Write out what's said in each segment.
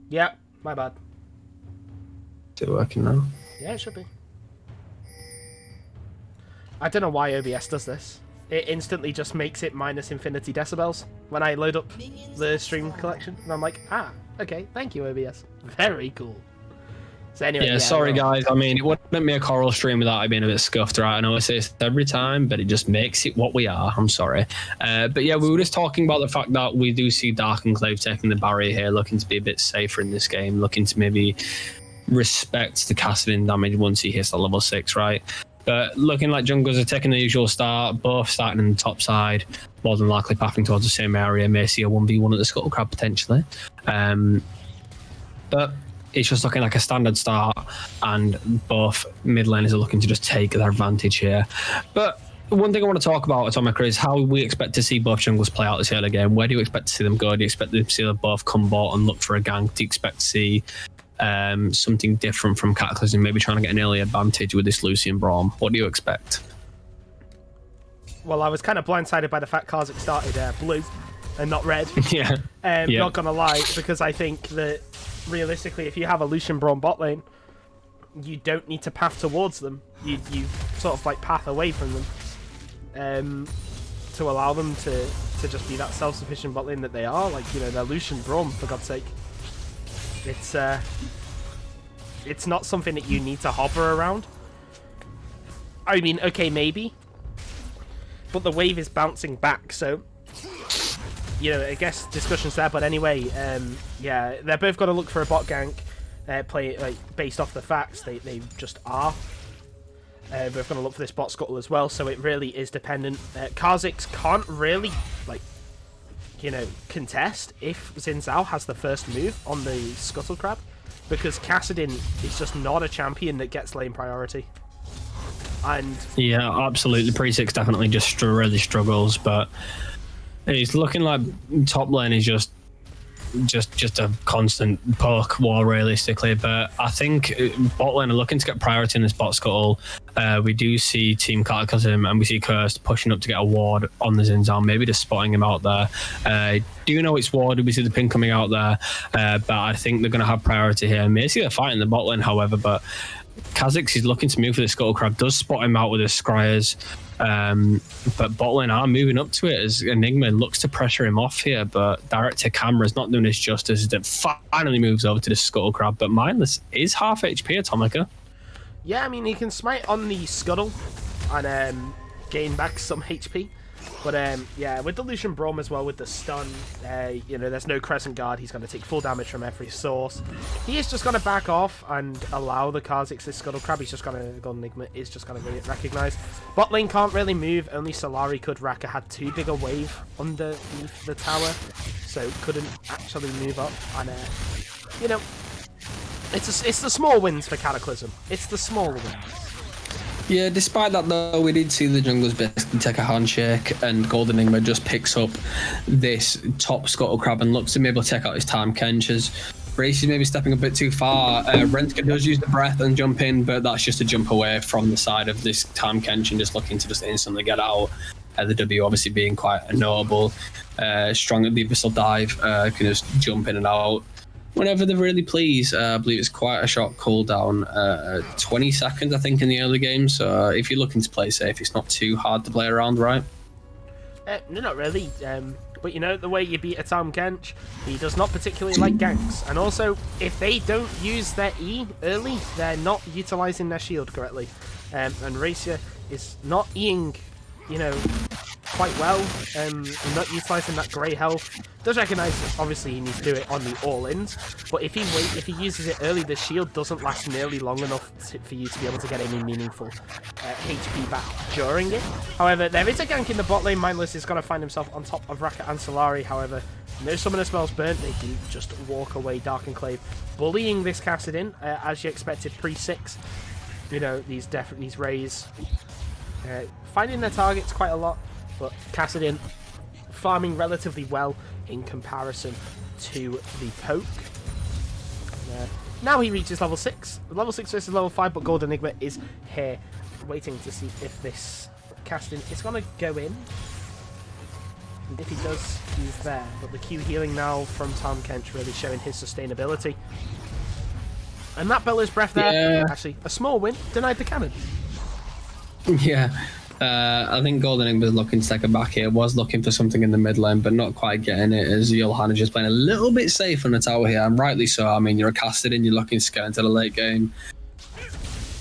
Yeah, my bad. Is it working now? Yeah, it should be. I don't know why OBS does this. It instantly just makes it minus infinity decibels when I load up the stream collection. And I'm like, okay, thank you, OBS. Very cool. So anyway, Yeah, sorry guys. I mean, it wouldn't be a Coral stream without it being a bit scuffed, right? I know I say this every time, but it just makes it what we are. I'm sorry. But yeah, we were just talking about the fact that we do see Dark Enclave taking the barrier here, looking to be a bit safer in this game, looking to maybe respect the Kassadin damage once he hits the level 6, right? But looking like junglers are taking the usual start, both starting on the top side, more than likely pathing towards the same area, may see a 1v1 at the Scuttle Crab potentially. But it's just looking like a standard start, and both mid laners are looking to just take their advantage here. But one thing I want to talk about, Atomica, is how we expect to see both junglers play out this early game. Where do you expect to see them go? Do you expect to see them both come bot and look for a gank? Do you expect to see something different from Cataclysm, maybe trying to get an early advantage with this Lucian Braum? What do you expect? Well, I was kind of blindsided by the fact Karzik started blue and not red. Yeah. Not gonna lie, because I think that realistically, if you have a Lucian Braum bot lane, you don't need to path towards them. You sort of like path away from them to allow them to just be that self-sufficient bot lane that they are. Like, you know, they're Lucian Braum, for God's sake. It's not something that you need to hover around. I mean, okay, maybe, but the wave is bouncing back, so you know, I guess discussion's there. But anyway, yeah, they're both got to look for a bot gank. Play like based off the facts, they just are. Both going to look for this bot scuttle as well, so it really is dependent. Kha'Zix can't really like, you know, contest if Xin Zhao has the first move on the Scuttle Crab, because Kassadin is just not a champion that gets lane priority. And yeah, absolutely, Pre-6 definitely just really struggles, but it's looking like top lane is just a constant poke war realistically. But I think bot lane are looking to get priority in this bot scuttle. We do see Team Cataclysm and we see Cursed pushing up to get a ward on the Xin Zhao, maybe just spotting him out there. Do you know it's warded? We see the ping coming out there, but I think they're going to have priority here. May see they're fighting the bot lane, however, but Kha'Zix is looking to move for the Scuttle Crab, does spot him out with his Scryers, but bot lane are moving up to it as Enigma looks to pressure him off here, but Director Camera's not doing his justice as it finally moves over to the Scuttle Crab, but Mindless is half HP, Atomica. Yeah, I mean, he can smite on the Scuttle and gain back some HP. But yeah, with the Lucian Braum as well, with the stun, you know, there's no Crescent Guard. He's going to take full damage from every source. He is just going to back off and allow the Kha'Zix this Scuttle Crab. He's just going to, Golden Enigma is just going to recognize. Bot lane can't really move. Only Solari could. Raka had too big a wave underneath the tower, so couldn't actually move up. And, you know, it's the small wins for Cataclysm. It's the small wins. Yeah, despite that though, we did see the junglers basically take a handshake, and Golden Enigma just picks up this top Scuttle Crab and looks to be able to take out his Tahm Kench. As Brace is maybe stepping a bit too far. Rentka does use the breath and jump in, but that's just a jump away from the side of this Tahm Kench and just looking to just instantly get out. The W obviously being quite a notable, strong at the Abyssal Dive, can just jump in and out whenever they really please. I believe it's quite a short cooldown, 20 seconds I think in the early game, so if you're looking to play safe, it's not too hard to play around, right? No, not really. But you know, the way you beat a Tahm Kench, he does not particularly like ganks. And also, if they don't use their E early, they're not utilising their shield correctly. And Racia is not Eing, you know, quite well, and not utilising that grey health. Does recognise that obviously he needs to do it on the all-ins, but if he uses it early, the shield doesn't last nearly long enough for you to be able to get any meaningful HP back during it. However, there is a gank in the bot lane. Mindless is going to find himself on top of Raka and Solari. However, no Summoner Spells burnt. They do just walk away. Dark Enclave bullying this Kassadin, as you expected, pre-6. You know, these rays finding their targets quite a lot, but Kassadin farming relatively well in comparison to the poke. Now he reaches level 6. Level 6 versus level 5, but Golden Enigma is here waiting to see if this Kassadin is going to go in. And if he does, he's there. But the Q healing now from Tahm Kench really showing his sustainability. And that Bella's Breath there, actually, a small win, denied the cannon. Yeah. I think Golden Egg was looking to take a back here, was looking for something in the mid lane, but not quite getting it, as Johanna just playing a little bit safe on the tower here, and rightly so. I mean, you're a Kassadin, you're looking to get into the late game.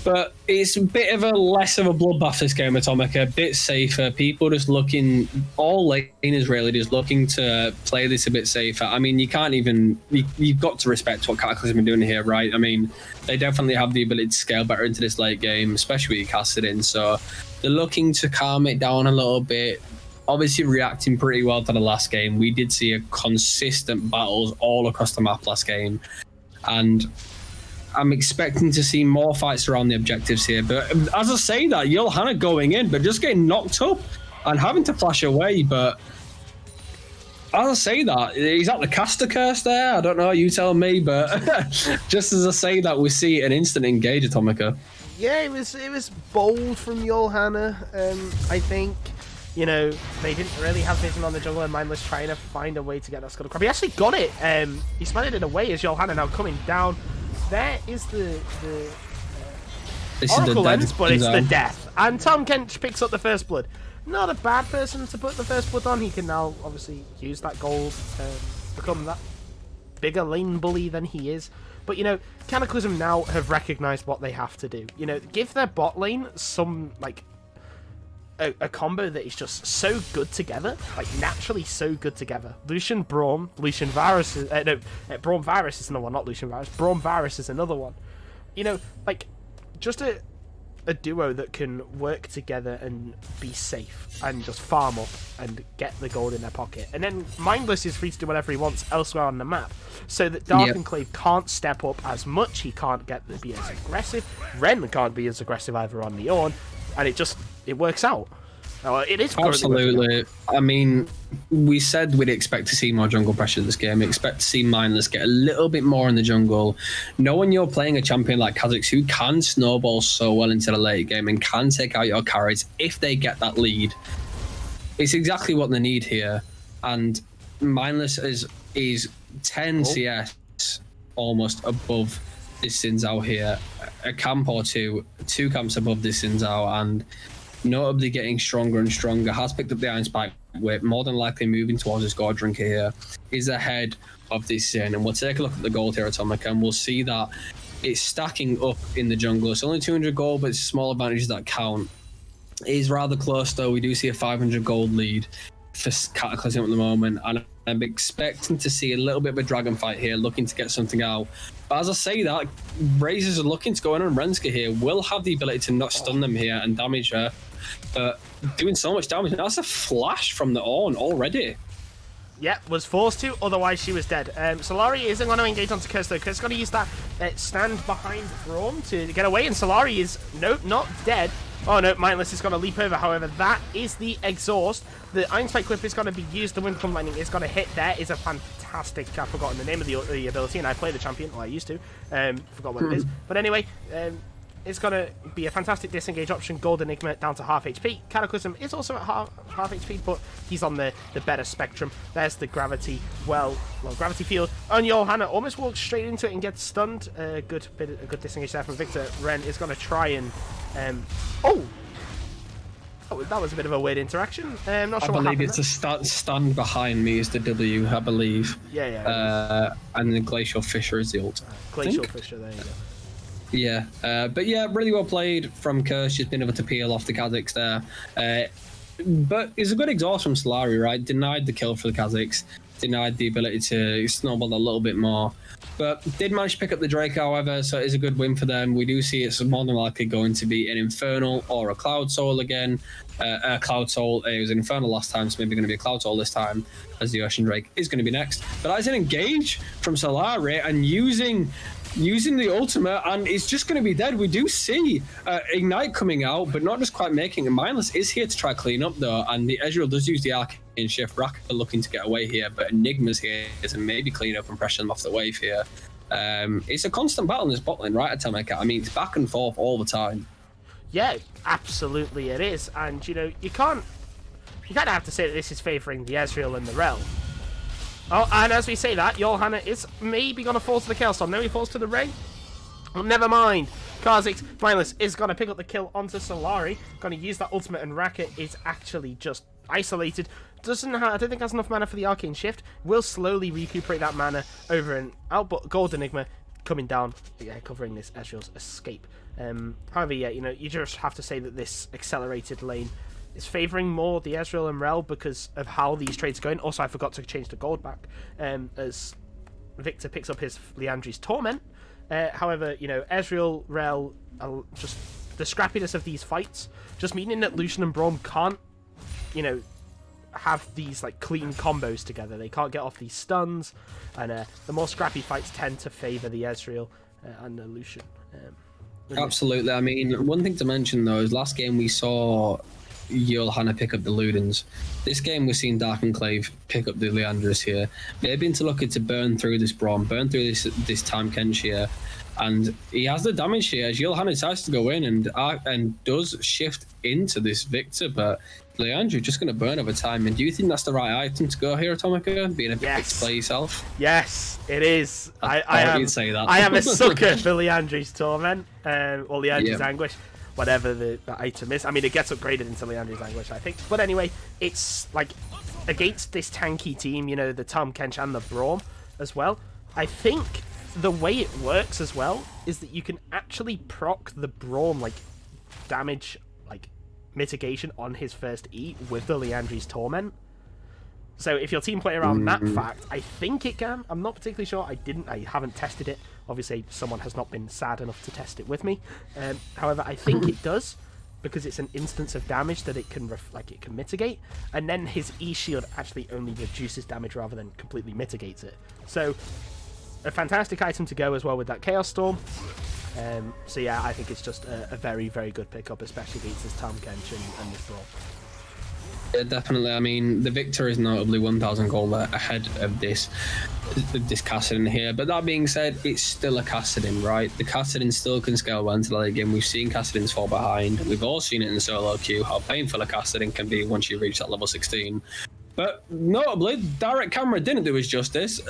But it's a bit of a less of a bloodbath this game, Atomica, a bit safer. People just looking, all laners really just looking to play this a bit safer. I mean, you can't even, you've got to respect what Cataclysm are doing here, right? I mean, they definitely have the ability to scale better into this late game, especially with Kassadin. So they're looking to calm it down a little bit. Obviously reacting pretty well to the last game. We did see a consistent battles all across the map last game. And I'm expecting to see more fights around the objectives here. But as I say that, Johanna going in, but just getting knocked up and having to flash away. But as I say that, he's at the caster curse there. I don't know, you tell me. But just as I say that, we see an instant engage, Atomica. Yeah, it was bold from Johanna. I think, you know, they didn't really have vision on the jungle, and Mindless trying to find a way to get that Scuttle Crab. He actually got it. He smited it away as Johanna now coming down. There is the Oracle Lens, but it's the death. And Tahm Kench picks up the first blood. Not a bad person to put the first blood on. He can now obviously use that gold, become that bigger lane bully than he is. But, you know, Cataclysm now have recognised what they have to do. You know, give their bot lane some, like, a combo that is just so good together, like naturally so good together. Lucian Braum, Lucian Varus, Braum Varus is another one, not Lucian Varus. Braum Varus is another one. You know, like just a duo that can work together and be safe and just farm up and get the gold in their pocket. And then Mindless is free to do whatever he wants elsewhere on the map, so that Dark Enclave can't step up as much. He can't be as aggressive. Ren can't be as aggressive either on the Ornn. And it works out. It is absolutely. I mean, we said we'd expect to see more jungle pressure in this game. We expect to see Mindless get a little bit more in the jungle. Knowing you're playing a champion like Kha'Zix who can snowball so well into the late game and can take out your carries if they get that lead, it's exactly what they need here. And Mindless is 10 CS almost above this Xin Zhao here. A camp or two camps above this Xin Zhao, and notably getting stronger and stronger. Has picked up the Iron Spike whip, more than likely moving towards his God Drinker here. Is ahead of this Xin, and we'll take a look at the gold here, Atomica, and we'll see that it's stacking up in the jungle. It's only 200 gold, but it's small advantages that count. It is rather close though. We do see a 500 gold lead for Cataclysm at the moment, and I'm expecting to see a little bit of a dragon fight here, looking to get something out. But as I say that, Razors are looking to go in on Renska here, will have the ability to not stun them here and damage her, but doing so much damage. That's a flash from the Ornn already. Yeah, was forced to, otherwise she was dead. Solari isn't going to engage onto Curse though. Curse is going to use that stand behind Braum to get away, and Solari is, not dead. Oh no, Mindless is going to leap over. However, that is the exhaust. The Iron Spike Whip is going to be used. The Windcome Lightning is going to hit. There is a fantastic, I've forgotten the name of the ability, and I play the champion, or I used to. Forgot what it is. But anyway, it's going to be a fantastic disengage option. Gold Enigma down to half HP. Cataclysm is also at half HP, but he's on the better spectrum. There's the gravity, gravity field. And Johanna almost walks straight into it and gets stunned. A good disengage there from Victor. Ren is going to try and... that was a bit of a weird interaction. Not sure what happened. I believe it's a stand behind me is the W, I believe. Yeah. And the Glacial Fissure is the ult. Glacial Fissure, there you go. Yeah, but yeah, really well played from Curse. She's been able to peel off the Kha'Zix there. But it's a good exhaust from Solari, right? Denied the kill for the Kha'Zix. Denied the ability to snowball a little bit more. But did manage to pick up the Drake, however, so it is a good win for them. We do see it's more than likely going to be an Infernal or a Cloud Soul again. A Cloud Soul, it was an Infernal last time, so maybe going to be a Cloud Soul this time, as the Ocean Drake is going to be next. But as an engage from Solari and using the ultimate, and it's just going to be dead. We do see Ignite coming out, but not just quite making it. Mindless is here to try clean up though, and the Ezreal does use the Arcane Shift. Rack are looking to get away here, but Enigma's here to maybe clean up and pressure them off the wave here. It's a constant battle in this bot lane, right, Atomica? I mean, it's back and forth all the time. Yeah, absolutely it is. And, you know, you can't you kind of have to say that this is favouring the Ezreal and the Rel. Oh, and as we say that, Johanna is maybe going to fall to the Chaos Storm. No, he falls to the Ray. Well, never mind. Kha'Zix, Mindless, is going to pick up the kill onto Solari. Going to use that ultimate, and Raka is actually just isolated. I don't think has enough mana for the Arcane Shift. Will slowly recuperate that mana over and out, but Gold Enigma coming down, yeah, covering this Ezreal's escape. However, yeah, you just have to say that this accelerated lane is favouring more the Ezreal and Rel because of how these trades are going. Also, I forgot to change the gold back as Victor picks up his Liandry's Torment. However, Ezreal, Rel, just the scrappiness of these fights, just meaning that Lucian and Braum can't, have these like clean combos together. They can't get off these stuns, and the more scrappy fights tend to favour the Ezreal and the Lucian. Absolutely. I mean, one thing to mention though is last game we saw Johanna pick up the Ludens. This game we're seeing Dark Enclave pick up the Liandry's here. They've been to looking to burn through this Braum, burn through this Tahm Kench here, and he has the damage here as Johanna decides to go in and does shift into this Victor, but Liandry just going to burn over time. And do you think that's the right item to go here, Atomica? Being a bit to play yourself? Yes, it is. I you'd say that. I am a sucker for Liandry's Torment, or Liandry's Anguish, whatever the item is. I mean, it gets upgraded into Liandry's Anguish, I think. But anyway, it's like against this tanky team, the Tahm Kench and the Braum as well. I think the way it works as well is that you can actually proc the Braum like damage mitigation on his first E with the Liandry's Torment. So if your team play around that fact, I think it can. I'm not particularly sure. I haven't tested it. Obviously, someone has not been sad enough to test it with me. However, I think it does because it's an instance of damage that it can mitigate, and then his E shield actually only reduces damage rather than completely mitigates it. So a fantastic item to go as well with that Chaos Storm. So yeah, I think it's just a very, very good pickup, especially against this Tahm Kench and this Braum. Yeah, definitely. I mean, the Victor is notably 1,000 gold ahead of this Kassadin here. But that being said, it's still a Kassadin, right? The Kassadin still can scale well into the late game. We've seen Kassadins fall behind. We've all seen it in the solo queue, how painful a Kassadin can be once you reach that level 16. But notably, Direct Camera didn't do his justice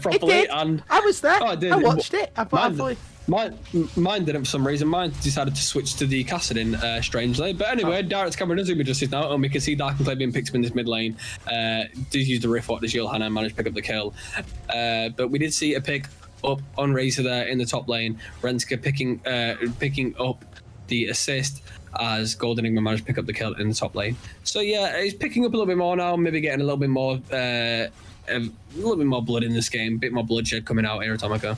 properly. It did. And I was there. Oh, it did. I watched it. Mine didn't for some reason. Mine decided to switch to the Kassadin, strangely. But anyway, Direct Camera does do me justice now, and we can see Dark Enclave being picked up in this mid lane. Did use the Rift Walk, as Johanna managed to pick up the kill. But we did see a pick up on Razor there in the top lane. Renska picking up the assist as Gold Enigma managed to pick up the kill in the top lane. So yeah, he's picking up a little bit more now, maybe getting a little bit more blood in this game, a bit more bloodshed coming out here, Atomica.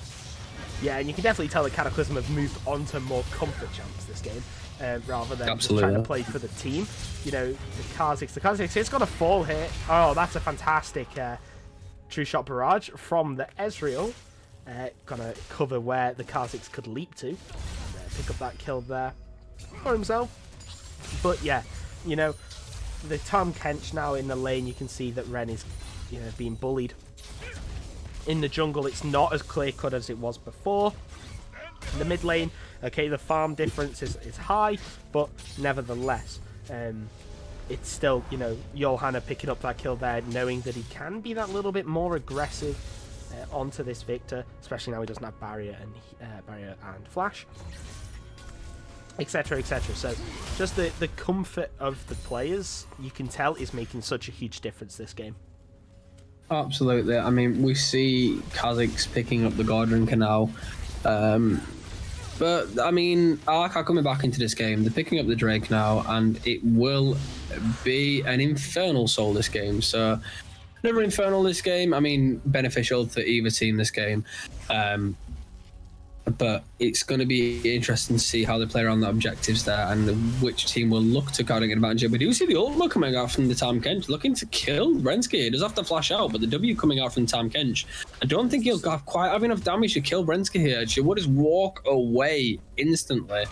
Yeah, and you can definitely tell that Cataclysm have moved on to more comfort champs this game, rather than just trying to play for the team. The Kha'Zix is going to fall here. Oh, that's a fantastic True Shot Barrage from the Ezreal. Gonna cover where the Kha'Zix could leap to. Pick up that kill there for himself. But yeah, the Tahm Kench now in the lane, you can see that Ren is being bullied. In the jungle, it's not as clear-cut as it was before. In the mid lane, okay, the farm difference is high, but nevertheless, it's still, Johanna picking up that kill there, knowing that he can be that little bit more aggressive onto this Victor, especially now he doesn't have barrier and flash, etc, etc. So just the comfort of the players, you can tell, is making such a huge difference this game. Absolutely. I mean, we see Kha'Zix picking up the Gordon now. But, I mean, Ark are coming back into this game. They're picking up the Drake now, and it will be an Infernal Soul this game. So, never Infernal this game. I mean, beneficial to either team this game. But it's going to be interesting to see how they play around the objectives there and which team will look to carrying an advantage. We do see the ultimate coming out from the Tahm Kench, looking to kill Renska. He does have to flash out, but the W coming out from Tahm Kench, I don't think he'll quite have enough damage to kill Renska here. She would just walk away instantly.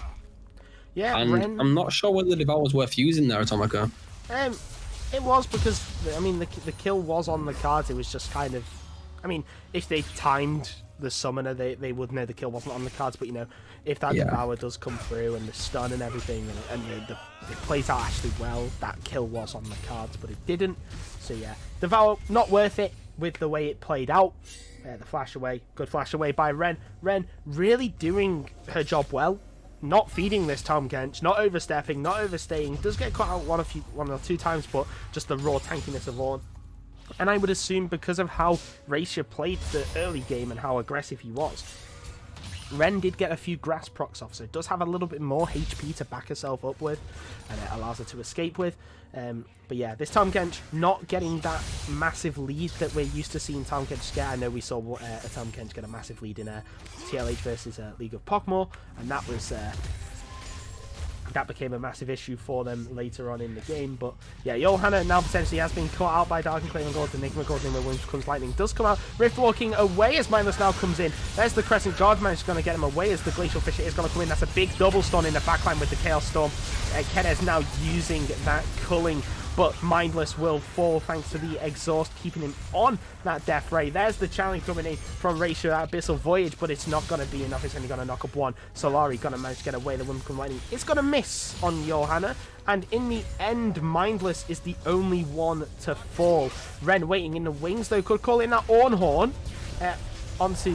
Yeah, and I'm not sure whether the Devour was worth using there, Atomica. It was, because, I mean, the kill was on the cards. It was just kind of, I mean, if they timed the summoner, they would know the kill wasn't on the cards. But, you know, if that Devour does come through and the stun and everything, and it plays out actually well, that kill was on the cards, but it didn't. So, yeah, Devour, not worth it with the way it played out. The flash away, good flash away by Ren. Ren really doing her job well. Not feeding this Tahm Kench, not overstepping, not overstaying. Does get caught out one or two times, but just the raw tankiness of Ornn. And I would assume because of how Raisha played the early game and how aggressive he was, Ren did get a few grass procs off, so it does have a little bit more HP to back herself up with, and it allows her to escape with. But yeah, this Tahm Kench not getting that massive lead that we're used to seeing Tahm Kench get. I know we saw a Tahm Kench get a massive lead in TLH versus League of Pokemon, and that was that became a massive issue for them later on in the game. But yeah, Johanna now potentially has been caught out by Dark Enclave and Golden Enigma. Golden Enigma, when comes Lightning, does come out. Rift walking away as Mindless now comes in. There's the Crescent Guard Man's going to get him away as the Glacial Fissure is going to come in. That's a big double stun in the backline with the Chaos Storm. Kenez now using that culling, but Mindless will fall thanks to the exhaust, keeping him on that Death Ray. There's the challenge coming in from Raisha, that Abyssal Voyage, but it's not going to be enough. It's only going to knock up one. Solari going to manage to get away. The Whimsicott Lightning is going to miss on Johanna, and in the end, Mindless is the only one to fall. Ren waiting in the wings, though, could call in that Ornn Horn onto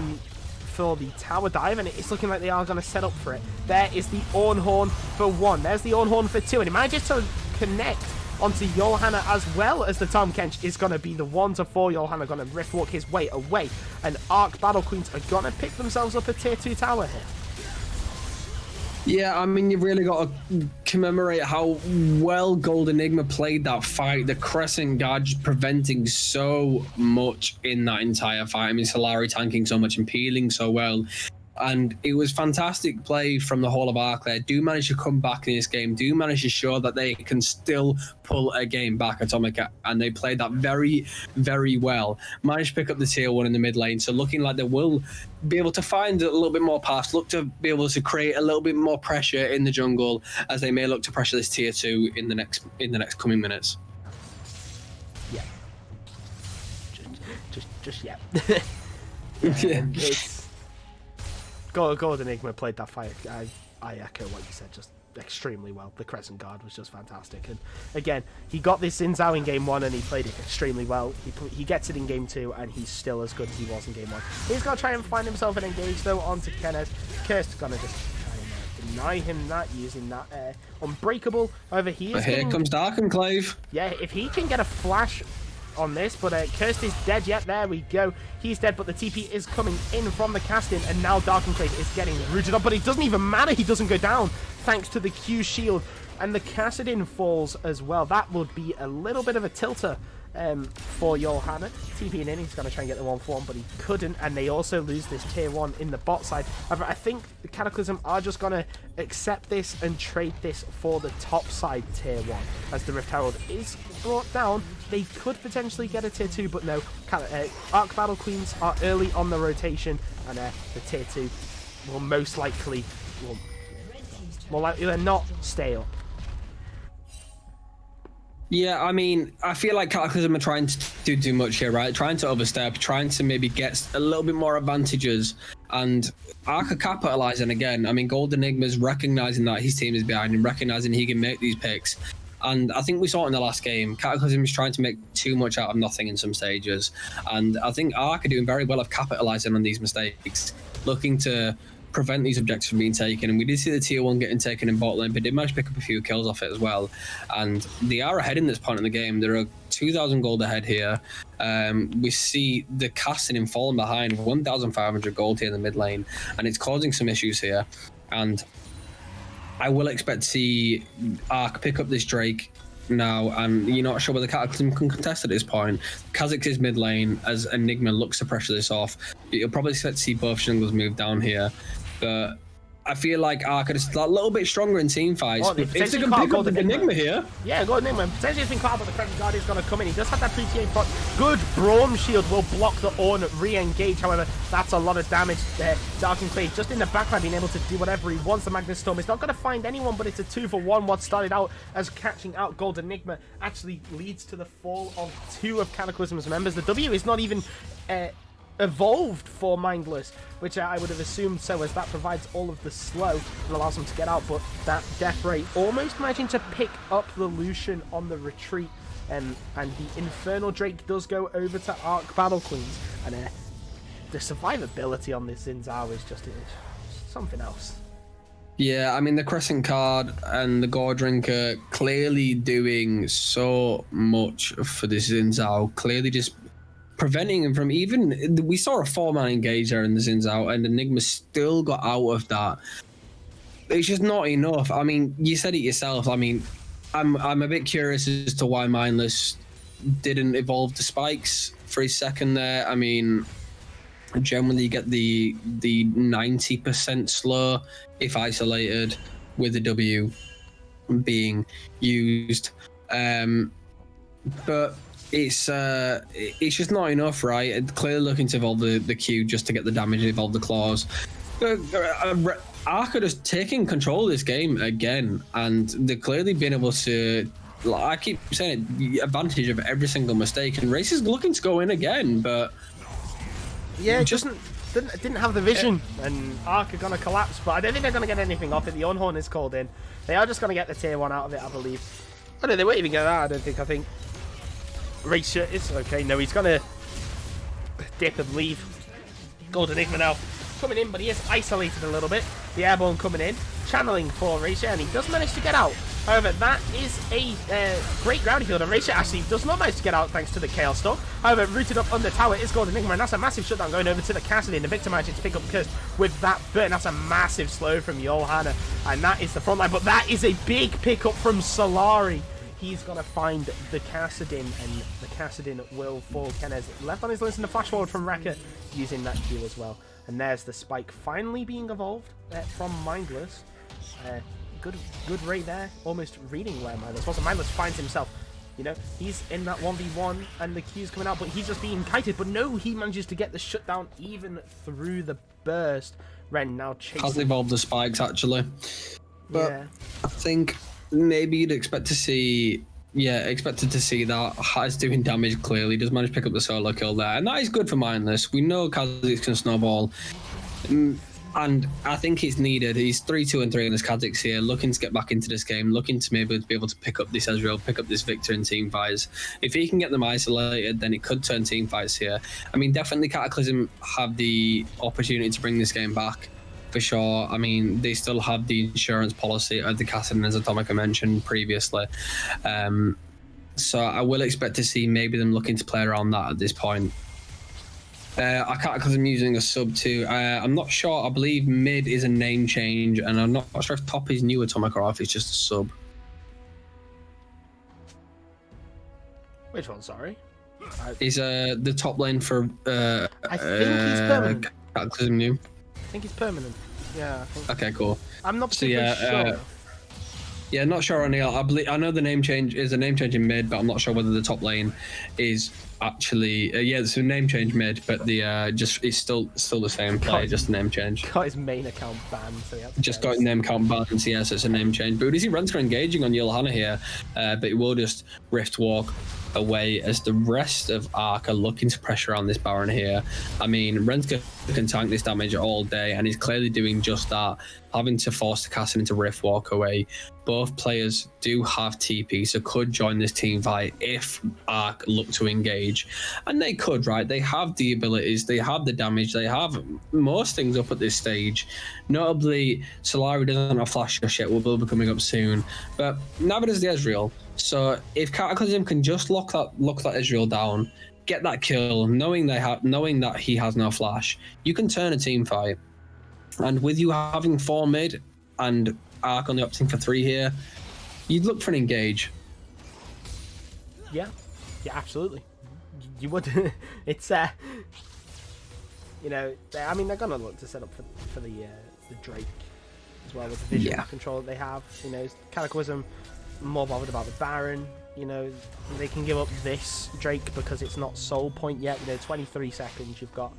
for the tower dive, and it's looking like they are going to set up for it. There is the Ornn Horn for one. There's the Ornn Horn for two, and it manages to connect onto Johanna as well as the Tahm Kench is going to be the 1 to 4. Johanna going to Rift Walk his way away, and Arc Battle Queens are going to pick themselves up a tier 2 tower here. Yeah, I mean, you've really got to commemorate how well Gold Enigma played that fight. The Crescent Guard just preventing so much in that entire fight. I mean, Solari tanking so much and peeling so well. And it was fantastic play from the whole of Arc there. Do manage to come back in this game. Do manage to show that they can still pull a game back, Atomic, and they played that very, very well. Managed to pick up the tier 1 in the mid lane, so looking like they will be able to find a little bit more paths, look to be able to create a little bit more pressure in the jungle as they may look to pressure this tier 2 in the next coming minutes. Yeah. Just yeah. It's Gold Enigma played that fight. I echo what you said, just extremely well. The Crescent Guard was just fantastic, and again, he got this in Zhao in game 1 and he played it extremely well. He gets it in game 2 and he's still as good as he was in game 1. He's gonna try and find himself an engage though onto Kenez. Kirst's gonna just try and deny him that using that Unbreakable. However, here comes Dark Enclave. Yeah, if he can get a flash on this, but Kirst is dead yet. There we go. He's dead, but the TP is coming in from the casting, and now Dark Enclave is getting rooted up, but it doesn't even matter. He doesn't go down thanks to the Q shield, and the Kassadin falls as well. That would be a little bit of a tilter for Johanna. TPing in, he's going to try and get the 1-for-1, but he couldn't, and they also lose this tier 1 in the bot side. However, I think the Cataclysm are just going to accept this and trade this for the top side tier 1. As the Rift Herald is brought down, they could potentially get a tier 2, but no. Arc Battle Queens are early on the rotation, and the tier 2 will most likely, more likely than not, stay up. Yeah, I mean, I feel like Cataclysm are trying to do too much here, right? Trying to overstep, trying to maybe get a little bit more advantages, and Arc are capitalizing again. I mean, Gold Enigma's recognizing that his team is behind him, recognizing he can make these picks. And I think we saw it in the last game. Cataclysm is trying to make too much out of nothing in some stages. And I think Arc are doing very well of capitalizing on these mistakes, looking to prevent these objectives from being taken. And we did see the tier 1 getting taken in bot lane, but did manage to pick up a few kills off it as well. And they are ahead in this point in the game. There are 2,000 gold ahead here. We see the casting in falling behind, 1,500 gold here in the mid lane, and it's causing some issues here. And I will expect to see Arc pick up this Drake now, and you're not sure whether Cataclysm can contest at this point. Kha'Zix is mid lane as Enigma looks to pressure this off. You'll probably expect to see both jungles move down here, but I feel like Arc are a little bit stronger in team fights. Oh, if they can pick up the Enigma here. Yeah, Gold Enigma. Potentially it's been caught, but the Crescent Guard is going to come in. He does have that PTA pot. Good Braum shield will block the Ornn re-engage. However, that's a lot of damage there. Dark Enclave just in the background being able to do whatever he wants. The Magnus Storm is not going to find anyone, but it's a 2-for-1. What started out as catching out Gold Enigma actually leads to the fall of 2 of Cataclysm's members. The W is not even evolved for Mindless, which I would have assumed so, as that provides all of the slow and allows them to get out, but that Death Ray almost managing to pick up the Lucian on the retreat, and the Infernal Drake does go over to Arc Battle Queens, and the survivability on this Xin Zhao is just something else. Yeah, I mean, the Crescent card and the Gore Drinker clearly doing so much for this Xin Zhao, clearly just preventing him from even... We saw a 4-man engage there in the Xin Zhao, and Enigma still got out of that. It's just not enough. I mean, you said it yourself. I mean, I'm a bit curious as to why Mindless didn't evolve the spikes for his second there. I mean, generally you get the 90% slow if isolated with the W being used, but it's just not enough, right? Clearly looking to evolve the Q just to get the damage and evolve the claws. Arc are just taking control of this game again, and they're clearly been able to, like I keep saying it, the advantage of every single mistake, and Race is looking to go in again, but yeah, it just didn't have the vision, and Arc are going to collapse, but I don't think they're going to get anything off it. The Unhorn is called in. They are just going to get the tier 1 out of it, I believe. I don't know, they won't even get that, I don't think. I think Racer is okay. No, he's going to dip and leave. Gold Enigma now coming in, but he is isolated a little bit. The Airborne coming in, channeling for Racer, and he does manage to get out. However, that is a great ground field, and Racer actually does not manage to get out thanks to the Chaos Storm. However, rooted up on the tower is Gold Enigma, and that's a massive shutdown going over to the Cassidy, and the Victor managing to pick up Curse with that burn. That's a massive slow from Johanna, and that is the front line, but that is a big pickup from Solari. He's going to find the Kassadin, and the Kassadin will fall. Kenez left on his list, and the flash forward from Rekka using that Q as well. And there's the spike finally being evolved from Mindless. Good Ray there, almost reading where Mindless was. And Mindless finds himself, you know, he's in that 1v1, and the Q's coming out, but he's just being kited. But no, he manages to get the shutdown even through the burst. Ren now chasing. Has evolved the spikes, actually. But yeah. I think maybe you'd expected to see that. Has doing damage clearly, does manage to pick up the solo kill there, and that is good for Mindless. We know Kha'Zix can snowball, and I think it's needed. He's 3-2 and 3 in this Kha'Zix here, looking to get back into this game, looking to maybe be able to pick up this Ezreal, pick up this Victor in team fights. If he can get them isolated, then it could turn team fights here. I mean, definitely Cataclysm have the opportunity to bring this game back. For sure. I mean, they still have the insurance policy of the Kassadin, as Atomica mentioned previously. So I will expect to see maybe them looking to play around that at this point. I can't, because I'm using a sub too. I'm not sure. I believe mid is a name change, and I'm not sure if top is new Atomica or if it's just a sub. Which one, sorry? Is the top lane for I think he's permanent. Cataclysm new? I think he's permanent. Yeah. I think Okay, cool. I'm not particularly sure. Yeah, not sure on the. I know the name change is a name change in mid, but I'm not sure whether the top lane is actually. Yeah, it's a name change mid, but the just it's still the same play, just a name change. Got his main account banned, so yeah. Just got name account banned, so yes, it's a name change. But we see Renska engaging on Johanna here, but he will just Rift Walk away as the rest of Arc are looking to pressure on this Baron here. I mean, Renska can tank this damage all day, and he's clearly doing just that, having to force the Kassadin into Rift Walk away. Both players do have TP, so could join this team fight if Arc look to engage. And they could, right? They have the abilities, they have the damage, they have most things up at this stage. Notably, Solari doesn't have Flash Rush yet, will be coming up soon. But neither does the Ezreal. So if Cataclysm can just lock that Ezreal down, get that kill, knowing that he has no flash, you can turn a team fight. And with you having 4 mid and Arc only opting for 3 here, you'd look for an engage. Yeah, absolutely. You would. It's you know, I mean, they're gonna look to set up for the Drake as well, with the vision control that they have. You know, Cataclysm more bothered about the Baron. You know, they can give up this Drake because it's not soul point yet. You know, 23 seconds you've got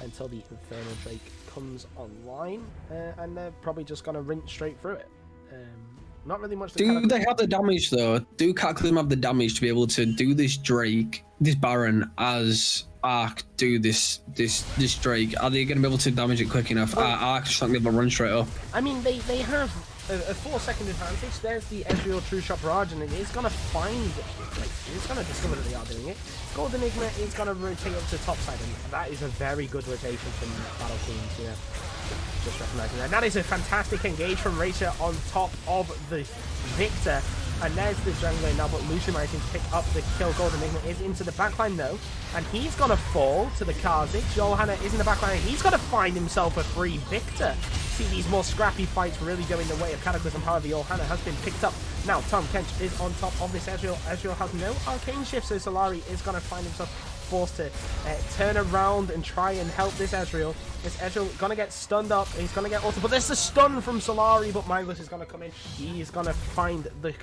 until the Infernal Drake comes online, and they're probably just gonna rinse straight through it. Not really much. Do they have the damage though? Do Cataclysm have the damage to be able to do this Drake, this Baron as Ark do this Drake? Are they going to be able to damage it quick enough? Ark just not going to be able to run straight up. I mean, they have a 4-second advantage. There's the Ezreal True Shot Barrage, and it is going to find, like, it's going to discover that they are doing it. Gold Enigma is going to rotate up to top side, and that is a very good rotation from Battle Queens, you know. Just recognizing that. That is a fantastic engage from Rachel on top of the Victor. And there's the jungler now, but Lucian managing to pick up the kill. Gold Enigma is into the backline though, and he's gonna fall to the Kha'Zix. Johanna is in the backline, and he's gonna find himself a free Victor. See these more scrappy fights really going the way of Cataclysm. However, Johanna has been picked up. Now Tahm Kench is on top of this Ezreal. Ezreal has no arcane shift, so Solari is gonna find himself forced to turn around and try and help this Ezreal. This Ezreal gonna get stunned up. He's gonna get also, but there's the stun from Solari, but Mindless is gonna come in. He's gonna find the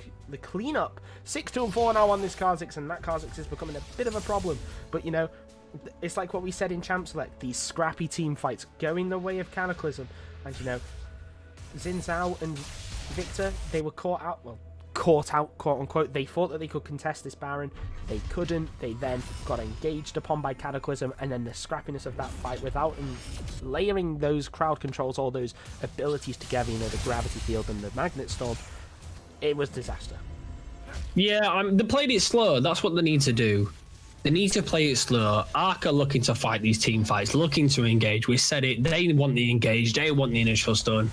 cleanup. 6-2-4 now on this Kha'Zix, and that Kha'Zix is becoming a bit of a problem. But you know, it's like what we said in Champ Select, these scrappy team fights going the way of Cataclysm. And you know, Xin Zhao and Victor, they were caught out, quote unquote. They thought that they could contest this Baron. They couldn't. They then got engaged upon by Cataclysm, and then the scrappiness of that fight without layering those crowd controls, all those abilities together, you know, the gravity field and the magnet storm, it was disaster. Yeah, they played it slow. That's what they need to do. They need to play it slow. Ark are looking to fight these team fights, looking to engage. We said it. They want the engage. They want the initial stun.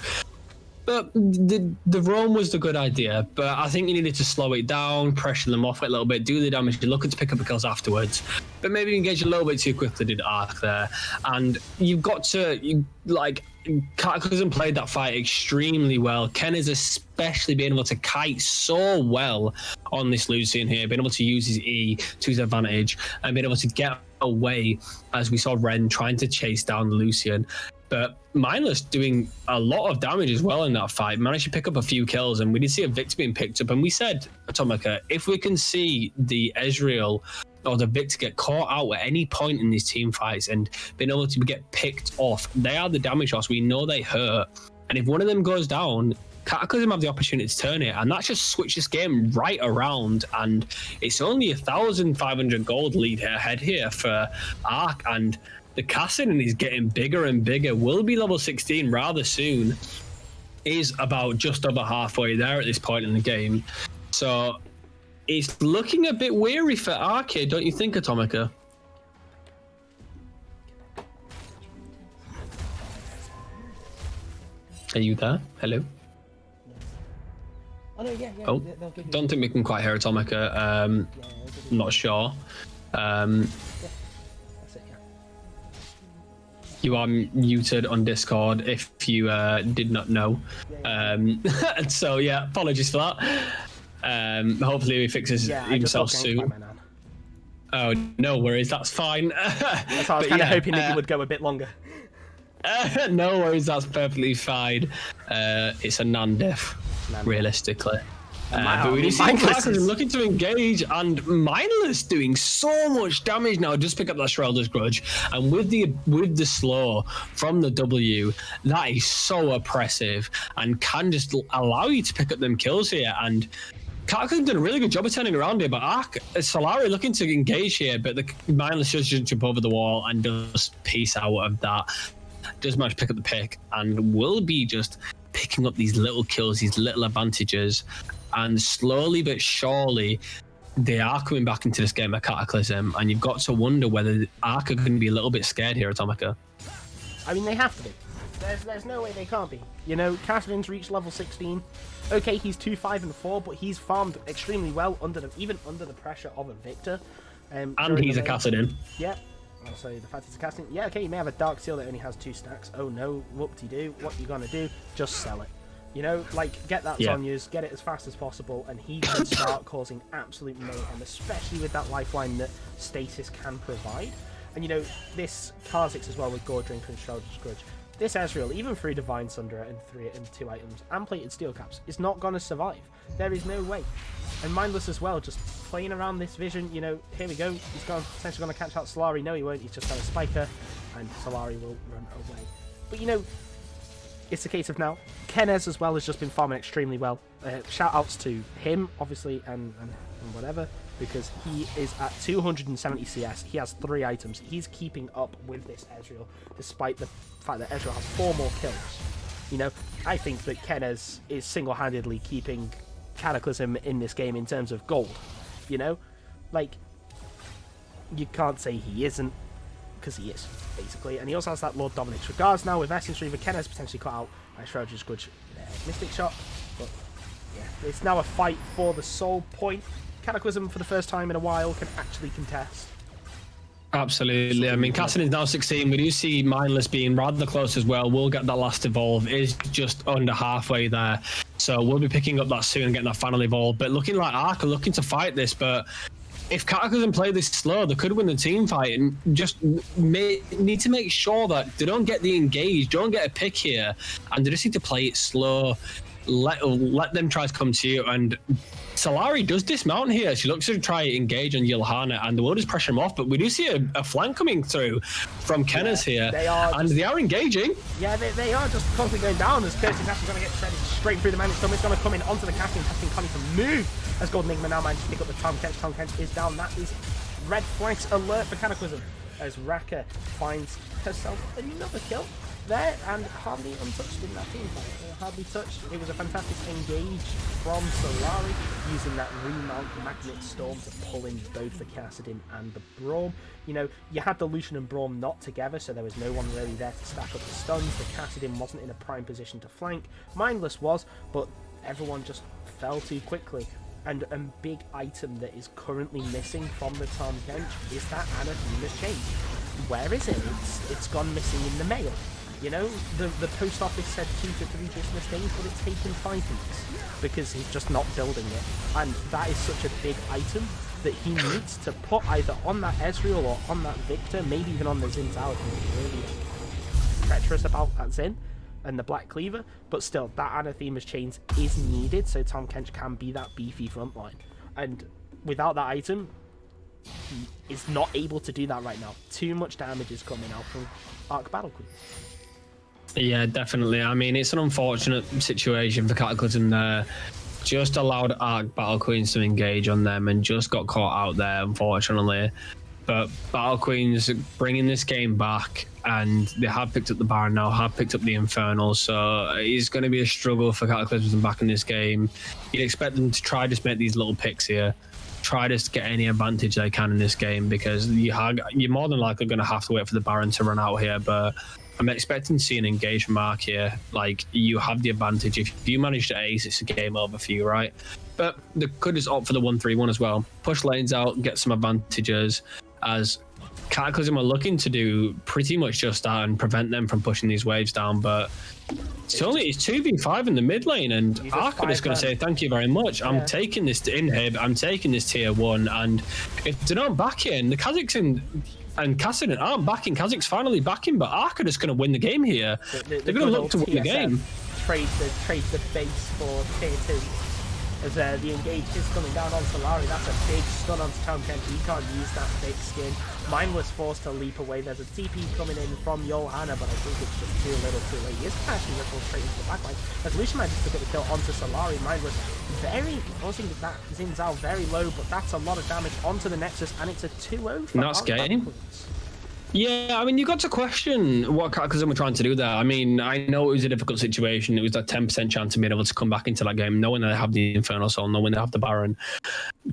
But the roam was the good idea, but I think you needed to slow it down, pressure them off it a little bit, do the damage, they're looking to pick up the kills afterwards. But maybe engage a little bit too quickly, did Ark there. And you've got to, Cataclysm played that fight extremely well. Ken is especially being able to kite so well on this Lucian here, being able to use his E to his advantage, and being able to get away, as we saw Ren trying to chase down Lucian. But Mindless doing a lot of damage as well in that fight, managed to pick up a few kills, and we did see a Victor being picked up. And we said, Atomica, if we can see the Ezreal or the Victor get caught out at any point in these team fights and being able to get picked off, they are the damage loss. We know they hurt. And if one of them goes down, Cataclysm have the opportunity to turn it, and that just switches game right around. And it's only 1,500 gold lead ahead here for Ark, and the Kassadin is getting bigger and bigger. Will be level 16 rather soon. Is about just over halfway there at this point in the game. So it's looking a bit weary for Ark here, don't you think, Atomica? Are you there? Hello? Oh, no, yeah. Oh, don't think we can quite hear Atomica. Not sure. You are muted on Discord if you did not know. So yeah, apologies for that. Hopefully he fixes himself soon. Oh, no worries, that's fine. That's why I was kind of hoping that you would go a bit longer. No worries, that's perfectly fine. It's a non-diff, realistically. But we see Cataclysm looking to engage, and Mindless doing so much damage now. Just pick up that Shroudless Grudge, and with the slow from the W, that is so oppressive and can just allow you to pick up them kills here. And Cataclysm did a really good job of turning around here, but Solari looking to engage here, but the Mindless just jump over the wall and just piece out of that. Does manage to pick up the pick, and will be just picking up these little kills, these little advantages. And slowly but surely, they are coming back into this game of Cataclysm, and you've got to wonder whether Ark are going to be a little bit scared here, Atomica. I mean, they have to be. There's no way they can't be. You know, Kassadin's reached level 16. Okay, he's 2-5-4, but he's farmed extremely well even under the pressure of a Victor. And he's a Kassadin. Yep. Also, the fact it's a casting. Yeah, okay, you may have a Dark Seal that only has 2 stacks. Oh no, whoop-de-doo. What you gonna do? Just sell it. You know, like, get that Zhonya's, get it as fast as possible, and he can start causing absolute mayhem, especially with that lifeline that Stasis can provide. And, you know, this Kha'Zix as well with Gore Drink and Shroudless Grudge. This Ezreal, even through Divine Sundra and 2 items, and Plated Steel Caps, is not going to survive. There is no way. And Mindless as well, just playing around this vision, you know, here we go. He's potentially going to catch out Solari. No, he won't. He's just going to spike her, and Solari will run away. But, you know, it's a case of now. Kenez as well has just been farming extremely well. Shout outs to him, obviously, and whatever. because he is at 270 CS. He has 3 items. He's keeping up with this Ezreal, despite the fact that Ezreal has 4 more kills. You know, I think that Kenez is single-handedly keeping Cataclysm in this game in terms of gold. You know, like, you can't say he isn't, because he is, basically. And he also has that Lord Dominik's Regards now with Essence Reaver. Kenez potentially cut out by Shroud's Grudge Mystic Shot, but yeah, it's now a fight for the soul point. Cataclysm, for the first time in a while, can actually contest. Absolutely. I mean, Kassadin is now 16. We do see Mindless being rather close as well. We'll get that last evolve. Is just under halfway there. So we'll be picking up that soon and getting that final evolve. But looking like Ark are looking to fight this. But if Cataclysm play this slow, they could win the team fight. And just need to make sure that they don't get the engage, don't get a pick here. And they just need to play it slow. Let them try to come to you. And Solari does dismount here. She looks to try to engage on Yilhana, and the world is pressure him off. But we do see a flank coming through from Kenez here. They are engaging. Yeah, they are just constantly going down as Curtis Nash is going to get shredded straight through the man. It's going to come in onto the casting. Casting can't even move as Golden Enigma now managed to pick up the Tom Kench. Tom Kench is down. That is red flags alert for Cataclysm as Raka finds herself another kill there and hardly untouched in that team fight. Hardly touched. It was a fantastic engage from Solari using that remount Magnet Storm to pull in both the Kassadin and the Braum. You know, you had the Lucian and Braum not together, so there was no one really there to stack up the stuns. The Kassadin wasn't in a prime position to flank. Mindless was, but everyone just fell too quickly. And a big item that is currently missing from the Tahm Kench is that Anathema's chain. Where is it? It's gone missing in the mail. You know, the post office said 2 to 3 business days, but it's taken 5 weeks because he's just not building it. And that is such a big item that he needs to put either on that Ezreal or on that Victor, maybe even on the Xin Zhao. He's really treacherous about that Xin and the Black Cleaver, but still, that Anathema's chains is needed so Tahm Kench can be that beefy frontline. And without that item, he is not able to do that right now. Too much damage is coming out from Arc Battle Queen. Yeah, definitely. I mean, it's an unfortunate situation for Cataclysm there. Just allowed Arc Battle Queens to engage on them and just got caught out there, unfortunately. But Battle Queens bringing this game back, and they have picked up the Baron now, have picked up the Infernal, so it's going to be a struggle for Cataclysm back in this game. You'd expect them to try to make these little picks here, try to get any advantage they can in this game, because you're more than likely going to have to wait for the Baron to run out here, but I'm expecting to see an engagement mark here. Like, you have the advantage. If you manage to ace, it's a game over for you, right? But they could just opt for the 1-3-1 as well. Push lanes out, get some advantages, as Cataclysm are looking to do pretty much just that and prevent them from pushing these waves down. But it's 2v5 in the mid lane, and Arc is going to say thank you very much. Yeah. I'm taking this to inhib, I'm taking this tier 1, and if they don't back in, the Kazakhs and Kassadin aren't backing. Kazakh's finally backing, but Arc are just going to win the game here. They're going to look to win the game. Trade the base for tier 2. As the engage is coming down on Solari, that's a big stun on Tahm Kench. He can't use that big skin. Mindless forced to leap away. There's a TP coming in from Johanna, but I think it's just too little too late. He is actually ripple straight into the backline. As Lucian manages to get the kill onto Solari, Mindless forcing that Xin Zhao very low, but that's a lot of damage onto the Nexus, and it's a 2-0 for Nice game. Yeah, I mean, you got to question what Cataclysm were trying to do there. I mean, I know it was a difficult situation. It was that 10% chance of being able to come back into that game, knowing they have the Infernal Soul, knowing they have the Baron.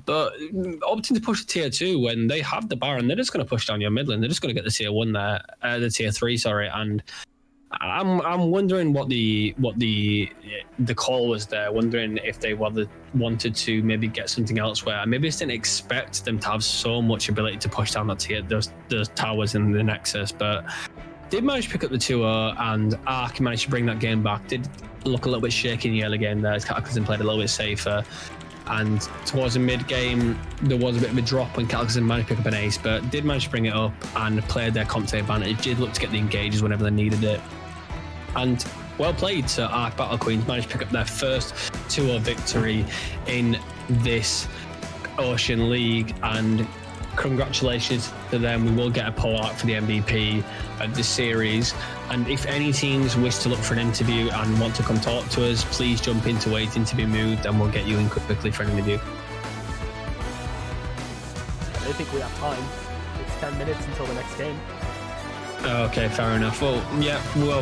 But opting to push the tier 2 when they have the Baron, they're just going to push down your mid lane. They're just going to get the tier 1 there, the tier 3, sorry. And I'm wondering what the call was there. Wondering if they wanted to maybe get something elsewhere. Maybe just didn't expect them to have so much ability to push down that tier, those towers in the Nexus. But did manage to pick up the 2-0, and Arc managed to bring that game back. Did look a little bit shaky in the early game there, as Cataclysm played a little bit safer. And towards the mid game, there was a bit of a drop when Cataclysm managed to pick up an ace, but did manage to bring it up and played their comp to advantage. Did look to get the engages whenever they needed it. And well played to Arc Battle Queens, managed to pick up their first 2-0 victory in this Ocean League, and congratulations to them. We will get a poll out for the MVP of the series, and if any teams wish to look for an interview and want to come talk to us, please jump into waiting to be moved and we'll get you in quickly for an interview. don't think we have time. It's 10 minutes until the next game. Okay, fair enough. Well, yeah, well,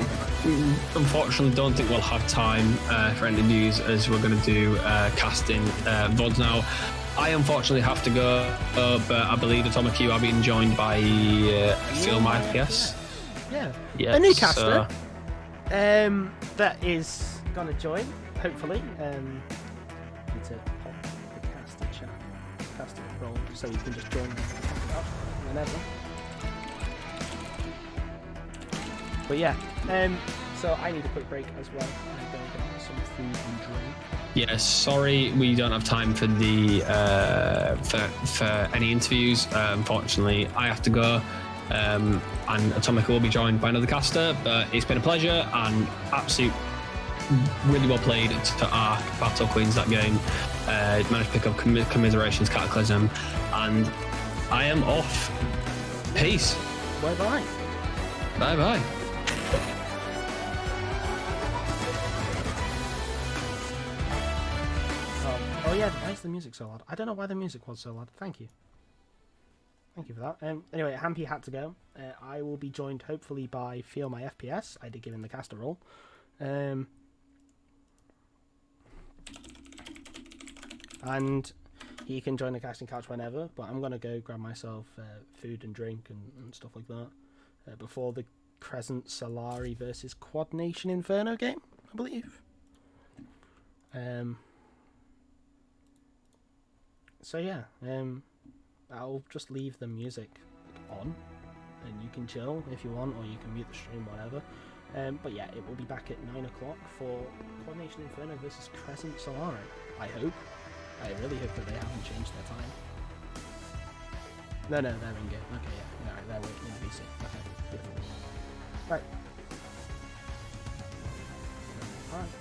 unfortunately, don't think we'll have time for interviews as we're going to do casting VODs now. I unfortunately have to go, but I believe Atomic you are being joined by Feel My FPS. Yeah. Yeah, A new caster. That is gonna join, hopefully. Need to pop the caster chat, caster role, so you can just join up whenever. But yeah, so I need a quick break as well. I'm going to get some food and drink. Yeah, sorry we don't have time for the for any interviews. Unfortunately, I have to go. And Atomic will be joined by another caster, but it's been a pleasure and absolute really well played to Ark, Battle Queens that game. Managed to pick up Commiserations, Cataclysm, and I am off. Peace. Bye bye. Bye bye. Oh yeah, why is the music so loud? I don't know why the music was so loud. Thank you. Thank you for that. Anyway, Hampy had to go. I will be joined hopefully by Feel My FPS. I did give him the caster role. And he can join the casting couch whenever, but I'm going to go grab myself food and drink and stuff like that before the Crescent Solari versus Quad Nation Inferno game, I believe. So yeah, I'll just leave the music on, and you can chill if you want, or you can mute the stream, whatever. But yeah, it will be back at 9 o'clock for Quad Nation Inferno versus Crescent Solari. I hope. I really hope that they haven't changed their time. No, they're in game. Okay, yeah. Alright, they're waiting in the VC. Okay, beautiful. Right. Alright.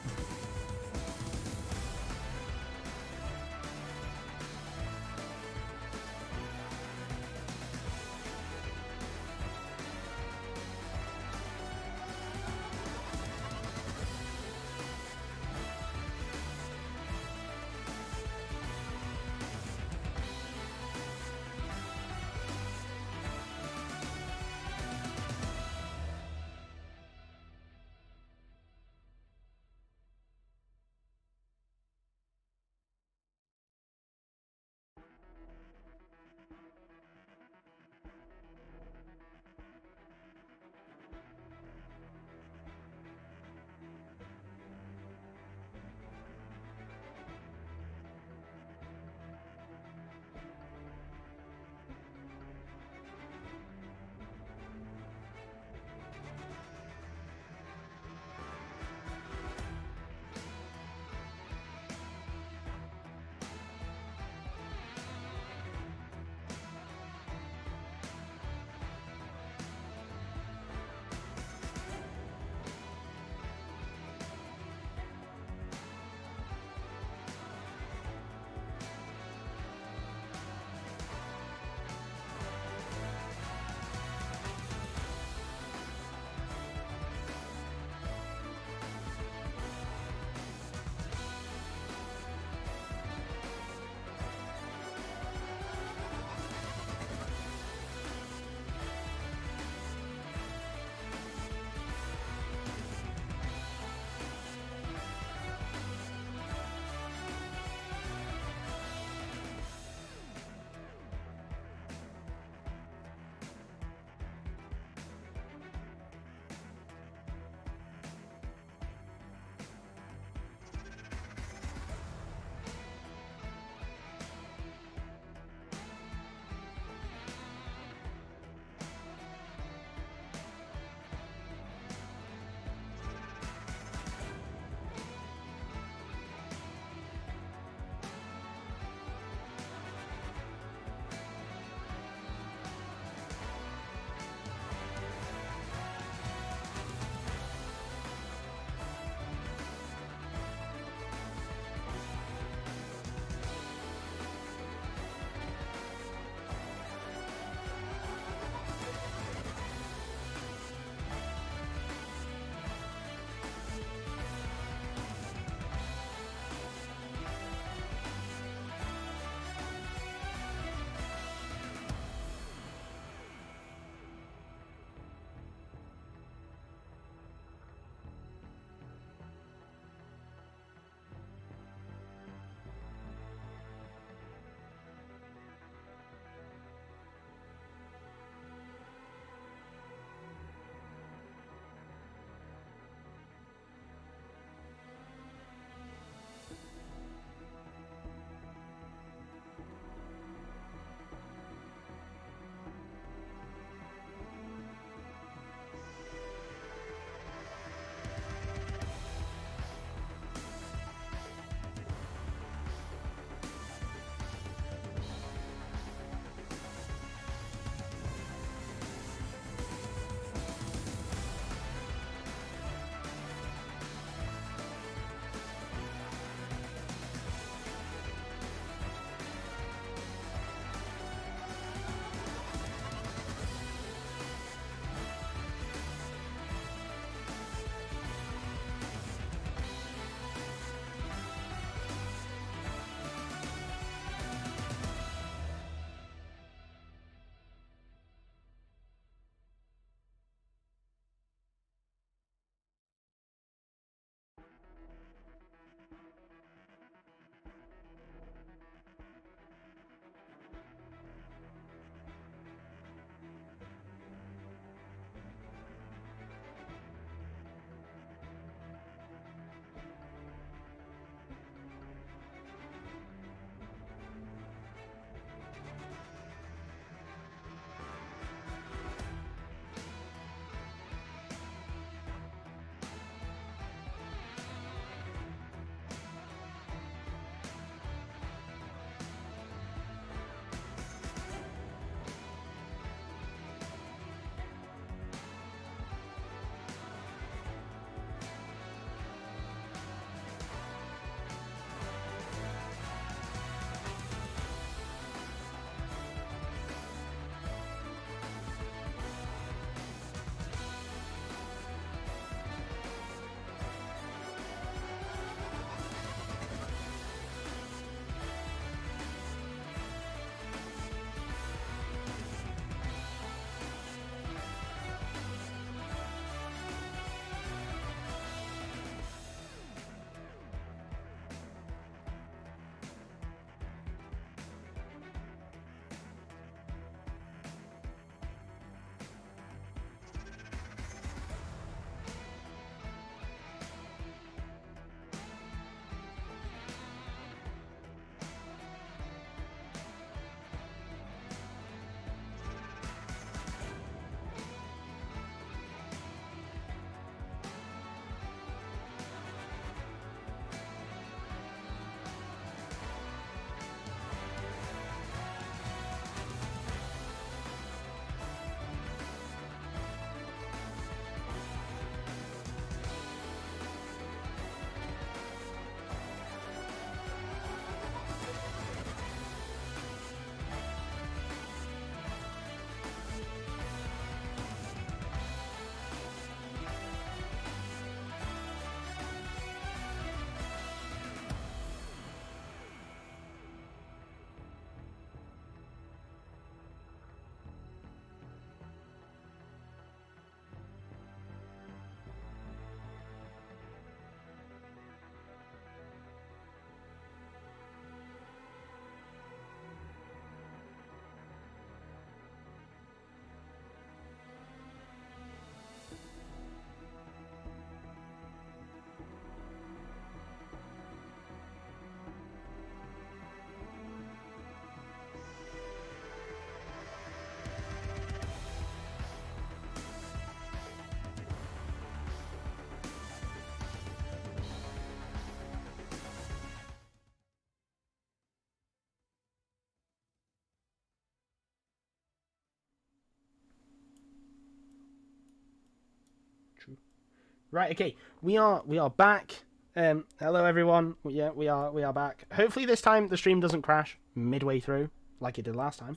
Right. Okay. We are back. Hello everyone. Yeah, we are back. Hopefully this time the stream doesn't crash midway through like it did last time.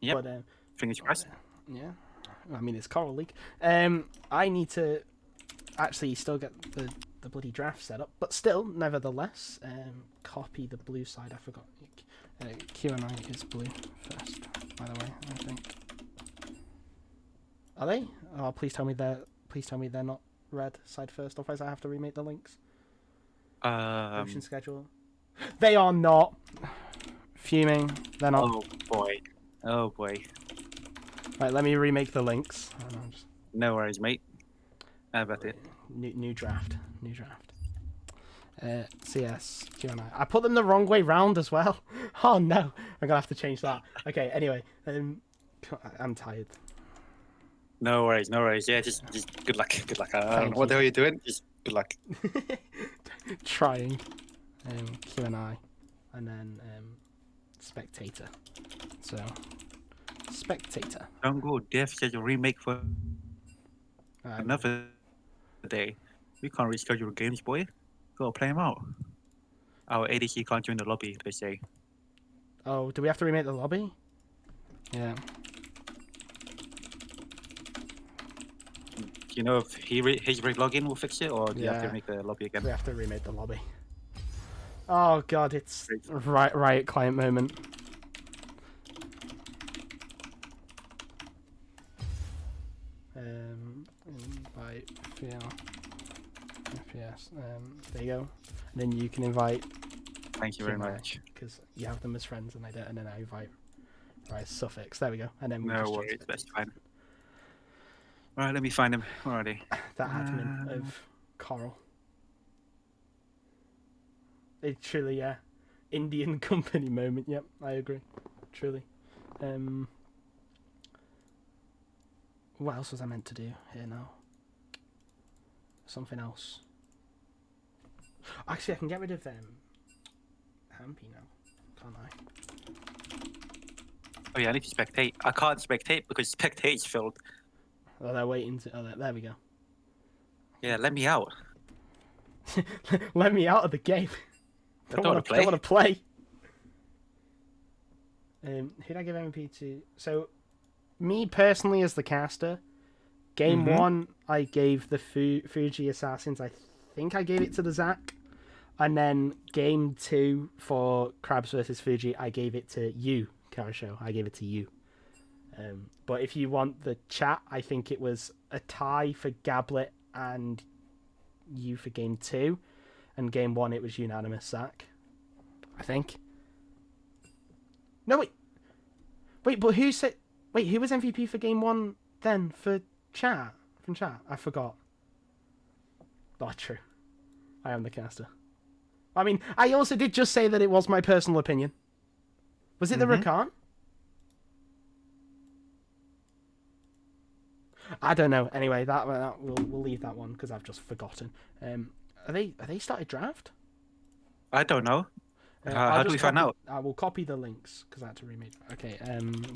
Yep. But Fingers crossed. yeah. I mean it's Coral League. I need to actually still get the bloody draft set up, but still, nevertheless, copy the blue side. I forgot. Q&I is blue first, by the way. I think. Are they? Oh, please tell me they're not red side first. Otherwise, I have to remake the links. Ocean schedule. They are not. Fuming. They're not. Oh boy. Oh boy. Right, let me remake the links. No worries, mate. How about it? New draft. New draft. CS, Q&I. I put them the wrong way round as well. Oh no, I'm gonna have to change that. Okay, anyway, I'm tired. No worries, no worries. Yeah, just good luck, good luck. I don't know what the hell you're doing. Just good luck. Trying. Q&I, and then spectator. So, spectator. Don't go. Dev says a remake for another day. We can't reschedule games, boy. Go play them out. Our ADC can't join the lobby, they say. Oh, do we have to remake the lobby? Yeah. Do you know if his rig login will fix it, or do you have to make the lobby again? We have to remake the lobby. Oh god, it's riot client moment. Invite FPS. There you go. And then you can invite. Thank you very much. Because you have them as friends, and I don't. And then I invite. Right, suffix. There we go. And then we no just worries, that's fine. All right, let me find him. Where are they? That admin of Coral. It's truly, yeah, Indian company moment. Yep, I agree. Truly. What else was I meant to do here now? Something else. Actually, I can get rid of Hampy now, can't I? Oh yeah, I need to spectate. I can't spectate because spectate's filled. Oh, they're waiting to. Oh, there we go. Yeah, let me out. Let me out of the game. I don't want to play. I want to play. Who did I give MP to? So, me personally as the caster, game one I gave the Fuji Assassins. I think I gave it to the Zac, and then game two for Krabs versus Fuji, I gave it to you, Karasho. I gave it to you. But if you want the chat, I think it was a tie for Gablet and you for game two, and game one it was unanimous Zac. I think. No, wait, but who said? Wait, who was MVP for game one then for chat? From chat, I forgot. Not true. I am the caster. I mean, I also did just say that it was my personal opinion. Was it the Rakan? I don't know. Anyway, that we'll leave that one because I've just forgotten. Are they started draft? I don't know. How do we find out? I will copy the links because I had to remake. Okay.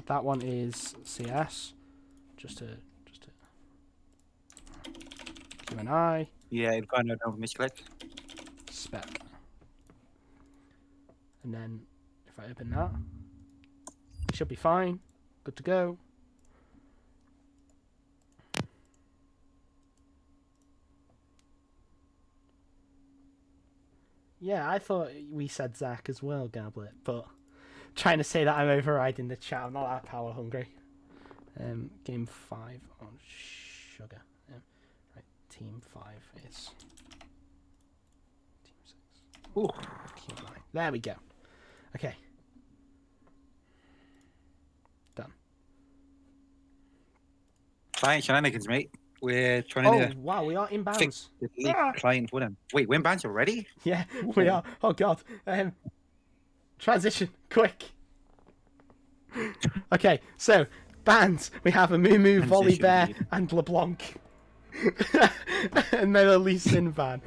That one is CS. Just to Q&I. Yeah, it kind of don't misclick. Spec. And then if I open that, it should be fine. Good to go. Yeah, I thought we said Zac as well, Gablet, but trying to say that I'm overriding the chat. I'm not that power hungry. Game 5 on sugar. Right, team 5 is team 6. Ooh. There we go. Okay. Done. Client shenanigans, mate. We're trying to wow, we are in bounds. fix the league client for them. Wait, we're in bounds already? Yeah, we are. Oh god. Transition, quick. Okay, so bands. We have a Moo Volibear, and LeBlanc. And then a Lee Sin ban.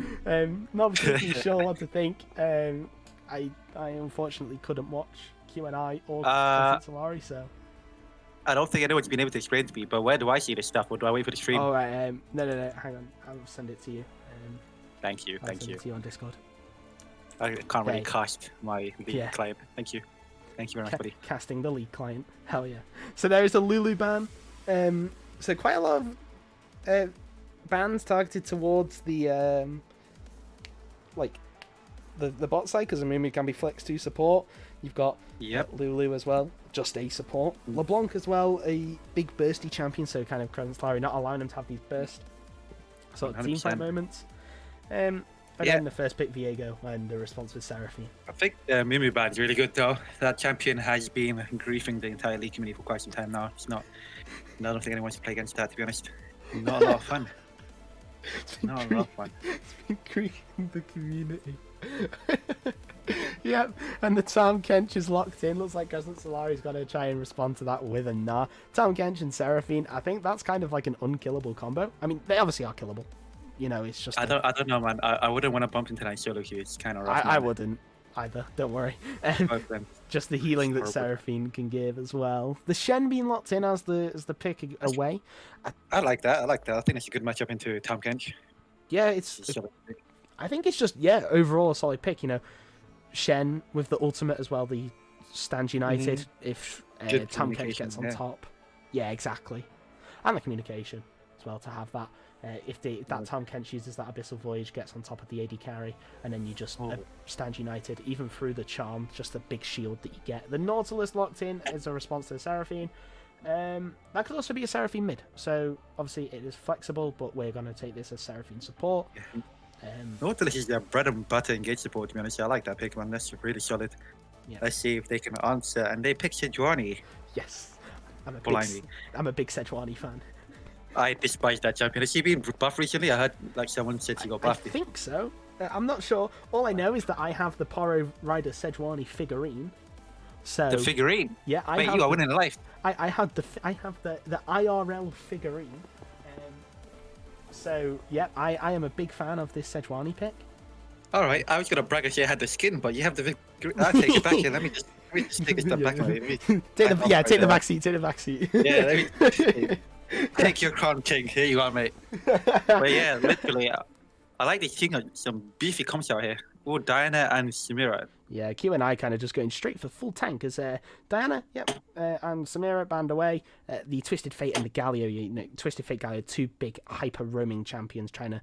Not particularly sure what to think. I unfortunately couldn't watch Q&I or Solari, so I don't think anyone's been able to explain to me, but where do I see this stuff, or do I wait for the stream? All right. No. Hang on. I'll send it to you. Thank you, I'll thank send you. it to you on Discord. I can't really Okay. cast my lead Yeah. client. Thank you. Thank you very much, buddy. Casting the lead client. Hell yeah. So there is a Lulu ban. So quite a lot of bans targeted towards the like the bot side, because Amumu can be flexed to support. You've got Yep. Lulu as well, just a support. LeBlanc as well, a big bursty champion, so kind of Crescent Solari not allowing him to have these burst sort of team fight 100%. moments. And Yeah. then the first pick Viego, and the response was Seraphine. I think Mimu Band's really good though. That champion has been griefing the entire league community for quite some time now. It's not. I don't think anyone wants to play against that, to be honest. Not a lot of fun. Not a lot of fun. Creating the community. Yep, and the Tom Kench is locked in. Looks like Crescent Solari's going to try and respond to that with a nah. Tom Kench and Seraphine, I think that's kind of like an unkillable combo. I mean, they obviously are killable. You know, it's just... I don't know, man. I wouldn't want to bump into that solo queue. It's kind of rough. I man. wouldn't either, don't worry. Both of them. Just the healing that Horrible. Seraphine can give as well. The Shen being locked in as the pick away. I like that. I like that. I think it's a good matchup into Tom Kench. Yeah, It's a solid pick. I think it's just, yeah, overall a solid pick. You know, Shen with the ultimate as well, the stands united if Good Tom Kench communication, gets on yeah. top. Yeah, exactly. And the communication as well to have that. If that Tom Kench uses that Abyssal Voyage, gets on top of the AD carry, and then you just stand united, even through the charm, just a big shield that you get. The Nautilus locked in as a response to the Seraphine. That could also be a Seraphine mid, so obviously it is flexible, but we're going to take this as Seraphine support. Nautilus is their bread and butter engage support, to be honest. I like that pick, man. That's really solid. Yeah. Let's see if they can answer. And they picked Sejuani. Yes, I'm Blimey. a big Sejuani fan. I despise that champion. Has he been buffed recently? I heard like someone said he got I buffed. think so. I'm not sure. All I know is that I have the Poro Rider Sejuani figurine. So The figurine. yeah, I Mate, have you are the, winning life. I have the IRL figurine. So yeah, I am a big fan of this Sejuani pick. All right, I was gonna brag if you had the skin, but you have the figurine. I'll take it back here. Let me just take a step back. Let me- Take the right there. back seat. Take the back seat. Yeah, let me take your crown, king. Here you are, mate. But yeah, literally, I like this king. Some beefy comps out here. Oh, Diana and Samira. Yeah, Q and I kind of just going straight for full tank as Diana, yep, and Samira banned away. The Twisted Fate and the Galio, Twisted Fate Galio, two big hyper roaming champions trying to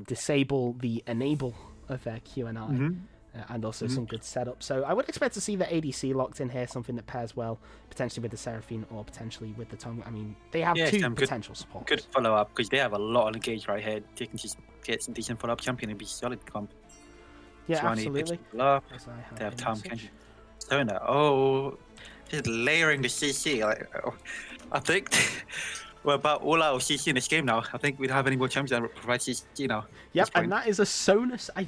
disable the enable of Q and I, and also some good setup. So I would expect to see the ADC locked in here, something that pairs well, potentially with the Seraphine or potentially with the Tongue. I mean, they have Yeah, two some good- potential supports. Good follow up because they have a lot of engage right here. They can just get some decent follow up champion and be solid comp. Yeah, Sejuani absolutely. picks people up. As I have They have a Tom message. Kench. Sona. Oh, just layering the CC. Like, I think we're about all out of CC in this game now. I think we don't have any more champions that provide CC now. Yep, this point. and that is a Sona. I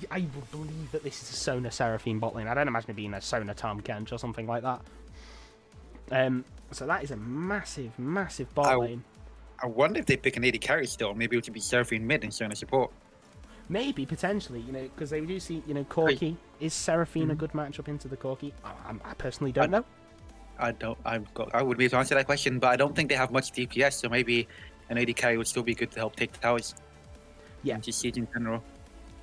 believe that this is a Sona Seraphine bot lane. I don't imagine it being a Sona Tom Kench or something like that. So that is a massive, massive bot I- lane. I wonder if they pick an AD carry still. Maybe it would be Seraphine mid and Sona support. Maybe potentially, because they do see, Corki. Is Seraphine a good matchup into the Corki? I personally don't know. I would be able to answer that question, but I don't think they have much DPS, so maybe an AD carry would still be good to help take the towers. Yeah. And just siege in general.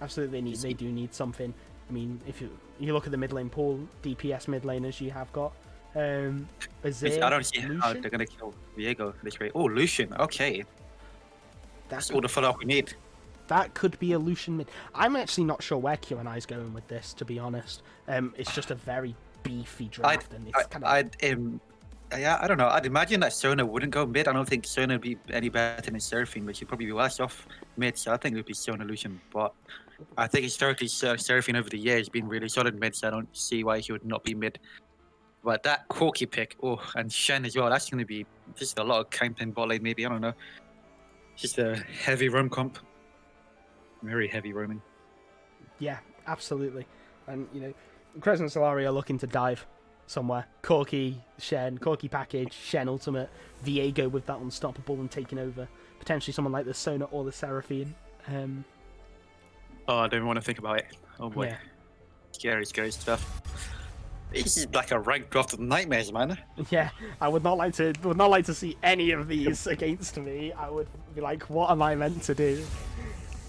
Absolutely, they do need something. I mean, if you look at the mid lane pool, DPS mid laners you have got. Azir, I don't see how Lucian. they're gonna kill Viego this way. Oh, Lucian. Okay, That's that's all the follow up we need. That could be a Lucian mid. I'm actually not sure where Q&I is going with this, to be honest. It's just a very beefy draft, and it's kind of... Yeah, I don't know. I'd imagine that Sona wouldn't go mid. I don't think Sona would be any better than Seraphine, but she'd probably be worse off mid. So I think it would be Sona Lucian. But I think historically, Seraphine over the years has been really solid mid, so I don't see why she would not be mid. But that Corki pick, and Shen as well, that's going to be just a lot of camping bot lane, maybe. I don't know. Just a heavy roam comp. Very heavy roaming. Yeah, absolutely. And, Crescent Solari are looking to dive somewhere. Corki, Shen, Corki package, Shen ultimate, Viego with that unstoppable and taking over. Potentially someone like the Sona or the Seraphine. Oh, I don't even want to think about it. Oh boy. Yeah. Scary stuff. This is like a rank draft of nightmares, man. Yeah, I would not like to see any of these against me. I would be like, what am I meant to do?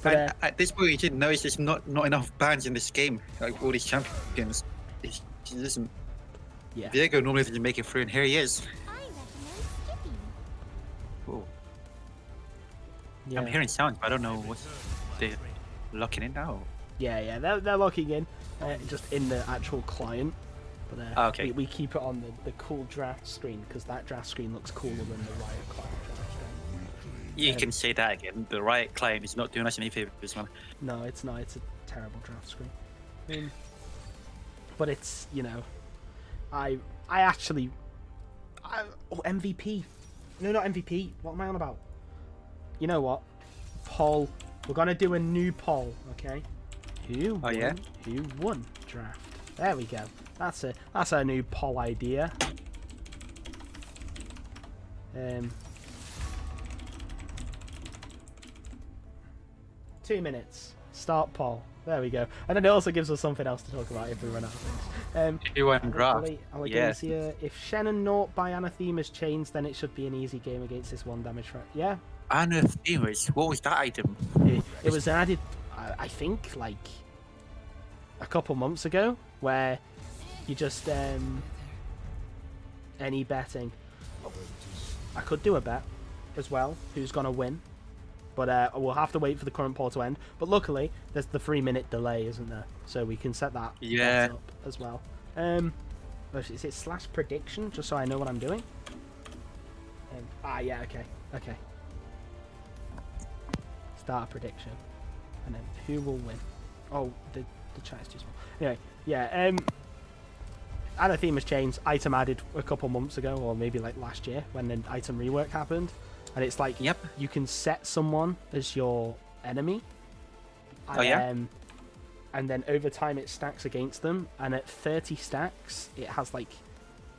But, And at this point, you should know there's not enough bans in this game. Like all these champions. It's just, yeah. Viego normally doesn't make it through, and here he is. I recommend skipping. Oh, Yeah. I'm hearing sounds, but I don't know what they're locking in now. Yeah, they're locking in, just in the actual client. But Okay. we keep it on the cool draft screen because that draft screen looks cooler than the Riot client draft screen. You can say that again. The Riot client is not doing us any favors, man. No, it's not. It's a terrible draft screen. But it's, you know, I actually, MVP. No, not MVP. What am I on about? You know what? Poll. We're gonna do a new poll, okay? Who won? yeah? Who won draft? There we go. That's a new poll idea. 2 minutes. Start poll. There we go. And then it also gives us something else to talk about if we run out of things. Who won draft? Yeah. If Shen and Naught by Anathema's chains, then it should be an easy game against this 1 damage threat. Yeah. Anathemas. What was that item? It was added, I think, like a couple months ago, where you just any betting. I could do a bet as well. Who's gonna win? But we'll have to wait for the current poll to end. But luckily, there's the 3-minute delay, isn't there? So we can set that Yeah. up as well. Is it / prediction? Just so I know what I'm doing. Yeah. Okay. Start a prediction, and then who will win? Oh, the chat is too small. Anyway, yeah. Anathema's chains item added a couple months ago, or maybe like last year when the item rework happened, and it's like Yep. you can set someone as your enemy. Oh, yeah? And then over time it stacks against them, and at 30 stacks it has like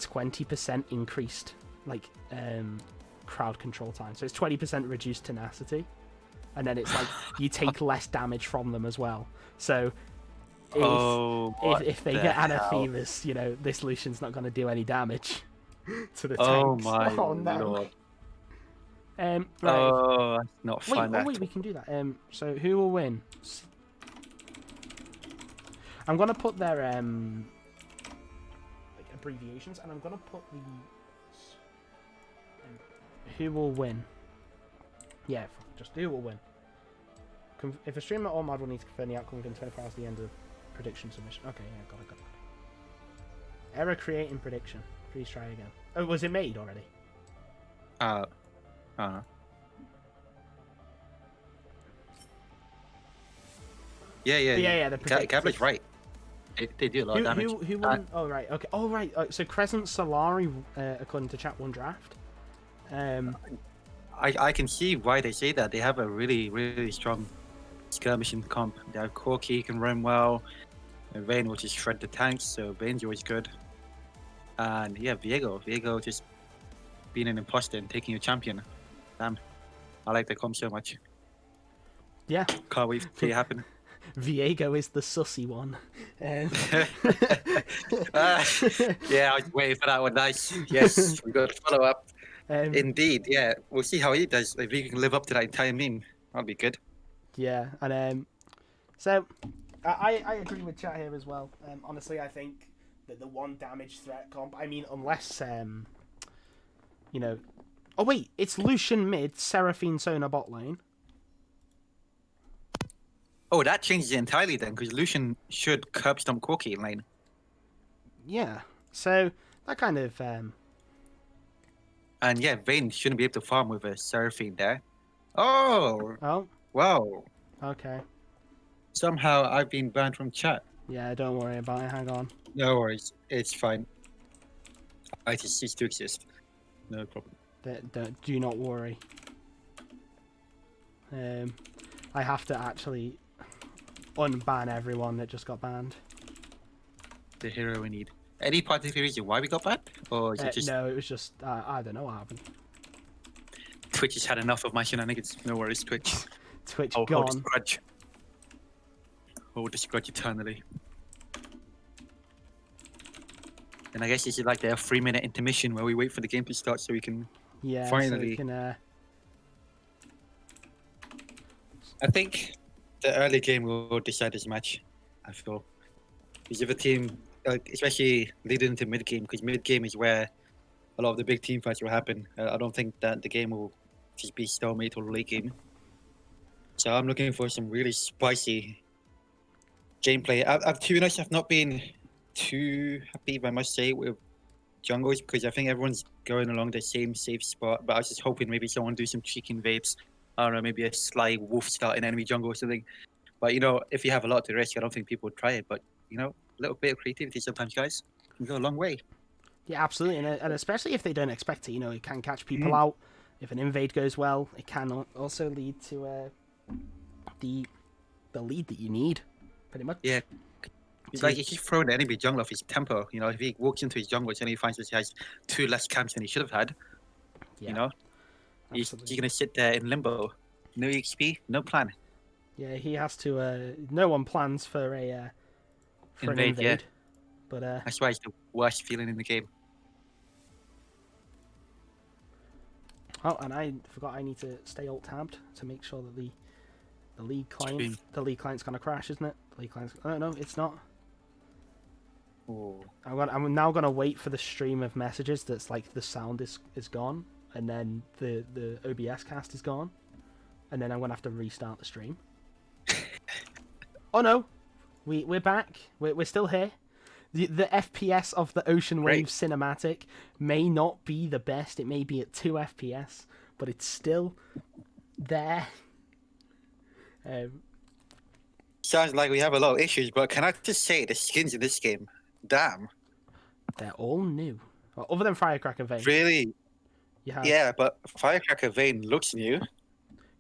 20% increased like crowd control time. So it's 20% reduced tenacity. And then it's like you take less damage from them as well. So if they get Anathemas, you know, this Lucian's not going to do any damage to the Oh tanks. my no. lord. Right. Oh, that's not fun. Wait, we can do that. So who will win? I'm going to put their like abbreviations, and I'm going to put the who will win. Yeah, just who will win. If a streamer or mod will need to confirm the outcome within 24 hours of the end of prediction submission. Okay, yeah, got it. Error creating prediction. Please try again. Oh, was it made already? I don't know. Yeah. The Gabler's right. They do a lot of damage. Who won? Oh, right. Okay. Oh, right. So Crescent Solari, according to chat, won draft. I can see why they say that. They have a really, really strong skirmishing comp. They have Corki, can run well. And Vayne will just shred the tanks, so Vayne's always good. And yeah, Viego just being an imposter and taking a champion. Damn. I like the comp so much. Yeah. Can't wait to see it happen. Viego is the sussy one. Yeah, I was waiting for that one. Nice. Yes, we got to follow up. Indeed, yeah. We'll see how he does. If he can live up to that entire meme, that'll be good. Yeah, and so I agree with chat here as well. Honestly, I think that the 1 damage threat comp. I mean, unless you know. Oh wait, it's Lucian mid, Seraphine Sona bot lane. Oh, that changes it entirely then, because Lucian should curb stomp Corki in lane. Yeah, so that kind of. And yeah, Vayne shouldn't be able to farm with a Seraphine there. Oh, Oh, wow. okay. Somehow I've been banned from chat. Yeah, don't worry about it. Hang on. No worries, it's fine. I just cease to exist. No problem. Do not worry. I have to actually unban everyone that just got banned. The hero we need. Any particular reason why we got banned? Or is it just No, it was just I don't know what happened. Twitch has had enough of my shenanigans? No worries, Twitch. Twitch I'll hold this gone. grudge. Hold this grudge eternally. And I guess this is like a 3-minute intermission where we wait for the game to start so we can. Yeah, so Finally. we can, I think the early game will decide this match. I feel. Because if a team, especially leading into mid game, because mid game is where a lot of the big team fights will happen. I don't think that the game will just be stalemate till late game. So I'm looking for some really spicy gameplay. To be honest, I've not been too happy, I must say, with jungles because I think everyone's going along the same safe spot. But I was just hoping maybe someone do some cheeky invades. I don't know, maybe a sly wolf start in enemy jungle or something. But if you have a lot to risk, I don't think people would try it. But a little bit of creativity sometimes, guys, can go a long way. yeah, absolutely, and especially if they don't expect it, it can catch people Mm. out. If an invade goes well, it can also lead to the lead that you need, pretty much. Yeah. It's like he's throwing the enemy jungle off his tempo. If he walks into his jungle and he finds that he has 2 less camps than he should have had, Yeah, he's absolutely. going to sit there in limbo. No XP, no plan. Yeah, he has to. No one plans for an Invade, yeah. invade, but That's why it's the worst feeling in the game. oh, and I forgot I need to stay alt tabbed to make sure that the league Stream. client's gonna crash, isn't it? The league client's. Oh no, it's not. Oh. I'm now gonna wait for the stream of messages that's like the sound is gone, and then the OBS cast is gone, and then I'm gonna have to restart the stream. Oh no, we're back. We're still here. The FPS of the Ocean Wave Great. cinematic may not be the best. It may be at 2 FPS, but it's still there. Sounds like we have a lot of issues, but can I just say the skins in this game, damn, They're all new, well, other than Firecracker Vein. really? You have Yeah, but Firecracker Vein looks new.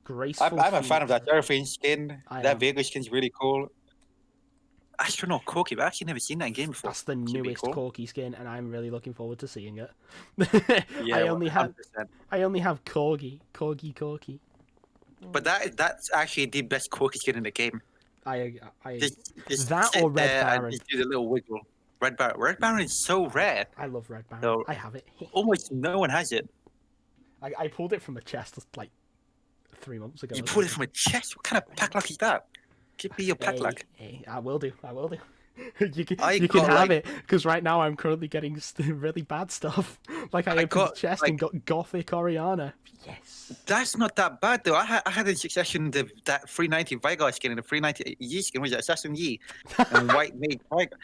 Graceful. I'm a fan of that Phoenix. Seraphine skin. I That am. Vega skin's really cool. Astronaut Corki, I've actually never seen that in game before. That's the Should be newest cool. Corky skin, and I'm really looking forward to seeing it. Yeah, I only have 100%. Corgi. But that's actually the best Corki skin in the game. I Just That sit or Red there and Baron. just do the little wiggle. Red Baron. Red Baron is so rare. I love Red Baron. No. I have it. Almost no one has it. I pulled it from a chest like 3 months ago. You or pull it something. from a chest? What kind of pack luck is that? Give me your pack luck. Hey, I will do. you can I have got, it because right now I'm currently getting really bad stuff. Like I opened got, the chest and got Gothic Oriana. Yes. That's not that bad though. I had in succession that 390 Vigor skin and the 390 Yi skin. Was it Assassin Yi? And White Mage Vigor.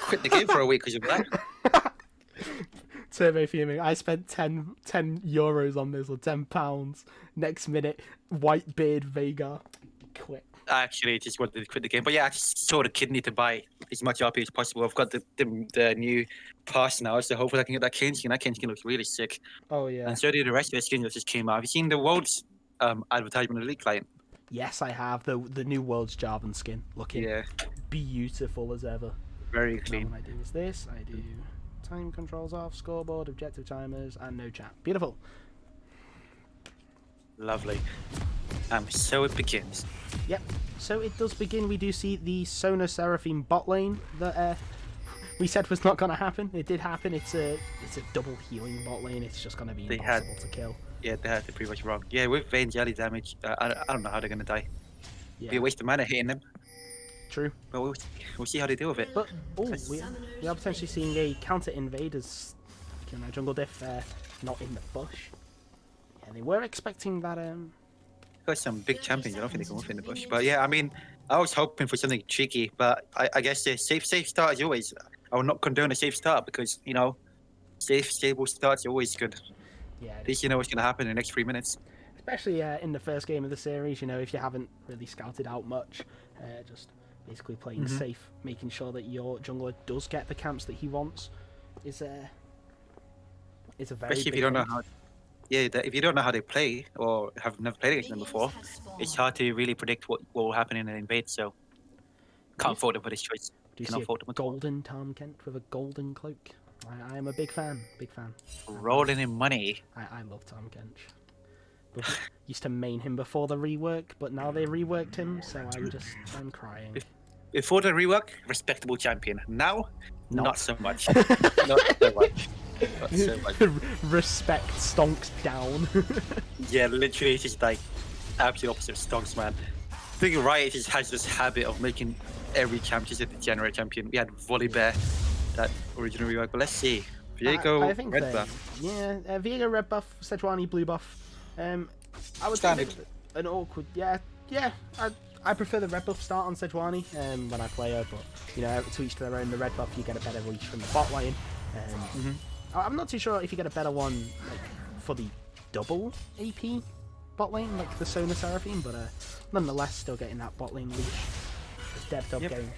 Quit the game for a week because of that. Turbo fuming. I spent 10 euros on this or £10. Next minute, white beard Vega. Quit. I actually just wanted to quit the game. But yeah, I just saw the kidney to buy as much RP as possible. I've got the new pass now, so hopefully I can get that Kane skin. That Kane skin looks really sick. Oh yeah. And so do the rest of the skins that just came out. Have you seen the World's advertisement of the Elite client? Yes, I have the new World's Jarvan skin, looking Yeah, beautiful as ever. very Now clean. when I do is this. I do time controls off, scoreboard, objective timers, and no chat. Beautiful. Lovely. So it begins. Yep. So it does begin. We do see the Sona Seraphine bot lane that we said was not going to happen. It did happen. It's a double healing bot lane. It's just going to be They had- impossible to kill. Yeah, they had it pretty much wrong. Yeah, with Vayne jelly damage, I don't know how they're gonna die. Be Yeah. a waste of mana hitting them, True. but we'll see how they deal with it. But we are potentially seeing a counter invade as jungle diff not in the bush. Yeah, they were expecting that. Got some big champions. I don't think they can win in the bush. But yeah, I mean, I was hoping for something cheeky, but I guess the safe start is always. I will not condone a safe start because safe stable starts are always good. Yeah. At least you know what's gonna happen in the next 3 minutes. Especially in the first game of the series, if you haven't really scouted out much, just basically playing safe, making sure that your jungler does get the camps that he wants, is a very Especially if big you don't know thing. how. Yeah, if you don't know how they play or have never played against them before, it's hard to really predict what will happen in an invade. So can't fault them for this choice. Do you Cannot see a fault them at all. golden Tom Kent with a golden cloak? I am a big fan. Rolling in money. I love Tom Kent. Used to main him before the rework, but now they reworked him, so I'm crying. before the rework, respectable champion. Now, not so much. Not so much. Respect stonks down. Yeah, literally, it's just like absolute opposite of Stonks, man. I think Riot just has this habit of making every champion just a degenerate champion. We had Volibear, that original rework, but let's see. Viego, I think red they- buff. Yeah, Viego red buff, Sejuani blue buff. I would Standard. say an awkward. Yeah. I prefer the red buff start on Sejuani when I play her, but you know, to each their own. The red buff, you get a better reach from the bot lane. I'm not too sure if you get a better one like for the double AP bot lane, like the Sona Seraphine, but nonetheless, still getting that bot lane leash. Stepped up, Yep. getting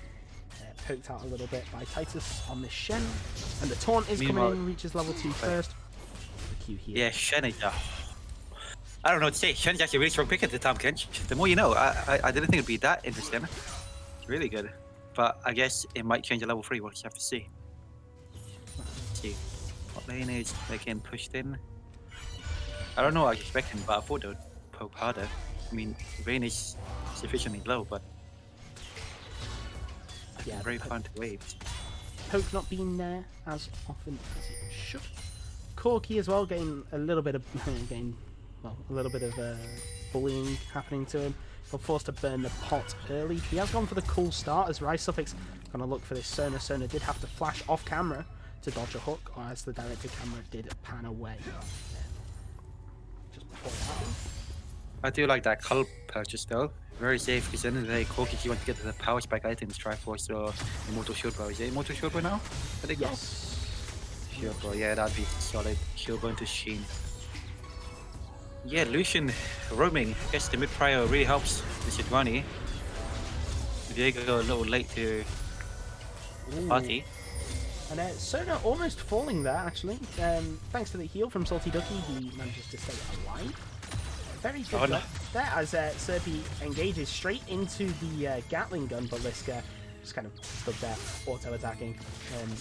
poked out a little bit by Titus on this Shen, and the taunt is Meanwhile- coming in, reaches level 2 first. The Q here. Yeah, Shen is. I don't know what to say. Shen's actually a really strong pick at the Tom Kench. The more you know. I didn't think it'd be that interesting. It's really good. But I guess it might change at level 3. We'll just have to see. Let's see. What lane is they're getting pushed in? I don't know what I was expecting, but I thought they would poke harder. I mean, Vayne is sufficiently low, but Yeah, very the fun to waves. poke not being there as often as it should. Corki as well, getting a little bit of bullying happening to him. Got forced to burn the pot early. He has gone for the cool start as Rise Suffix gonna look for this Sona. Sona did have to flash off camera to dodge a hook, or as the directed camera did pan away. Just before it happened. I do like that Cull purchase though. Very safe because in the end of the day, Corki, if you want to get to the power spike items, Triforce or Immortal Shield Bow. Is it Immortal Shield Bow now? I think Yes. Shield Bow, yeah, that'd be solid. Shield Bow into Sheen. Yeah, Lucian roaming. I guess the mid prior really helps the Sejuani. Viego a little late to party. And Sona almost falling there, actually. Thanks to the heal from Salty Ducky, he manages to stay alive. Very good Oh, no. job there as Serpi engages straight into the Gatling gun, but Liska just kind of stood there, auto-attacking.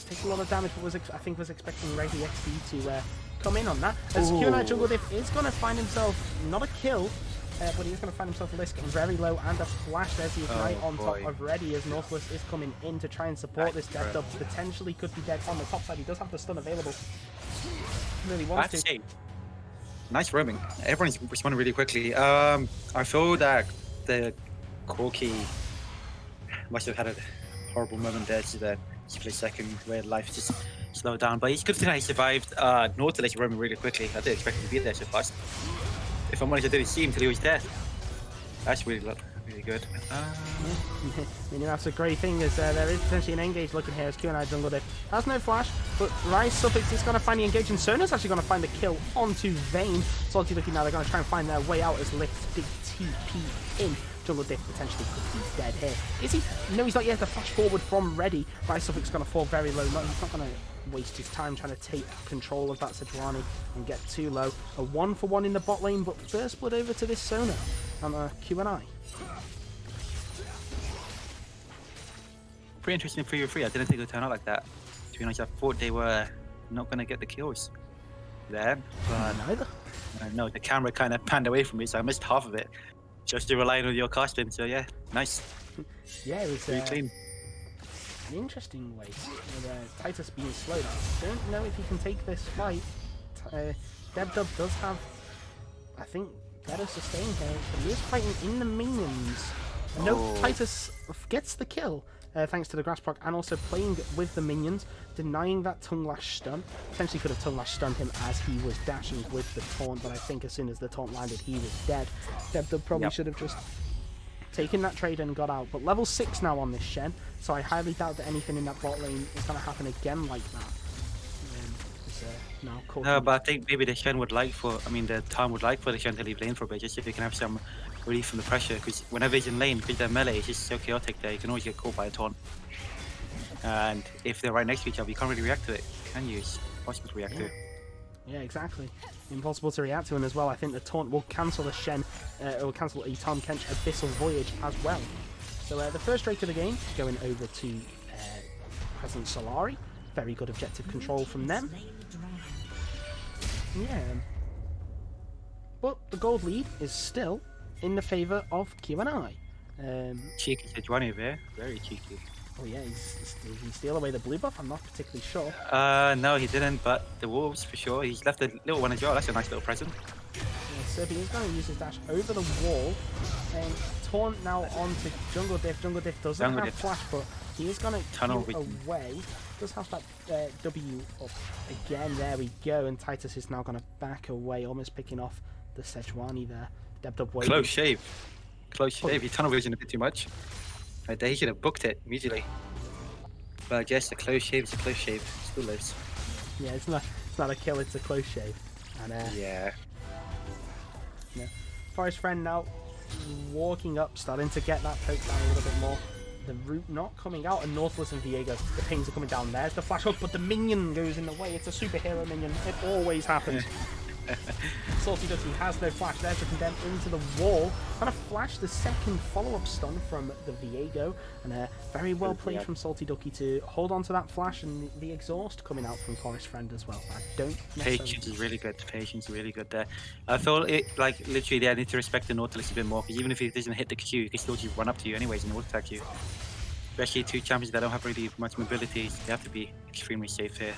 Takes a lot of damage, but I think was expecting Reiki XP to come in on that. As QNI Jungle Diff is going to find himself, not a kill, but he is going to find himself a Lisk very low and a flash. There's the Ignite on top boy. of Ready as Northwest is coming in to try and support this death dub. Potentially could be dead on the top side. He does have the stun available. Really I wants have to to. say, nice roaming. Everyone's responding really quickly. I feel that the Corki must have had a horrible moment there to the split second where life just slowed down. But it's good thing that he survived Nautilus roaming really quickly. I didn't expect him to be there so fast. If I'm honest, I didn't see him till he was dead. That's really good. I mean, that's a great thing, is there is potentially an engage looking here as QNI Jungle Diff has no flash, but Rise Suffix is going to find the engage, and Sona's actually going to find the kill onto Vayne. Salty looking now, they're going to try and find their way out as Lift big TP in. Jungle Diff potentially could be dead here. Is he? No, he's not yet. The flash forward from Ready. Rise Suffix is going to fall very low. No, he's not going to waste his time trying to take control of that Sejuani and get too low. A 1-for-1 in the bot lane, but first blood over to this Sona on QNI. Pretty interesting 3v3. I didn't think it would turn out like that. To be honest, I thought they were not going to get the kills there, but Neither. no, the camera kind of panned away from me, so I missed half of it. Just to rely on your casting, so yeah, nice. Yeah, it was Very clean. an interesting way with Titus being slowed. I don't know if he can take this fight. Debdub does have, I think, better sustain here, but he is fighting in the minions. No, Oh. Titus gets the kill. Thanks to the grass proc, and also playing with the minions, denying that tongue lash stun. Potentially could have tongue lash stunned him as he was dashing with the taunt, but I think as soon as the taunt landed, he was dead. Debdub probably Yep. should have just taken that trade and got out. But level 6 now on this Shen, so I highly doubt that anything in that bot lane is going to happen again like that. Now No, but I think maybe the Shen would like for, the Tom would like for the Shen to leave lane for a bit, just so they can have some relief from the pressure, because whenever he's in lane, because their melee is just so chaotic there, you can always get caught by a taunt. And if they're right next to each other, you can't really react to it, can you? It's possible to react to it. Yeah, exactly. Impossible to react to, and as well, I think the taunt will cancel the Shen, it will cancel a Tahm Kench Abyssal Voyage as well. So the first rate of the game going over to Present Solari. Very good objective control from them. Yeah. But the gold lead is still in the favour of QNI. Cheeky Sejuani there. Very cheeky. Oh yeah, did he steal away the blue buff? I'm not particularly sure. No, he didn't, but the wolves for sure. He's left a little one as well. That's a nice little present. Yeah, Serbian is going to use his dash over the wall. And Taunt now onto Jungle Diff. Jungle Diff doesn't Jungle have Diff. flash, but he is going to Tunnel heal vision. away. Does have that W up again. There we go. And Titus is now going to back away, almost picking off the Sejuani there. Deb waiting. Close shave. Close shave. He tunnel vision a bit too much. Right there, he should have booked it immediately. But I guess a close shave is a close shave. Still lives. Yeah, it's not a kill, it's a close shave. And Yeah. Forest Friend now walking up, starting to get that poke down a little bit more. The root not coming out, and Nautilus and Viego, the pings are coming down. There's the flash hook, but the minion goes in the way. It's a superhero minion. It always happens. Salty Ducky has no flash. There's the condemn into the wall. Gonna flash the second follow-up stun from the Viego, and very well played from Salty Ducky to hold on to that flash, and the exhaust coming out from Forest Friend as well. I don't necessarily... Patience is really good. Patience is really good there. I feel it like literally they need to respect the Nautilus a bit more, because even if he doesn't hit the Q, he can still just run up to you anyways and auto-attack you. Especially two champions that don't have really much mobility, they have to be extremely safe here.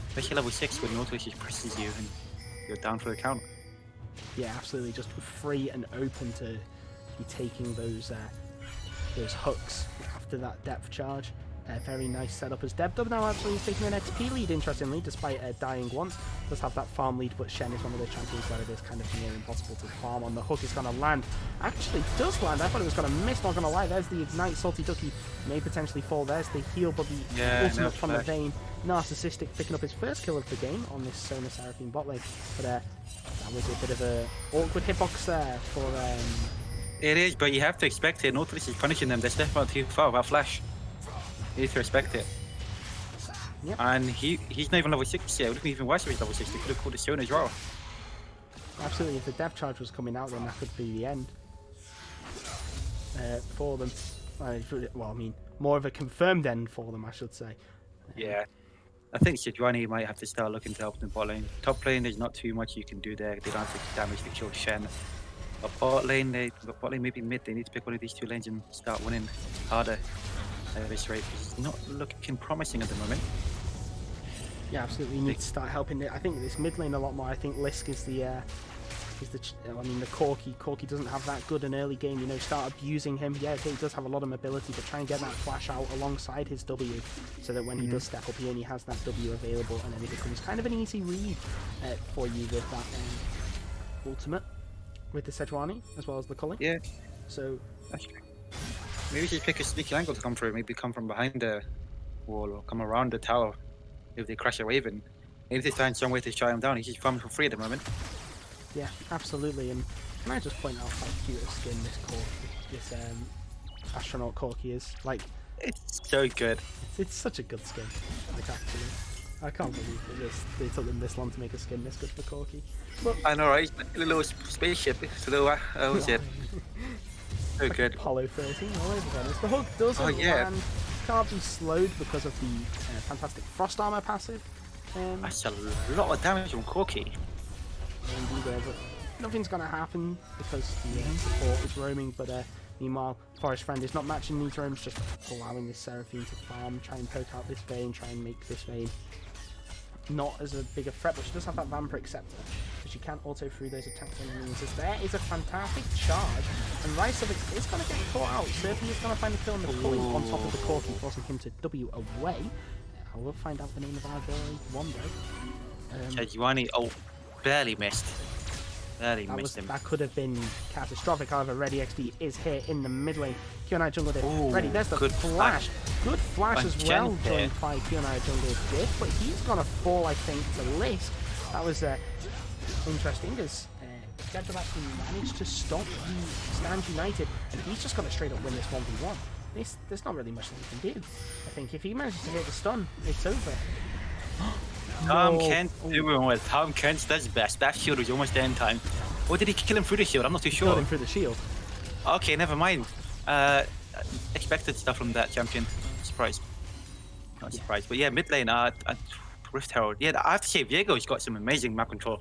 Especially level 6 when Nautilus just presses you and you're down for the count. Yeah, absolutely, just free and open to be taking those hooks after that depth charge. Very nice setup as Debdub now actually taking an XP lead, interestingly, despite dying once. Does have that farm lead, but Shen is one of those champions where it is kind of near impossible to farm on. The hook is going to land. Actually does land. I thought it was going to miss, not going to lie. There's the Ignite. Salty Ducky may potentially fall. There's the heal, but the ultimate from the Vayne. Narcissistic picking up his first kill of the game on this Sona Seraphine bot lane. But that was a bit of a awkward hitbox there for... It is, but you have to expect it. Nautilus is punishing them. They're stepping out too far without flash. You need to respect it. Yep. And he's not even level 6 yet. It would have been even worse if he's level 6. They could have called it Sona as well. Absolutely, if the death charge was coming out, then that could be the end for them. Well, I mean, more of a confirmed end for them, I should say. Yeah. I think Sejuani might have to start looking to help the bot lane. Top lane, there's not too much you can do there. They don't have to damage to kill Shen. But bot lane, maybe mid, they need to pick one of these two lanes and start winning harder at this rate. It's not looking promising at the moment. Yeah, absolutely. You need to start helping it. I think this mid lane a lot more. I think Lisk is the Corki. Corki doesn't have that good an early game. You know, start abusing him. Yeah, okay, he does have a lot of mobility, but try and get that flash out alongside his W, so that when he does step up, he only has that W available, and then it becomes kind of an easy read for you with that ultimate, with the Sejuani as well as the Culling. Yeah. So That's true. Maybe just pick a sneaky angle to come through. Maybe come from behind the wall or come around the tower if they crash a Raven. Maybe they find some way to shut him down. He's just farming for free at the moment. yeah, absolutely. And can I just point out how cute a skin this astronaut Corki is? Like, It's so good. it's such a good skin. Like, actually, I can't believe that they took them this long to make a skin this good for Corki. But I know, right? It's like a little spaceship. It's a little, what's it? So good. Apollo 13 all over Venice. The hook doesn't land. Can't be slowed because of the fantastic frost armor passive. That's a lot of damage on Corki. Indeed, but nothing's gonna happen because the support is roaming. But meanwhile, Forest Friend is not matching these roams, just allowing this Seraphine to farm, try and poke out this Vayne, try and make this Vayne not as a big a threat. But she does have that Vampiric Scepter, so she can auto through those attacks and means. There is a fantastic charge, and Rysovix is going to get caught out. Serpy is going to find the kill on the Culling on top of the Corki, forcing him to W away. I will find out the name of our boy Wondo. Sejuani, barely missed. Barely missed him. That could have been catastrophic. However, Ready XD is here in the mid lane. QNI Jungle Diff. Ready, there's the good flash. Good flash as well Magenta. joined by QNI Jungle Diff, but he's going to fall, I think, to Lisk. That was interesting as Gedra actually managed to stop the Stand United, and he's just going to straight up win this 1v1. There's not really much that he can do. I think if he manages to hit the stun, it's over. Tom No. Kent doing what Tom Kent does best. That shield was almost there in time. Or did he kill him through the shield? I'm not too Killed sure. him through the shield. Okay, never mind. Expected stuff from that champion. Surprised. Not surprised. But yeah, mid lane, Rift Herald. Yeah, I have to say, Viego's got some amazing map control.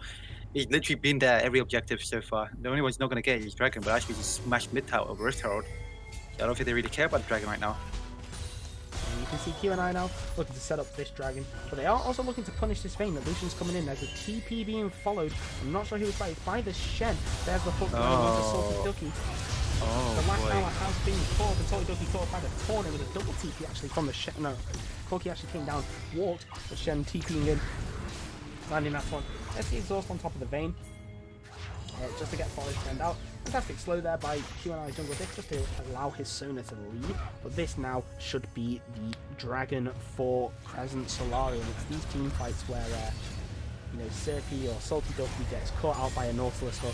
He's literally been there every objective so far. The only one he's not going to get is Dragon, but actually just smashed mid tower over Earth Herald. I don't think they really care about the Dragon right now. And you can see Q&I now looking to set up this dragon, but they are also looking to punish this Vayne. That Lucian's coming in. There's a TP being followed. I'm not sure who it's by. It's by the Shen. There's the hook going onto Salty Ducky. Oh, The last boy. hour has been caught, and Salty Ducky caught by the corner with a double TP actually from the Shen. No, Corki actually came down, walked, the Shen TPing in, landing that one. There's the exhaust on top of the Vayne. Just to get Forest Friend out. Fantastic slow there by Q&I Jungle Dick just to allow his Sona to lead. But this now should be the Dragon for Crescent Solarium. It's these team fights where, you know, Serpy or Salty Ducky gets caught out by a Nautilus hook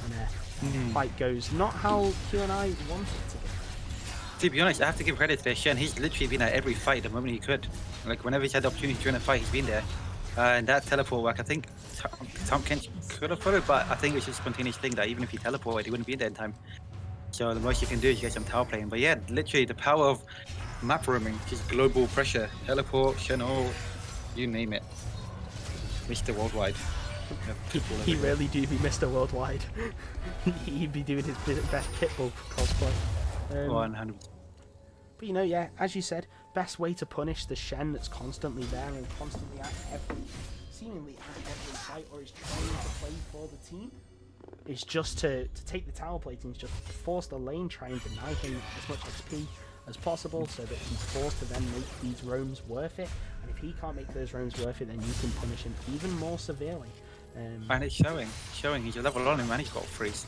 and fight goes not how Q&I wanted it to go. To be honest, I have to give credit to Shen. He's literally been at every fight the moment he could. Like, whenever he's had the opportunity to win a fight, he's been there. And that teleport work, I think Tom Kent could have followed, but I think it was just a spontaneous thing that even if he teleported, he wouldn't be there in time. So the most you can do is get some tower playing. But yeah, literally the power of map roaming, just global pressure, teleport, Shen-O, you name it. Mr. Worldwide. He really do be Mr. Worldwide. He'd be doing his best Pitbull cosplay. 100%. But you know, yeah, as you said, best way to punish the Shen that's constantly there and constantly at seemingly at every fight, or is trying to play for the team, is just to take the tower platings, just force the lane, try and deny him as much XP as possible so that he's forced to then make these roams worth it. And if he can't make those roams worth it, then you can punish him even more severely. And it's showing. He's a level on him and he's got freeze.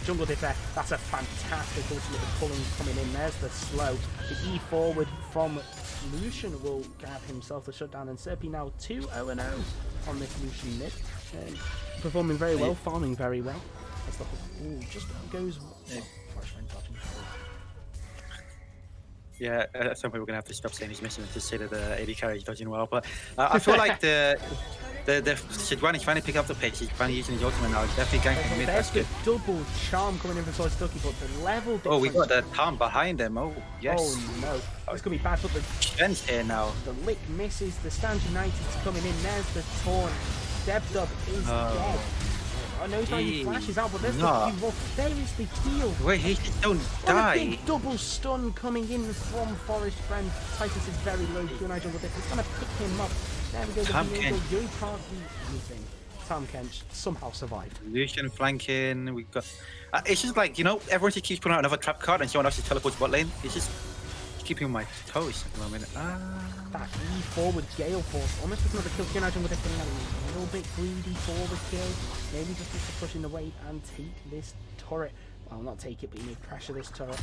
Jungle Dip there, that's a fantastic ultimate pulling coming in. There's the slow. The E forward from Lucian will grab himself the shutdown, and Serpy now 2-0-0 on this Lucian mid. Performing very well, farming very well. That's the ooh, just goes. Forest Friend dodging. Yeah, at some point we're gonna have to stop saying he's missing and just say that the AD carry is dodging well. But I feel like the Sejuani's finally pick up the pace. He's finally using his ultimate now. He's definitely ganking mid. There's That's the good. double charm coming in from Salty Ducky, but the level difference. Oh, we got the Tom behind him. Oh, yes. Oh no, it's gonna be bad. But the Shen's here now. lick misses. The Stand United's coming in. There's the taunt. Debdub is dead. I know he's not even flashes out, but there's the Q. There is the heal. Wait, he don't And a die. big double stun coming in from Forest Friend. Titus is very low. Q&I Jungle Dip is gonna pick him up. There we go. Tom The Kent. you can't do anything. Tom Kent somehow survived. Lucian flanking. We got. It's just like, you know, everyone just keeps putting out another trap card and someone else just teleports bot lane. It's just keeping on my toes at the moment. That E forward Gale Force almost with another kill. Q&I Jungle Dip getting a little bit greedy for the kill. Maybe just needs to push in the way and take this turret. Well, not take it, but you need to pressure this turret.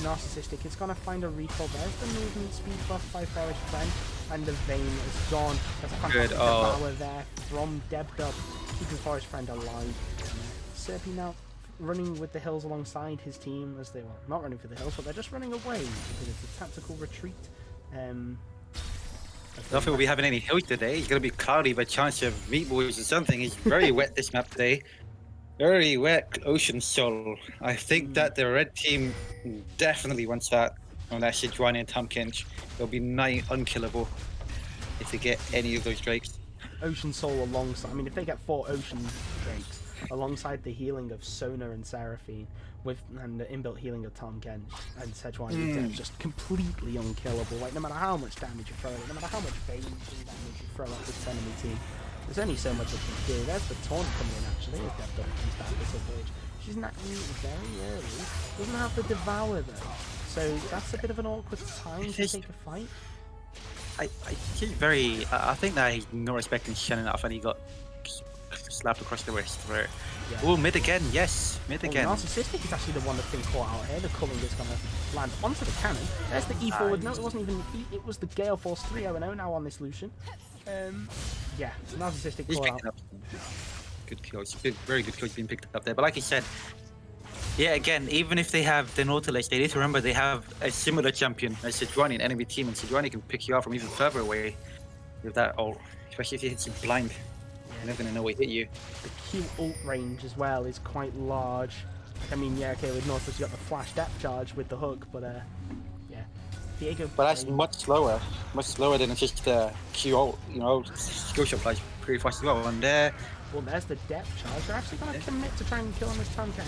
Narcissistic, it's gonna find a recall. There's the movement speed buff by Forest Friend, and the Vayne is gone. That's a fantastic devour there from Debdub, keeping Forest Friend alive. Serpy now running with the hills alongside his team as they were not running for the hills, but they're just running away because it's a tactical retreat. I don't think we'll be having any hills today. It's gonna be cloudy, but chance of meatballs or something. It's very wet this map today. Very wet Ocean Soul. I think that the red team definitely wants that on that Sejuani and Tom Kench. They'll be nigh unkillable if they get any of those drakes. Ocean Soul alongside, I mean, if they get 4 Ocean Drakes alongside the healing of Sona and Seraphine and the inbuilt healing of Tom Kench and Sejuani, just completely unkillable. Like, no matter how much damage you throw at it, no matter how much Vayne damage you throw at this enemy team, there's only so much you can do. There's the taunt coming in actually, as Debdub comes down this village. She's not very early, doesn't have the Devour though, so that's a bit of an awkward time to take a fight. He's very. I think that he's not respecting Shen enough, and he got slapped across the wrist. Where, oh, mid again, yes, mid again. Narcissistic is actually the one that's been caught out here. The culling is going to land onto the cannon. There's the E forward. No, it wasn't even the E. It was the Gale Force 3-0-0 now on this Lucian. Yeah, Narcissistic He's caught out. picking up. Good kills. Very good kills being picked up there. But like you said, yeah, again, even if they have the Nautilus, they need to remember they have a similar champion as Sejuani, an enemy team, and Sejuani can pick you out from even further away with that ult, especially if he hits you blind. You're never going to know what hit you. The Q ult range as well is quite large. I mean, yeah, okay, with Nautilus you got the flash depth charge with the hook, but yeah. Diego. But that's much slower than just Q ult. You know, skill shot plays pretty fast as well. And there, Well, there's the depth charge. They're actually going to commit to try and kill him this time, Ken.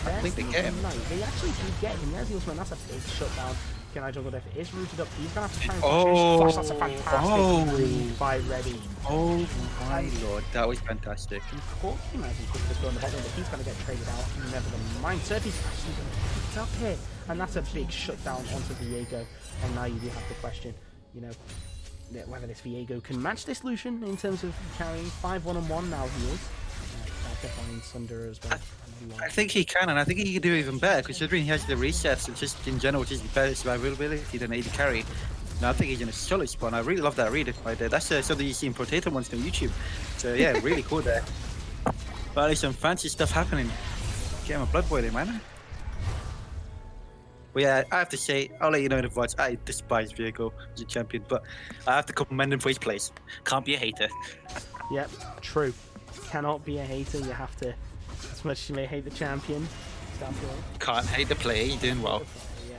I think they get him. No, they actually do get him. There's the ultimate. That's a big shutdown. Can I juggle if it is rooted up? He's going to have to try and flash. That's a fantastic read by Reddy. Oh my lord, that was fantastic. Corky might be quick to go on the bottom, but he's going to get traded out. Never mind. Surfy's actually going to pick it up here. And that's a big shutdown onto Viego. And now you do have to question, you know, whether this Viego can match this Lucian in terms of carrying 5 1-on-1 now he is. Define Sunder as well. I think he can, and I think he can do even better, considering he has the resets and just in general, just better survivability than AD carry. And I think he's in a solid spot, and I really love that read right there. That's something you see in Potato Monster on YouTube. So yeah, really cool there. But there's some fancy stuff happening. Get him a blood boiling, man. But yeah, I have to say, I'll let you know in advance, I despise Viego as a champion, but I have to commend him for his plays. Can't be a hater. Yep, true. Cannot be a hater. You have to, as much as you may hate the champion, stand for it. Can't hate the play, he's doing well. Yeah.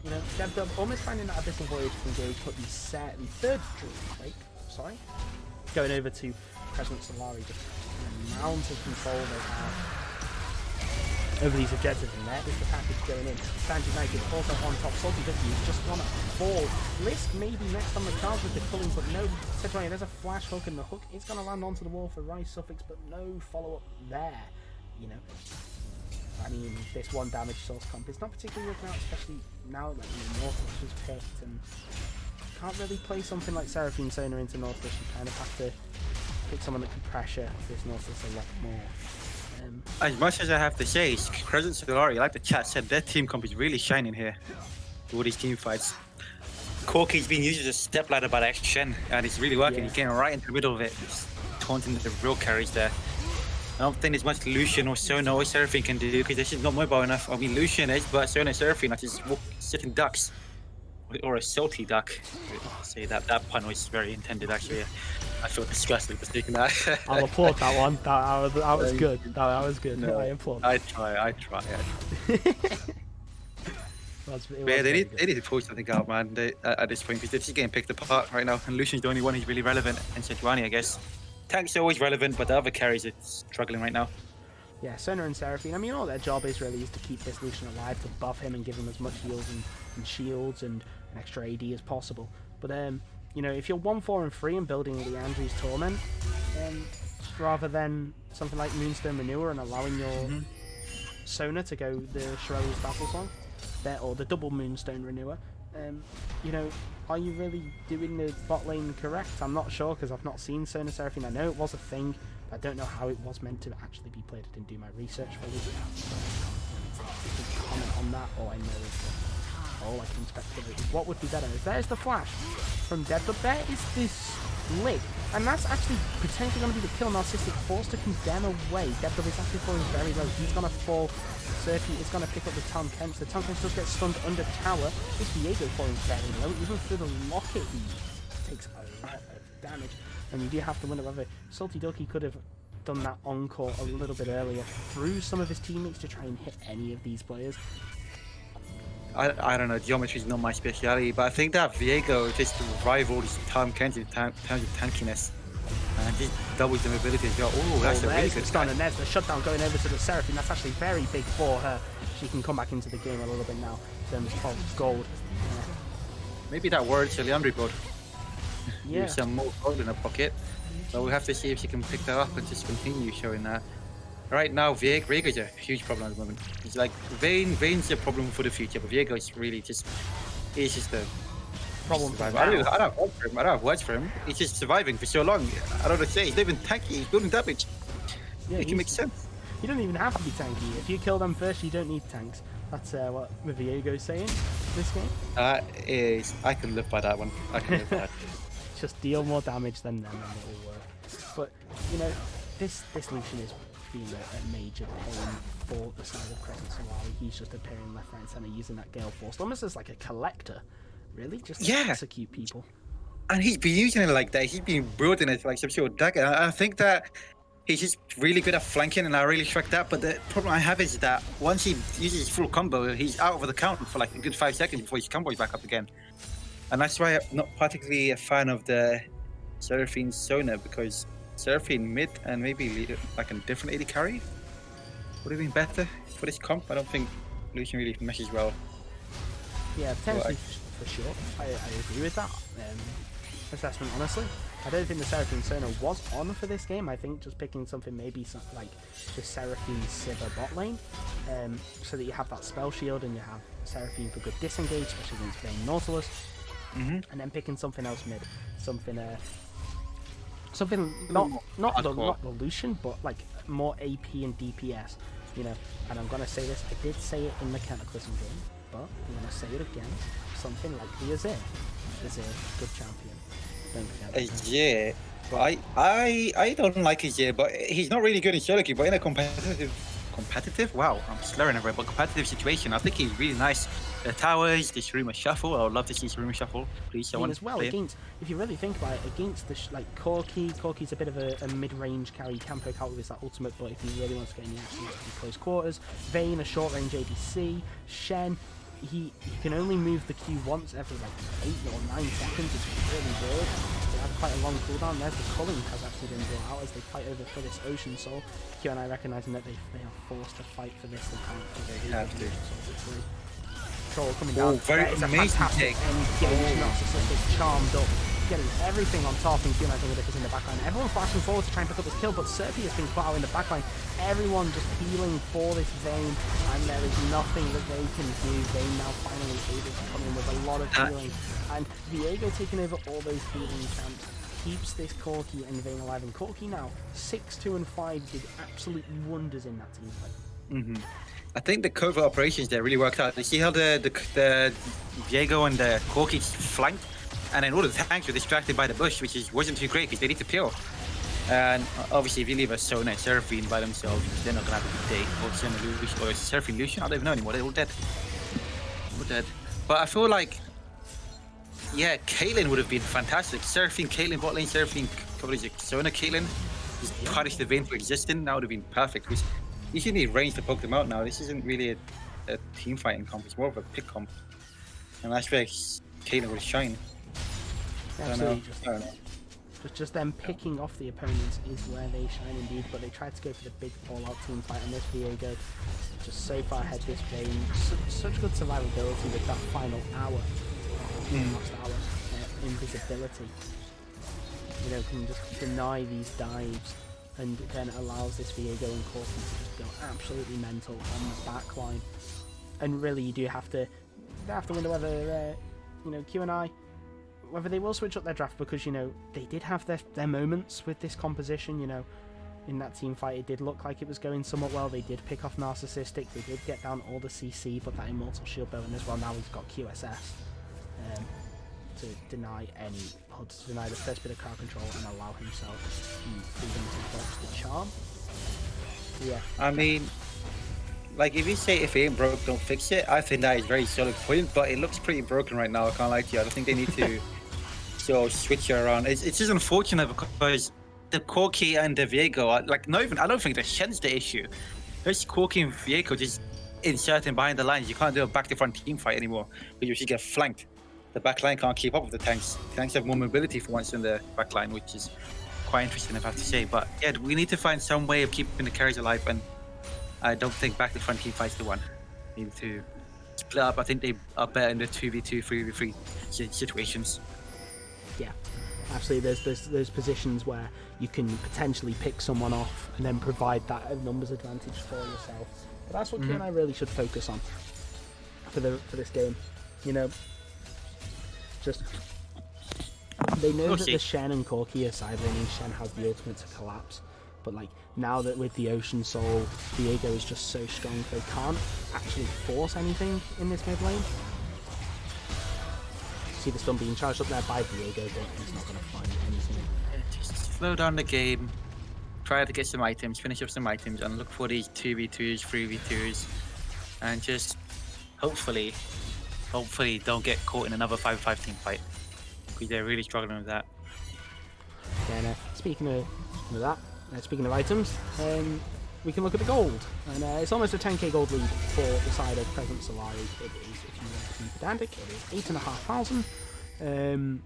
You know, Deb almost finding that Abyssal Voyage to engage, but the third Druid Quake, sorry, going over to President Solari, just the amount of control they have over these objectives, and there is the package going in. Stand United also on top. Salty W just want to fall. Lisk maybe next on the cards with the culling, but no. Sejuani, there's a flash hook, and the hook is going to land onto the wall for Rice Suffix, but no follow-up there. You know, I mean, this one damage source comp is not particularly working out, especially now that Northwest was picked, and can't really play something like Seraphine Sona into Northwest. You kind of have to pick someone that can pressure this Northwest a lot more. As much as I have to say, Crescent Solari, like the chat said, their team comp is really shining here. All these team fights. Corky's being used as a stepladder by the Shen, and it's really working. He's getting right into the middle of it. He's taunting the real carries there. I don't think there's much Lucian or Sona or Seraphine can do, because this is not mobile enough. I mean, Lucian is, but Sona and Seraphine are just sitting ducks. Or a salty duck. I'll say that pun was very intended, actually. I feel disgusted for speaking that. I'll applaud that one. That was good. That was good. No, I applaud. I try. Yeah, they need to pull something out, man. At this point, because they're just getting picked apart right now. And Lucian's the only one who's really relevant, and Sejuani, I guess. Tank's always relevant, but the other carries are struggling right now. Yeah, Sona and Seraphine, I mean, all their job is really is to keep this Lucian alive, to buff him and give him as much heals and shields and an extra AD as possible. But, you know, if you're 1, 4, and 3 and building Leandri's Torment, rather than something like Moonstone Manure and allowing your Sona to go the Shirelli's Battle Song, or the double Moonstone Renewer, you know, are you really doing the bot lane correct? I'm not sure, because I've not seen Sona Seraphine. I know it was a thing, but I don't know how it was meant to actually be played. I didn't do my research fully. I can comment on that, all I know is all I can speculate is what would be better. If there's the flash from Dead, but there is this lid, and that's actually potentially going to be the kill. Narcissistic forced to condemn away. Dead is actually falling very low. He's going to fall. Surfy is going to pick up the Tom Kemps. The Tom Kemps does get stunned under tower. This Viego falling very low. Even through the locket, he takes a lot of damage. And you do have to wonder whether Salty Ducky could have done that encore a little bit earlier through some of his teammates to try and hit any of these players. I don't know, geometry is not my speciality, but I think that Viego just rivals Tom Kent in terms of tankiness. And just doubles the mobility as well. Oh, that's a really good stun. And there's the shutdown going over to the Seraphine. That's actually very big for her. She can come back into the game a little bit now in terms of gold. Maybe that warrants a Leandri build. Yeah. Use some more gold in her pocket. So we'll have to see if she can pick that up and just continue showing that. Right now, Viego's a huge problem at the moment. It's like Vayne's a problem for the future, but Viego is really just a problem. I don't have words for him. He's just surviving for so long. I don't know what to say. He's not even tanky. He's building damage. Yeah, it can make sense. You don't even have to be tanky. If you kill them first, you don't need tanks. That's what Viego's saying this game. I can live by that one. I can live by that. Just deal more damage than them and it will work. But, you know, this Lucian is being a major pain for the side of Crescent Solari. He's just appearing left, right, and centre using that Gale Force. Almost as like a collector, really, just to execute people. And he's been using it like that. He's been building it like some sort of dagger. I think that he's just really good at flanking, and I really respect that. But the problem I have is that once he uses his full combo, he's out of the count for like a good 5 seconds before his combo is back up again. And that's why I'm not particularly a fan of the Seraphine Sona, because Seraphine mid and maybe like a different AD carry would have been better for this comp. I don't think Lucian really meshes well. Yeah, potentially for sure. I agree with that assessment, honestly. I don't think the Seraphine Sona was on for this game. I think just picking something maybe like just Seraphine Sivir bot lane, so that you have that spell shield and you have Seraphine for good disengage, especially against Vayne Nautilus, and then picking something else mid, something not the Lucian, but like more AP and DPS, you know. And I'm gonna say this, I did say it in the Cataclysm game, but I'm gonna say it again. Something like the Azir. Azir, good champion. Don't forget. Azir, I don't like Azir, but he's not really good in solo queue. But in a competitive, wow, I'm slurring over it, but competitive situation, I think he's really nice. The towers, the Shurima Shuffle, I would love to see Shurima Shuffle. Please, I mean, as well, against, if you really think about it, against the like Corki's a bit of a mid-range carry. He can poke out with his that ultimate, but if he really wants to get in the action, he has to be close quarters. Vayne, a short-range ADC. Shen, he can only move the Q once every like 8 or 9 seconds, which is really weird. They have quite a long cooldown. There's the culling has actually been brought out as they fight over for this Ocean Soul. Q and I recognising that they are forced to fight for this. They can't for the Ocean Soul. Troll coming down. Very It's a amazing fantastic take. engage, narcissistic, charmed up, getting everything on top, and Q&I think is in the backline. Everyone's flashing forward to try and pick up this kill, but Serpy has been put out in the backline. Everyone just healing for this Vayne, and there is nothing that they can do. Vayne now finally able to come in with a lot of healing, and Viego taking over all those healing camps keeps this Corki and Vayne alive. And Corki now 6-2 and 5 did absolute wonders in that team fight. I think the covert operations there really worked out. You see how the Viego and the Corki flanked, and then all the tanks were distracted by the bush, which wasn't too great because they need to peel. And obviously, if you leave a Sona and Seraphine by themselves, they're not gonna have a good day. Or Sona Lucian, or Seraphine Lucian, I don't even know anymore. They're all dead. All dead. But I feel like, yeah, Caitlyn would have been fantastic. Seraphine, Caitlyn, bot lane, Seraphine, probably Sona, Caitlyn. Just punish the Vayne for existing. That would have been perfect. Because you should need range to poke them out now. This isn't really a team fighting comp. It's more of a pick comp. And that's where Caitlyn would shine. Absolutely, just them picking off the opponents is where they shine indeed, but they tried to go for the big all-out team fight, and this Viego just so far ahead this game. Such good survivability with that final hour, last hour, invisibility. You know, can just deny these dives, and then allows this Viego and Corki to just go absolutely mental on the back line. And really, you do have to wonder whether you know, Q&I, whether they will switch up their draft, because, you know, they did have their moments with this composition. You know, in that team fight it did look like it was going somewhat well. They did pick off Narcissistic, they did get down all the CC, but that Immortal Shield Bowman as well. Now he's got QSS to deny the first bit of crowd control and allow himself freedom to dodge the charm. Yeah, I mean, like, if you say if it ain't broke, don't fix it, I think that is a very solid point, but it looks pretty broken right now, I can't lie to you. I don't think they need to switch it around. It's just unfortunate because the Corki and the Viego are, like, I don't think the Shen's the issue. There's Corki and Viego just inserting behind the lines. You can't do a back-to-front team fight anymore because you just get flanked. The back line can't keep up with the tanks. Tanks have more mobility for once in the back line, which is quite interesting, if I have to say. But yeah, we need to find some way of keeping the carries alive, and I don't think back-to-front team fight's the one. We need to split up. I think they are better in the 2v2, 3v3 situations. Yeah, absolutely. There's positions where you can potentially pick someone off and then provide that numbers advantage for yourself. But that's what Q and I really should focus on for this game. You know, just they know that the Shen and Corki are side laning. Shen has the ultimate to collapse. But like now that with the Ocean Soul, Viego is just so strong, they can't actually force anything in this mid lane. See the stun being charged up there by Viego, but he's not going to find anything. Just slow down the game, try to get some items, finish up some items, and look for these 2v2s, 3v2s, and just hopefully don't get caught in another 5v5 team fight, because they're really struggling with that. And speaking of that, speaking of items, we can look at the gold, and it's almost a 10k gold lead for the side of Present Solari. It is, if you want to be pedantic, it is 8,500.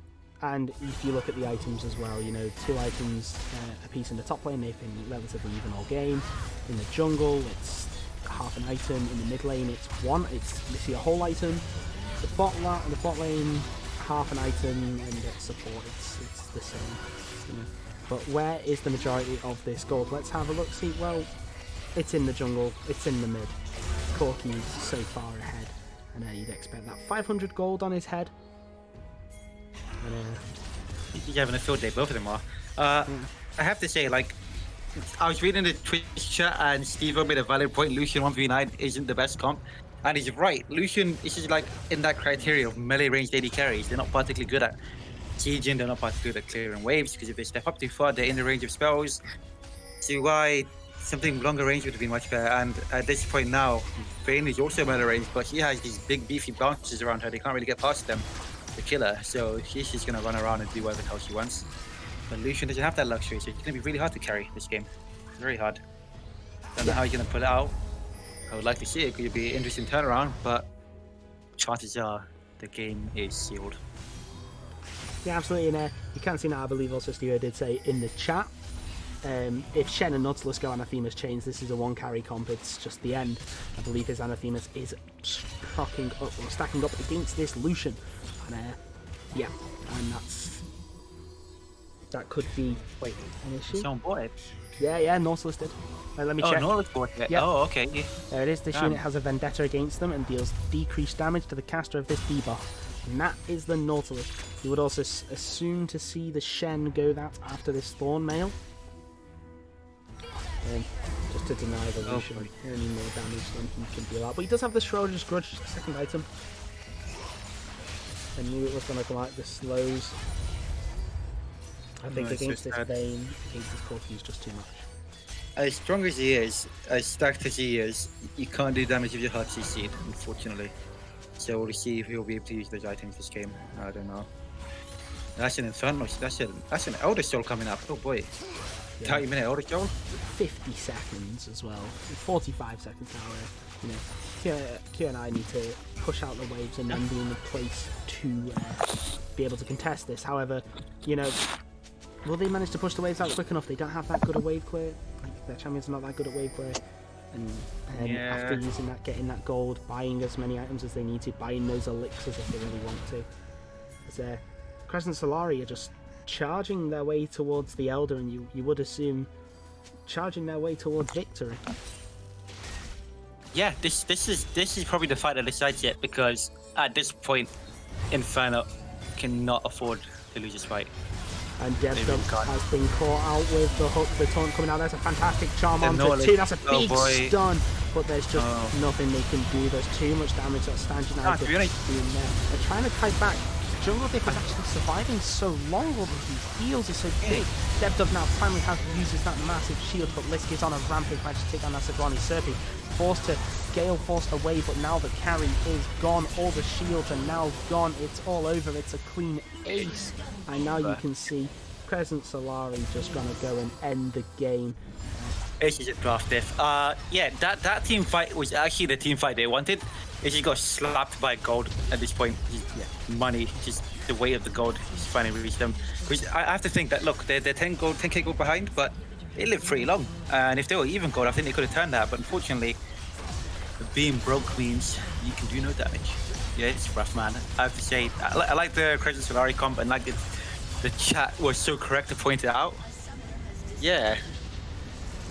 And if you look at the items as well, 2 items apiece in the top lane, they've been relatively even all game. In the jungle, it's half an item. In the mid lane, it's one. You see a whole item. The bot lane, half an item, and at support, it's the same. But where is the majority of this gold? Let's have a look. See, well, it's in the jungle. It's in the mid. Corki's so far ahead, and you'd expect that 500 gold on his head. You're having a field day, both of them are. I have to say, like, I was reading the Twitch chat and Steve made a valid point. Lucian 1v9 isn't the best comp. And he's right. Lucian is just like in that criteria of melee ranged AD carries. They're not particularly good at sieging, they're not particularly good at clearing waves, because if they step up too far, they're in the range of spells. See why something longer range would have been much better. And at this point now, Vayne is also melee range, but he has these big beefy bounces around her. They can't really get past them. The killer, so she's just gonna run around and do whatever the hell she wants. But Lucian doesn't have that luxury, so it's gonna be really hard to carry this game. Very hard. Don't know how you're gonna pull it out. I would like to see it. Could be an interesting turnaround, but chances are the game is sealed. Yeah, absolutely. And you can see now, I believe also Steve did say in the chat, if Shen and Nautilus go Anathema's chains, this is a 1 carry comp, it's just the end. I believe his Anathemas is stacking up against this Lucian. And yeah, and that could be an issue. It's on board. Yeah, Nautilus did. Let me check. Nautilus bought it. Yep. Oh, okay. There it is. This unit has a Vendetta against them and deals decreased damage to the caster of this debuff. And that is the Nautilus. You would also assume to see the Shen go that after this Thorn Mail. Just to deny the Lucian any more damage than he can deal out. But he does have the Schroeder's Grudge, second item. I knew it was going to come out the slows. I think against this Vayne, against this Corki is just too much. As strong as he is, as stacked as he is, you can't do damage if you're hard CC'd, unfortunately. So we'll see if he'll be able to use those items this game. I don't know. That's an Inferno. That's an Elder Soul coming up. Oh boy. 30-minute Elder Soul? 50 seconds as well. 45 seconds now. Q and I need to push out the waves and then be in the place to be able to contest this. However, will they manage to push the waves out quick enough? They don't have that good a wave clear. Their champions are not that good at wave clear. And after using that, getting that gold, buying as many items as they need to, buying those elixirs if they really want to. As Crescent Solari are just charging their way towards the Elder, and you would assume charging their way towards victory. Yeah, this is probably the fight that decides it, because at this point, Inferno cannot afford to lose this fight. And DevDub has been caught out with the hook, the taunt coming out. There's a fantastic charm on the 2. That's a big stun, but there's just nothing they can do. There's too much damage that Stand United doing there. They're trying to fight back. Jungle Diff is actually surviving so long, all of these heals are so big. DevDub now finally uses that massive shield, but Lisk is on a rampage, managed to take down that Sigrani Serpi. Gale forced away, but now the carry is gone. All the shields are now gone. It's all over. It's a clean ace. And now you can see Crescent Solari just gonna go and end the game. Ace is a draft diff. Yeah, that team fight was actually the team fight they wanted. It just got slapped by gold at this point. Money, just the weight of the gold is finally reached them. Which I have to think that, look, they're 10k gold behind, but they lived pretty long. And if they were even gold, I think they could have turned that. But unfortunately, being broke means you can do no damage. Yeah, it's rough, man. I have to say, I like the Crescent Solari comp, and like the chat was so correct to point it out. Yeah.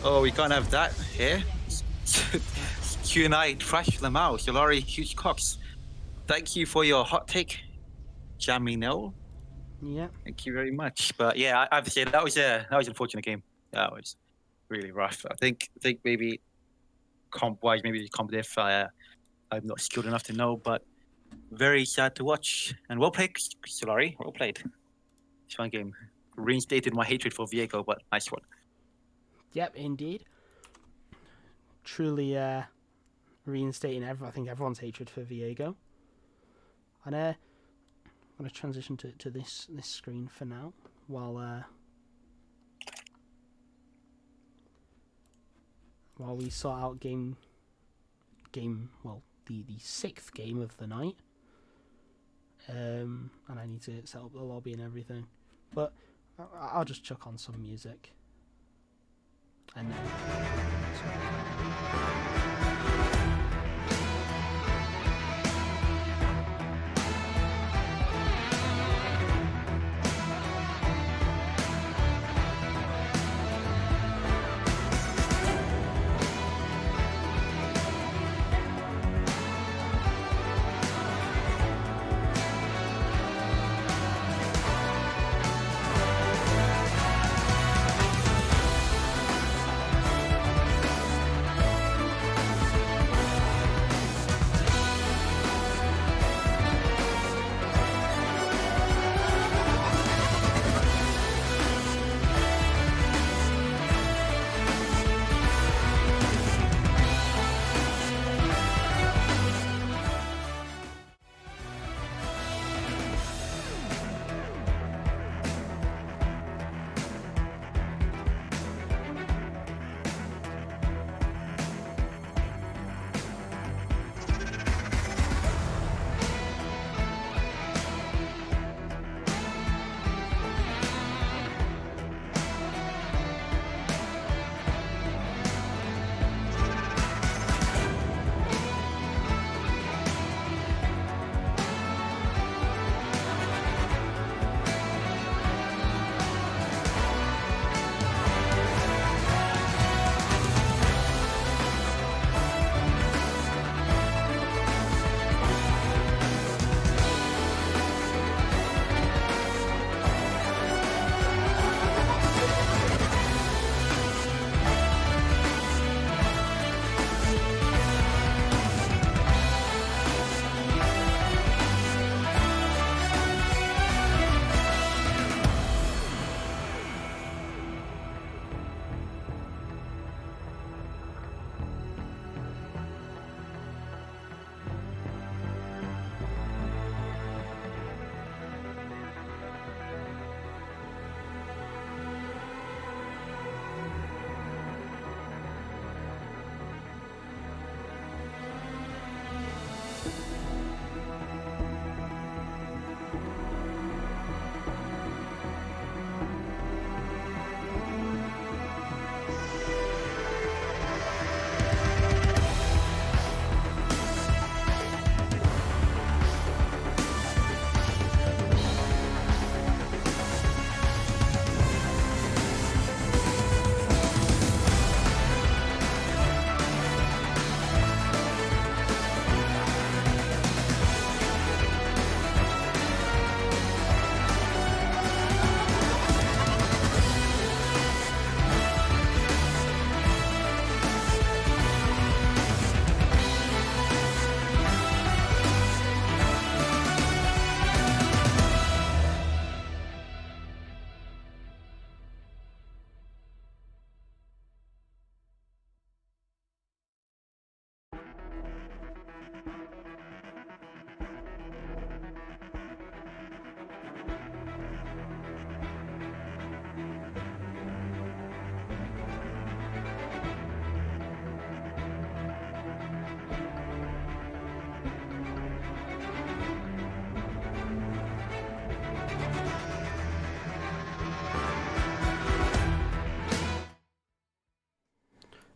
Oh, we can't have that here. Q and I trash them out. Solari, huge cocks. Thank you for your hot take, Jamino. Yeah. Thank you very much. But yeah, I have to say that was an unfortunate game. That was really rough. I think maybe comp-wise, maybe the comp diff, I'm not skilled enough to know, but very sad to watch. And well played, Solari. Well played. It's a fun game. Reinstated my hatred for Viego, but nice one. Yep, indeed. Truly reinstating I think everyone's hatred for Viego. And I'm going to transition to this screen for now, while we sort out the 6th game of the night. and I need to set up the lobby and everything. But I'll just chuck on some music. And then...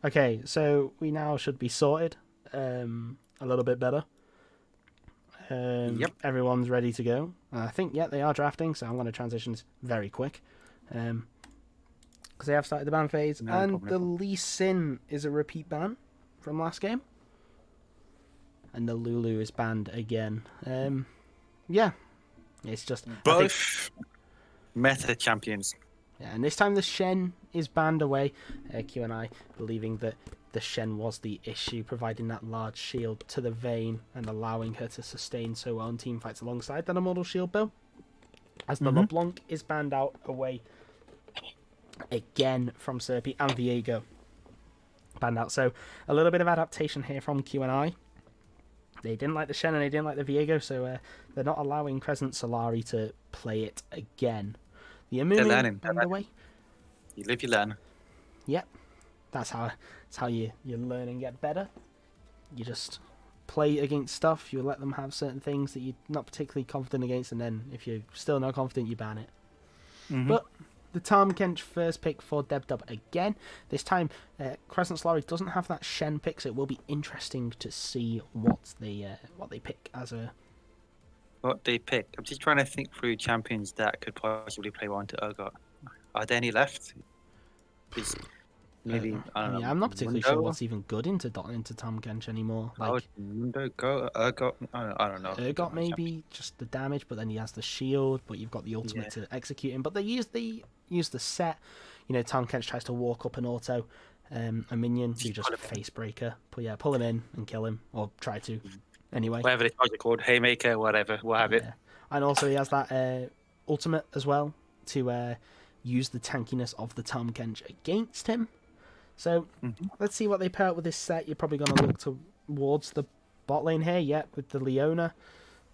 Okay, so we now should be sorted a little bit better. Yep. Everyone's ready to go. I think, yeah, they are drafting, so I'm going to transition this very quick. Because they have started the ban phase, No and problem. the Lee Sin is a repeat ban from last game. And the Lulu is banned again. Yeah, it's just... I think- Both meta champions. Yeah, and this time the Shen is banned away. QNI believing that the Shen was the issue, providing that large shield to the Vayne and allowing her to sustain so well in team fights alongside that Immortal Shield build. As the LeBlanc is banned out away again from Serpy and Viego banned out. So a little bit of adaptation here from QNI. They didn't like the Shen and they didn't like the Viego, so they're not allowing Crescent Solari to play it again. The Amumu learning, banned away. You live, you learn. Yep, that's how you learn and get better. You just play against stuff, you let them have certain things that you're not particularly confident against, and then if you're still not confident, you ban it. Mhm. But the Tahm Kench first pick for Deb again. This time, Crescent Solari doesn't have that Shen pick, so it will be interesting to see what they pick as a. What they pick? I'm just trying to think through champions that could possibly play well into Urgot. Are there any left? Just maybe I don't know. I'm not particularly sure Mundo? what's even good into Tahm Kench anymore. How would Like Mundo go? Urgot? I don't know. Urgot maybe just the damage, but then he has the shield. But you've got the ultimate to execute him. But they use the set. You know, Tahm Kench tries to walk up an auto, a minion. You just face breaker. But yeah, pull him in and kill him, or try to. Anyway, Whatever it's called, Haymaker, whatever, we'll have it. And also he has that ultimate as well to use the tankiness of the Tahm Kench against him. So let's see what they pair up with this set. You're probably going to look towards the bot lane here, with the Leona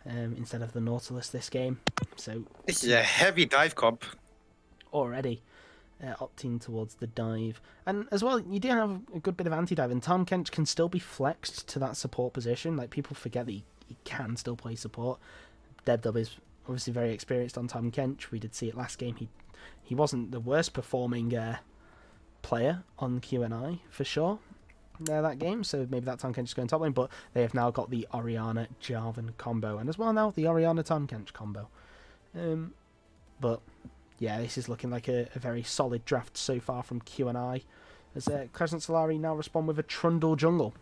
instead of the Nautilus this game. So This is a heavy dive comp. already opting towards the dive. And as well, you do have a good bit of anti-dive, and Tahm Kench can still be flexed to that support position. Like, people forget that he can still play support. Deb is obviously very experienced on Tahm Kench. We did see it last game. He wasn't the worst performing player on QNI, for sure, that game. So maybe that Tahm Kench is going top lane, but they have now got the Orianna Jarvan combo, and as well now the Orianna Tahm Kench combo. But yeah, this is looking like a very solid draft so far from QNI, as Crescent Solari now respond with a Trundle jungle.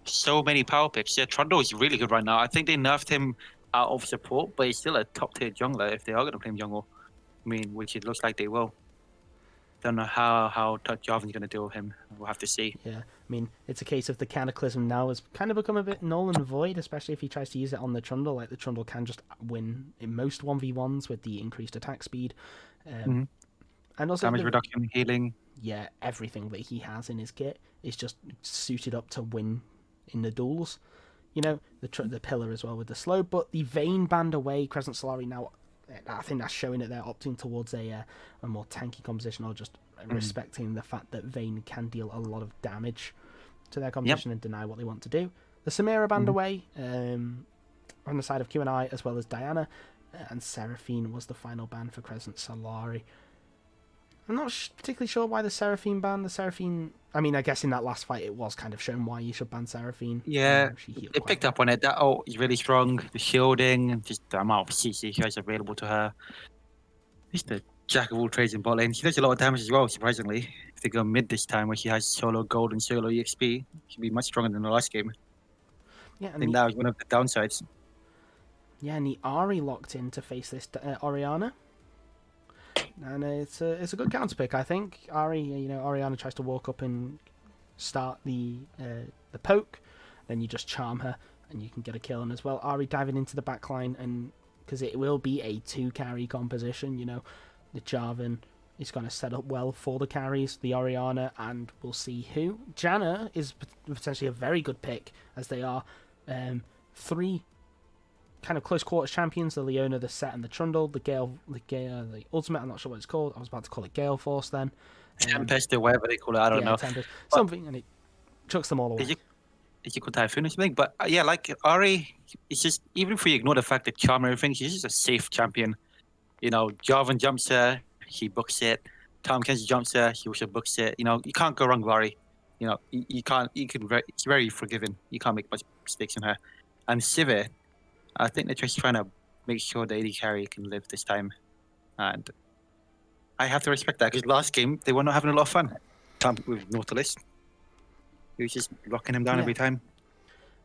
So many power picks. Yeah, Trundle is really good right now. I think they nerfed him out of support, but he's still a top tier jungler if they are going to play him jungle. I mean, which it looks like they will. Don't know how Jarvan's going to deal with him. We'll have to see. Yeah, I mean, it's a case of the Cataclysm now has kind of become a bit null and void, especially if he tries to use it on the Trundle. Like, the Trundle can just win in most 1v1s with the increased attack speed. And also Damage reduction, healing. Yeah, everything that he has in his kit is just suited up to win in the duels. You know, the pillar as well with the slow, but the Vayne banned away. Crescent Solari now, I think that's showing that they're opting towards a more tanky composition, or just respecting the fact that Vayne can deal a lot of damage to their composition and deny what they want to do. The Samira banned away on the side of QNI, as well as Diana, and Seraphine was the final ban for Crescent Solari. I'm not particularly sure why the Seraphine ban. The Seraphine, I mean, I guess in that last fight it was kind of shown why you should ban Seraphine. Yeah, She healed they quite picked well. up on it. That is really strong. The shielding, and just the amount of CC she has available to her. Just the jack of all trades in bot lane. She does a lot of damage as well, surprisingly. If they go mid this time, where she has solo gold and solo EXP, she'll be much stronger than the last game. Yeah, I and think that was one of the downsides. and the Ahri locked in to face this Orianna. And it's a good counter pick, I think. Orianna tries to walk up and start the poke, then you just charm her and you can get a kill. And as well, Ahri diving into the backline, and because it will be a 2 carry composition, the Jarvan is going to set up well for the carries, the Orianna, and we'll see who. Janna is potentially a very good pick, as they are 3 kind of close quarters champions: the Leona, the Set, and the Trundle. The ultimate, I'm not sure what it's called. I was about to call it Gale Force then. Tempest or whatever they call it, I don't know. Tempest, something, and it chucks them all away. Is it called Typhoon or something? But yeah, like Ahri, it's just, even if we ignore the fact that charm and everything, she's just a safe champion. Jarvan jumps her, he books it. Tahm Kench jumps her, he also books it. You can't go wrong with Ahri. It's very forgiving. You can't make much mistakes on her. And Sivir, I think they're just trying to make sure the AD carry can live this time. And I have to respect that, because last game, they were not having a lot of fun. With Nautilus. He was just locking him down every time.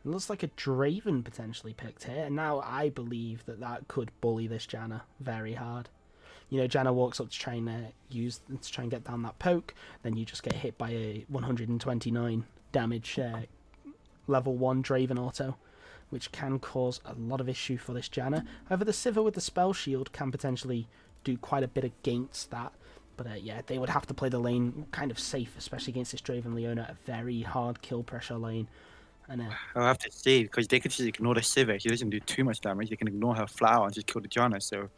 It looks like a Draven potentially picked here, and now I believe that could bully this Janna very hard. Janna walks up to try and get down that poke, then you just get hit by a 129 damage level 1 Draven auto, which can cause a lot of issue for this Janna. However, the Sivir with the spell shield can potentially do quite a bit against that. But they would have to play the lane kind of safe, especially against this Draven Leona, a very hard kill pressure lane. And I'll have to see, because they could just ignore the Sivir. She doesn't do too much damage. They can ignore her flower and just kill the Janna. So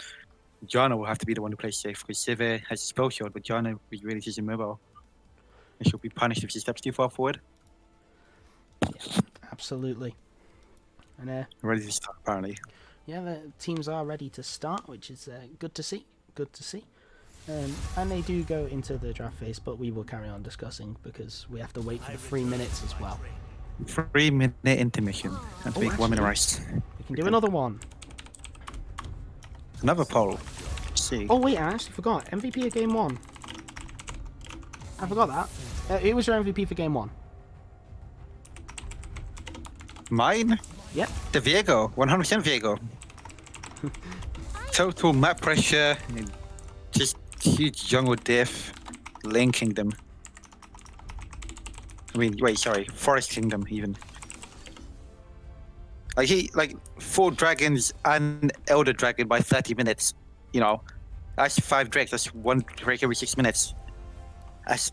Janna will have to be the one to play safe, because Sivir has a spell shield, but Janna is really just immobile. And she'll be punished if she steps too far forward. absolutely. And Ready to start, apparently. yeah, the teams are ready to start, which is good to see. Good to see. And they do go into the draft phase, but we will carry on discussing because we have to wait for the 3 minutes as well. 3-minute intermission. And Oh, big 1 minute actually- race. We can do another one. Another poll. Let's see. Oh wait, I actually forgot. MVP of game 1. I forgot that. Who was your MVP for game 1? Mine? Yep. The Viego. 100% Viego. Total map pressure. And just huge jungle diff. Lane Kingdom. I mean, wait, sorry. Forest Kingdom, even. Like 4 dragons and Elder Dragon by 30 minutes. You know, that's 5 drakes. That's 1 drake every 6 minutes. That's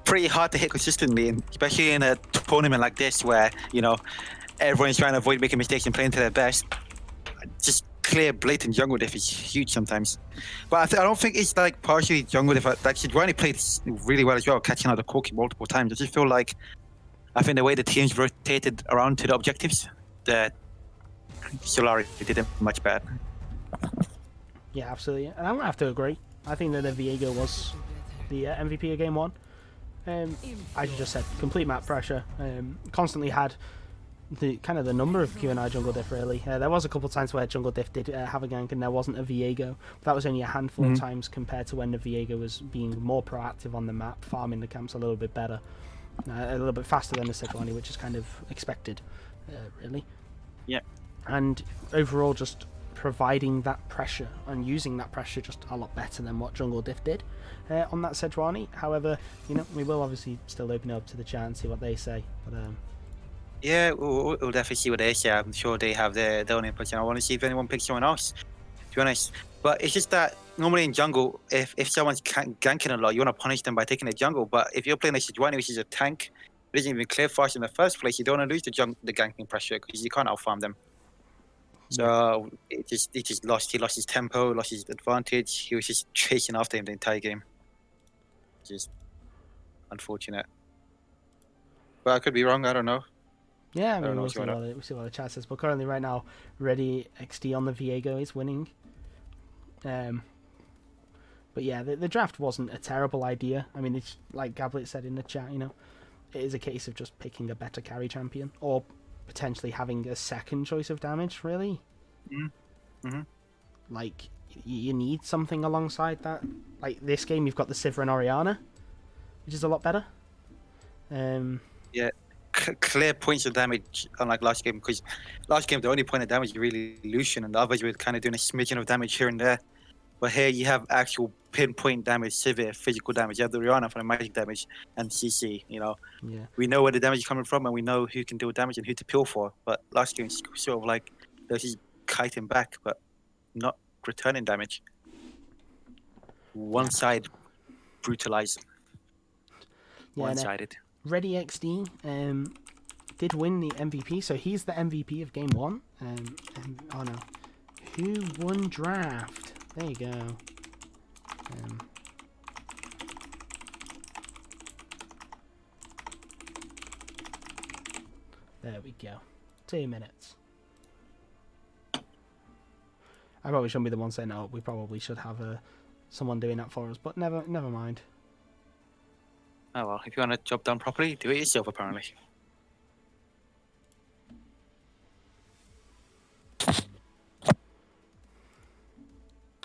pretty hard to hit consistently, and especially in a tournament like this where, you know, everyone's trying to avoid making mistakes and playing to their best. Just clear, blatant jungle diff is huge sometimes. But I don't think it's like partially jungle diff. Like, Sejuani played really well as well, catching out the Corki multiple times. I just feel like, I think the way the teams rotated around to the objectives, the Solari did it much better. Yeah, absolutely. And I'm gonna have to agree. I think that the Viego was the MVP of game 1. As you just said, complete map pressure. Constantly had the the number of QNI jungle diff really. There was a couple of times where jungle diff did have a gank and there wasn't a Viego. But that was only a handful of times compared to when the Viego was being more proactive on the map, farming the camps a little bit better, a little bit faster than the Sejuani, which is kind of expected, really. Yeah. And overall, just providing that pressure and using that pressure just a lot better than what Jungle Diff did on that Sejuani. However, you know, we will obviously still open it up to the chat and see what they say. But Yeah, we'll definitely see what they say. I'm sure they have their own inputs, and I want to see if anyone picks someone else, to be honest. But it's just that normally in jungle, if someone's ganking a lot, you want to punish them by taking the jungle. But if you're playing a Sejuani, which is a tank, it doesn't even clear fast in the first place, you don't want to lose the ganking pressure because you can't outfarm them. So it just lost. He lost his tempo, lost his advantage. He was just chasing after him the entire game. Just unfortunate. But I could be wrong. I don't know. yeah, I don't mean, know we'll what's see going what the chat says. But currently, right now, Ready XD on the Viego is winning. But yeah, the draft wasn't a terrible idea. I mean, it's like Gablet said in the chat, you know, it is a case of just picking a better carry champion or potentially having a second choice of damage, really. Like, you need something alongside that. Like, this game, you've got the Sivir and Orianna, which is a lot better. Yeah, clear points of damage, unlike last game, because last game the only point of damage is really Lucian, and the others were kind of doing a smidgen of damage here and there. But here you have actual pinpoint damage, severe physical damage. You have the Rihanna for the magic damage and CC. You know, Yeah. we know where the damage is coming from, and we know who can deal damage and who to peel for. But last game is sort of like they're just kiting back, but not returning damage. One side brutalized. Yeah, One-sided. Ready XD did win the MVP, so he's the MVP of game 1. Oh no, who won draft? There you go. There we go. 2 minutes. I probably shouldn't be the one saying no. We probably should have someone doing that for us, but never mind. Oh well, if you want a job done properly, do it yourself apparently.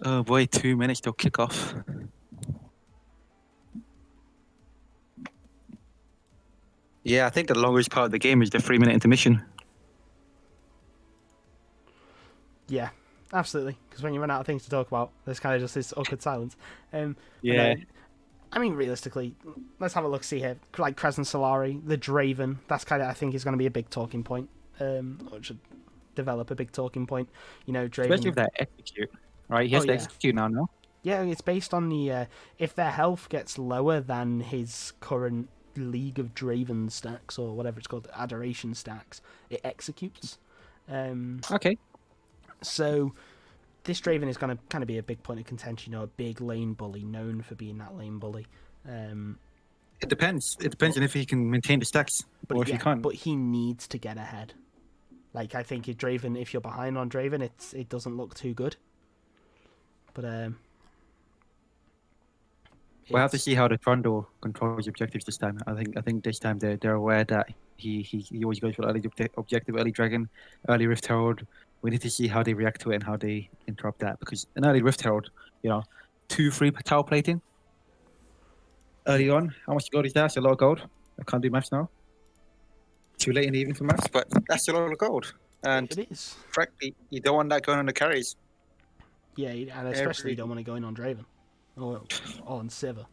Oh boy, 2 minutes till kick-off. Yeah, I think the longest part of the game is the 3-minute intermission. Yeah, absolutely. Because when you run out of things to talk about, there's kind of just this awkward silence. Yeah. And, I mean, realistically, let's have a look. See here, like Crescent Solari, the Draven. That's kind of, I think, is going to be a big talking point. Or should develop a big talking point. You know, Draven. Especially if they execute. Right, he has to execute now, no? Yeah, it's based on the if their health gets lower than his current League of Draven stacks or whatever it's called, Adoration stacks, it executes. Okay. So this Draven is going to kind of be a big point of contention, you know, a big lane bully, known for being that lane bully. It depends. It depends on if he can maintain the stacks or if he can't. But he needs to get ahead. Like, I think if you're behind on Draven, it doesn't look too good. But We'll have to it's- see how the Trundle controls objectives this time. I think this time they're aware that he always goes for early objective, early dragon, early Rift Herald. We need to see how they react to it and how they interrupt that, because an early Rift Herald, 2-3 tower plating early on. How much gold is that? That's a lot of gold. I can't do maths now. Too late in the evening for maths, but that's a lot of gold. And it is. frankly, you don't want that going on the carries. Yeah, and especially you don't want to go in on Draven or on Sivir.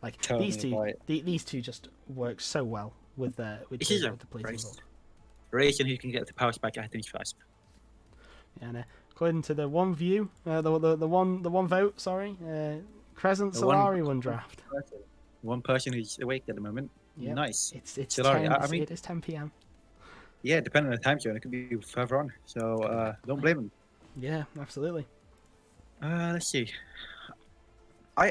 Like Tell these me two, about it. these two just work so well with the This is a plating race. board. Race and who can get the power spike, I think, first. And according to the one view, the one vote, sorry, Crescent The one- Solari won draft. One person who's awake at the moment. Yep. Nice. It's Solari, 10, I mean- it is 10 p.m. Yeah, depending on the time zone, it could be further on. So don't blame him. Yeah, absolutely. Let's see. I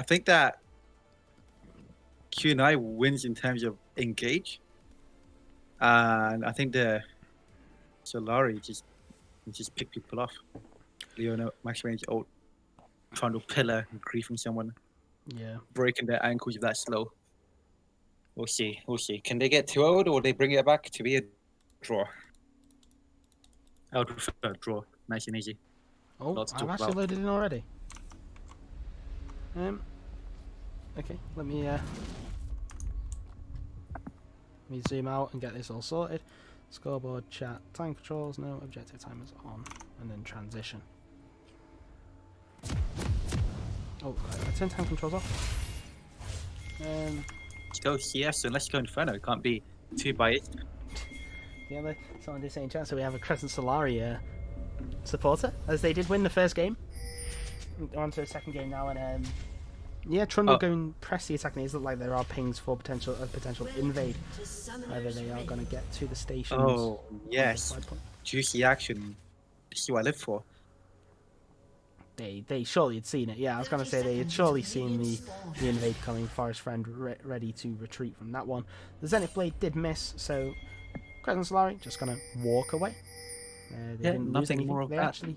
think that Q&I wins in terms of engage, and I think the Solari just pick people off. Leona, max range, ult, trying to pillar and griefing someone, Yeah. breaking their ankles with that slow. We'll see. We'll see. Can they get 2-0 or they bring it back to be a draw? I would prefer a draw. Nice and easy. Oh, Lots to I've talk actually about. loaded in already. Okay, let me zoom out and get this all sorted. Scoreboard, chat, time controls, no objective timers on, and then transition. Oh, I turned time controls off. Let's go CS and let's go Inferno. It can't be too biased. Yeah, someone did say in chat, so we have a Crescent Solari supporter, as they did win the first game. On to the second game now, and yeah, Trundle Oh. going press the attack, and it look like there are pings for potential invade. Whether they are going to get to the stations. Oh, on the yes. side point. Juicy action. This is what I live for. They surely had seen it. Yeah, I was going to say they had surely seen the invade coming. Forest Friend ready to retreat from that one. The Zenith Blade did miss, so Crescent Solari just going to walk away. They Yeah, didn't lose nothing anything. more of they that. actually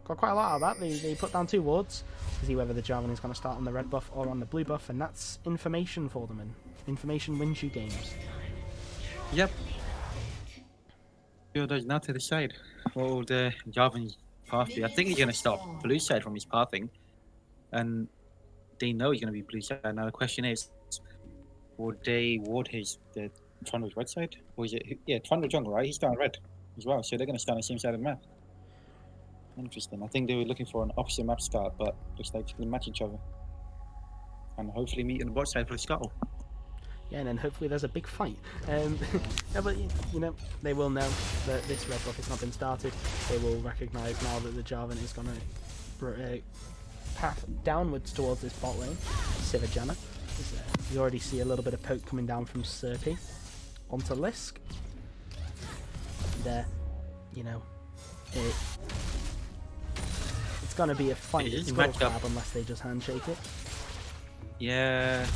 got quite a lot out of that. They put down 2 wards to see whether the Jarvan is going to start on the red buff or on the blue buff, and that's information for them, and information wins you games. Yep. There's now to the side. Well, the Jarvan's pathway. I think he's going to stop blue side from his pathing. And they know he's going to be blue side. Now the question is, would they ward the Trundle's red side? Or is it, yeah, Trundle jungle, right? He's down red as well. So they're going to start on the same side of the map. Interesting. I think they were looking for an opposite map start, but looks like they match each other. And hopefully meet on the bot side for the scuttle. Yeah, and then hopefully there's a big fight. Yeah, but they will know that this red buff has not been started. They will recognise now that the Jarvan is going to path downwards towards this bot lane. Sivir Janna. You already see a little bit of poke coming down from Serpy onto Lisk. And, it's going to be a fight It is in matched up. Grab unless they just handshake it. Yeah,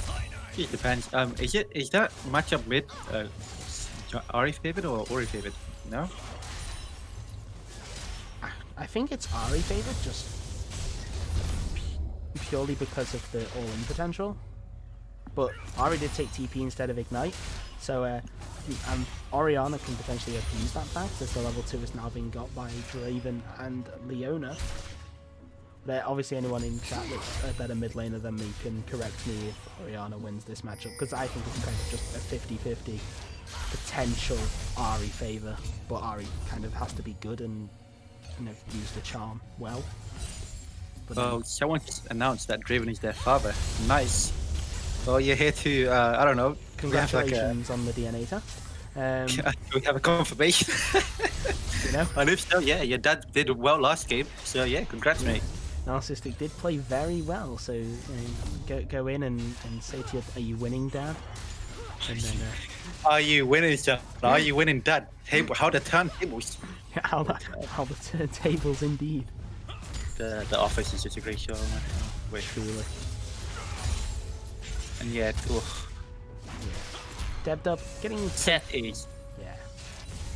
it depends. Is that matchup mid Ari favored or Ori favored? No. I think it's Ari favoured, just purely because of the all-in potential. But Ari did take TP instead of Ignite, so Orianna can potentially abuse that fact, as the level 2 is now being got by Draven and Leona. But obviously anyone in chat that's a better mid laner than me can correct me if Orianna wins this matchup, because I think it's kind of just a 50-50 potential Ari favour, but Ari kind of has to be good and use the charm well. But, Oh, someone just announced that Draven is their father. Nice. Well, you're here to I don't know. congratulations on the DNA test. We have a confirmation. And if so, yeah, your dad did well last game. So yeah, congrats, mate. Narcissistic did play very well, so go in and say to you, are you winning, Dad? And then Are you winning, son? Are you winning, Dad? Table, how the turntables? how the turntables indeed. The Office is just a great show. Man. Wait, Truly. and yeah, Debdub getting Set is. yeah.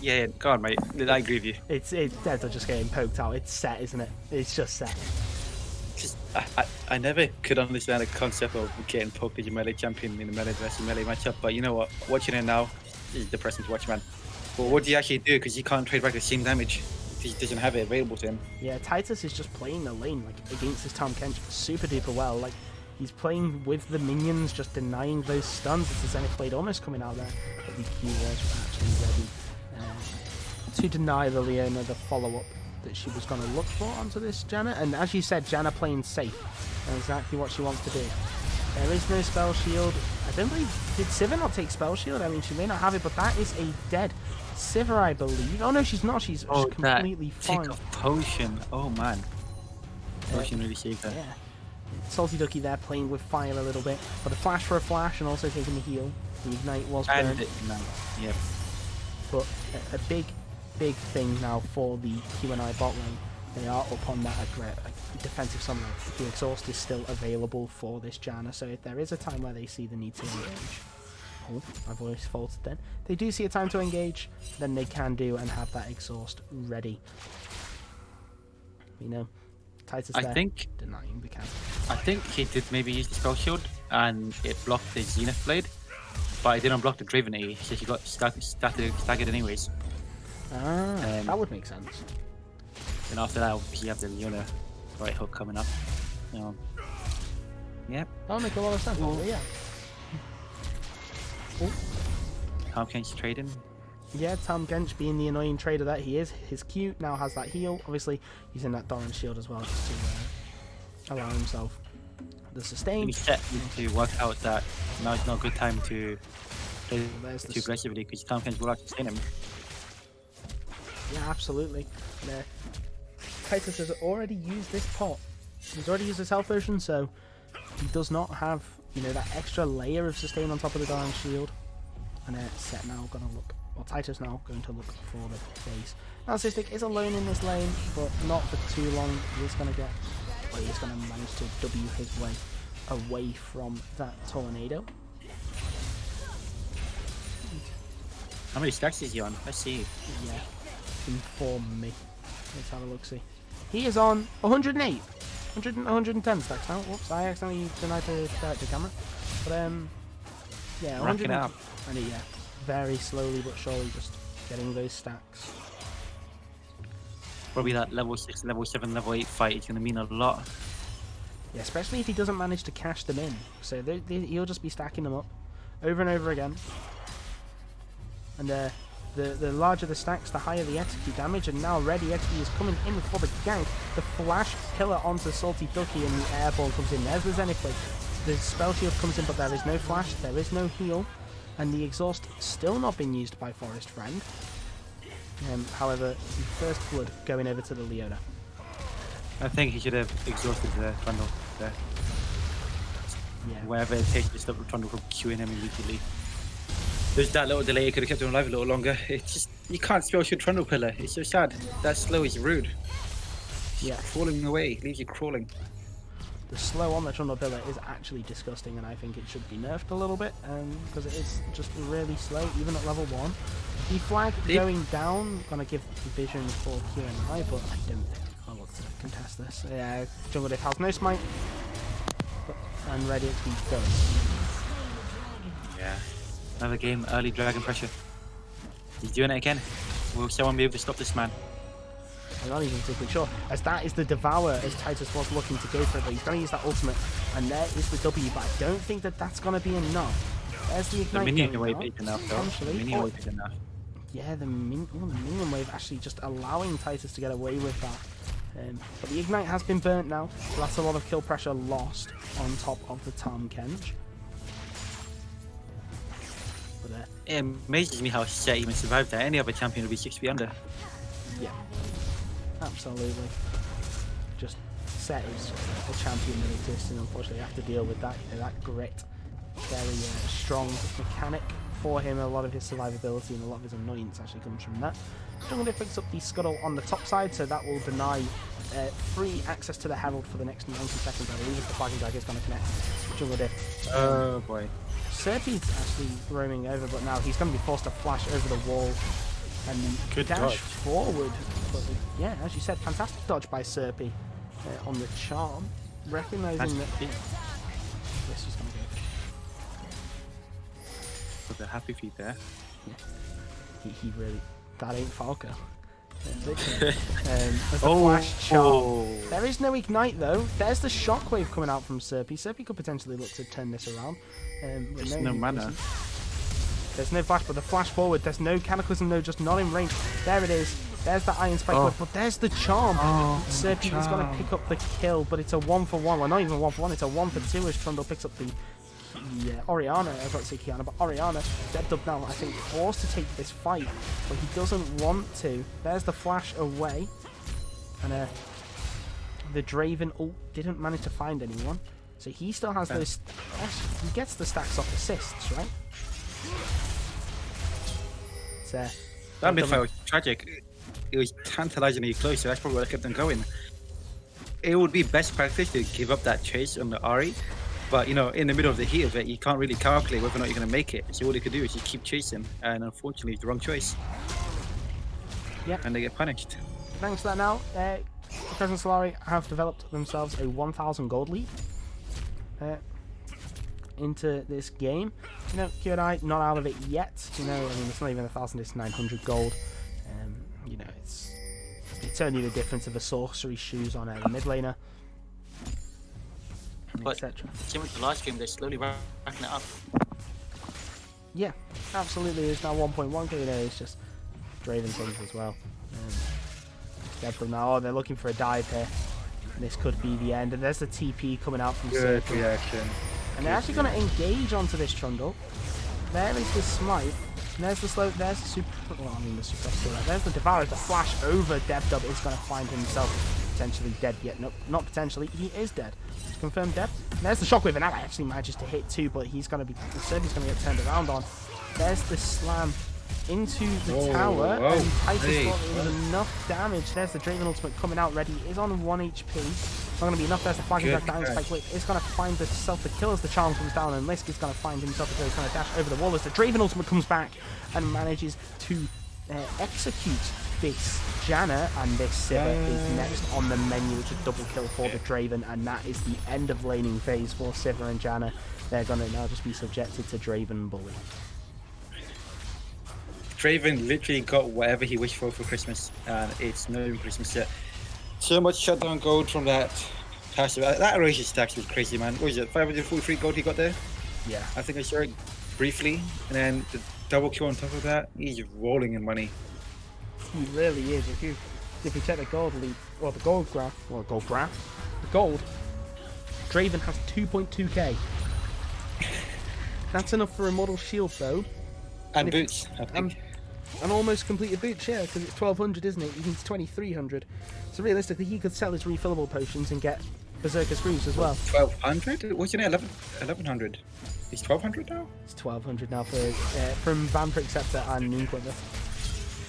Yeah, go on, mate. I agree with you. It's Debdub just getting poked out. It's set, isn't it? It's just set. Just, I never could understand the concept of getting poked as your melee champion in a melee versus melee matchup, but you know what? Watching it now is depressing to watch, man. But what do you actually do? Because he can't trade back the same damage. He doesn't have it available to him. Yeah, Titus is just playing the lane like against his Tahm Kench super duper well. Like he's playing with the minions, just denying those stuns. It's a Zenith Blade almost coming out there, but the Q was actually ready to deny the Leona the follow-up that she was going to look for onto this Janna. And as you said, Janna playing safe. That's exactly what she wants to do. There is no spell shield. I don't believe, did Sivir not take spell shield? I mean, she may not have it, but that is a dead Sivir, I believe. Oh no, she's not. She's completely fine. Take a potion. Oh man. Potion really saved her. Yeah. Salty Ducky there playing with fire a little bit, but a flash for a flash and also taking the heal. The ignite was burned. Yeah. But a big thing now for the QNI bot lane. They are up on that defensive summoner. The exhaust is still available for this Janna, so if there is a time where they see the need to engage, oh, my voice faulted then. They do see a time to engage, then they can do and have that exhaust ready. You know, Titus there denying the counter. I think he did maybe use the spell shield and it blocked the Zenith Blade, but it didn't block the Draven A, so he got staggered anyways. That would make sense. And after that, you have the Leona right hook coming up. Yeah. That would make a lot of sense. Oh. Yeah. Tahm Kench trading. Yeah, Tahm Kench being the annoying trader that he is. His Q now has that heal. Obviously, using that Doran shield as well just to allow himself the sustain. He's set to work out that now is not a good time to play too aggressively because Tahm Kench will actually sustain him. Yeah, absolutely. Titus has already used this pot. He's already used his health potion, so he does not have, you know, that extra layer of sustain on top of the Doran shield. And Set now gonna look, or Titus now going to look for the base. Now Cystic is alone in this lane, but not for too long. He's gonna manage to W his way away from that tornado. How many stacks is he on? Let's see. Yeah, inform me. Let's have a look-see. He is on 108. 110 stacks now. Whoops, I accidentally denied the camera. But, yeah, 100. Up. And yeah, very slowly but surely just getting those stacks. Probably that level 6, level 7, level 8 fight is going to mean a lot. Yeah, especially if he doesn't manage to cash them in. So he'll just be stacking them up over and over again. And the larger the stacks, the higher the execute damage, and now Ready XP is coming in for the gank. The flash pillar onto Salty Ducky and the airborne comes in. There's the Zenith Blade. The spell shield comes in, but there is no flash, there is no heal, and the exhaust still not been used by Forest Friend. However, the first blood going over to the Leona. I think he should have exhausted the Trundle there. Yeah. Wherever it takes to stop the Trundle from queuing him immediately. There's that little delay, could have kept him alive a little longer. It's just, you can't spell shield Trundle pillar. It's so sad. That slow is rude. Yeah. Crawling away, leaves you crawling. The slow on the Trundle pillar is actually disgusting, and I think it should be nerfed a little bit, because it is just really slow, even at level 1. The flag going down, gonna give the vision for QNI, but I don't think I'll look to contest this. Yeah, Jungle Diff has no smite, and Ready XP goes. Yeah. Another game, early dragon pressure. He's doing it again. Will someone be able to stop this man? I'm not even particularly sure, as that is the Devour, as Titus was looking to go for it, but he's going to use that ultimate, and there is the W, but I don't think that that's going to be enough. There's the Ignite. The minion wave is enough, though. The minion wave is enough. Yeah, the minion wave actually just allowing Titus to get away with that. But the Ignite has been burnt now, so that's a lot of kill pressure lost on top of the Tahm Kench. But, it amazes me how Set even survived that. Any other champion would be 6 feet under. yeah. Absolutely. Just Set is a champion that exists, and unfortunately have to deal with that. You know, that grit, very strong mechanic for him. A lot of his survivability and a lot of his annoyance actually comes from that. Jungle Diff picks up the scuttle on the top side, so that will deny free access to the Herald for the next 90 seconds. I believe if the Flagging Dagger is going to connect. Jungle Diff. Oh boy. Serpy's actually roaming over, but now he's going to be forced to flash over the wall and Good dash dodge. forward. But yeah, as you said, fantastic dodge by Serpy on the charm, recognizing that this is going to go. With the happy feet there. He really, that ain't Falco. There's the flash charm. There is no ignite though. There's the shockwave coming out from Serpy. Serpy could potentially look to turn this around. There's no mana. There's no flash, but the flash forward. There's no cataclysm, no, just not in range. There it is. There's the iron spike whip, but there's the charm. Serpy is going to pick up the kill, but it's a 1-for-1. Well, not even 1-for-1. It's a 1-for-2 as Trundle picks up the Orianna. I was about to say Kiana, but Orianna. Debdub now, I think, forced to take this fight, but he doesn't want to. There's the flash away, and the Draven didn't manage to find anyone, so he still has those. He gets the stacks off assists, right? That midfight was tragic. It was tantalizingly close, so that's probably what kept them going. It would be best practice to give up that chase on the Ahri, but you know, in the middle of the heat of it, you can't really calculate whether or not you're going to make it. So all you can do is just keep chasing, and unfortunately, it's the wrong choice. Yep. And they get punished. Thanks to that now, Crescent Solari have developed themselves a 1,000 gold lead into this game. You know, Q&I not out of it yet. You know, I mean, it's not even 1,000, it's 900 gold. You know, it's only the difference of the sorcery shoes on the mid laner, But etc. similar to last game, they're slowly racking it up. Yeah, absolutely. It's now 1.1k there. It's just Draven things as well. From now on, they're looking for a dive here. And this could be the end. And there's the TP coming out from Good Circle. reaction. And they're actually going to engage onto this Trundle. There is the smite. And there's the slow. There's the super. Well, I mean the super. There's the Devourer. The flash over Debdub is going to find himself potentially dead yet. Nope, not potentially. He is dead. It's confirmed dead. And there's the shockwave, and that actually manages to hit too, but he's going to be. Serpy's going to get turned around on. There's the slam into the tower, and Titan's got enough damage. There's the Draven ultimate coming out ready. Is on 1 HP. Not going to be enough. There's the flagging back down. Spike Whip is going to find the self the kill as the charm comes down, and Lisk is going to find himself as he's going to dash over the wall as the Draven ultimate comes back and manages to execute this Janna, and this Sivir is next on the menu. It's a double kill for the Draven, and that is the end of laning phase for Sivir and Janna. They're going to now just be subjected to Draven bully. Draven literally got whatever he wished for Christmas, and it's no Christmas yet. So much shutdown gold from that passive. That Erasure stacks was crazy, man. What was it? 543 gold he got there? Yeah. I think I saw it briefly, and then the double kill on top of that. He's rolling in money. He really is. If you check the gold lead, or the gold graph, the gold, Draven has 2.2k. That's enough for a model shield though. And boots, I think. An almost completed boot, yeah, because it's 1200, isn't it? He needs 2300. So realistically, he could sell his refillable potions and get Berserker Screws as well. 1200? Wasn't it 1100? It's 1200 now? It's 1200 now for from Vampiric Scepter and Noonquiver.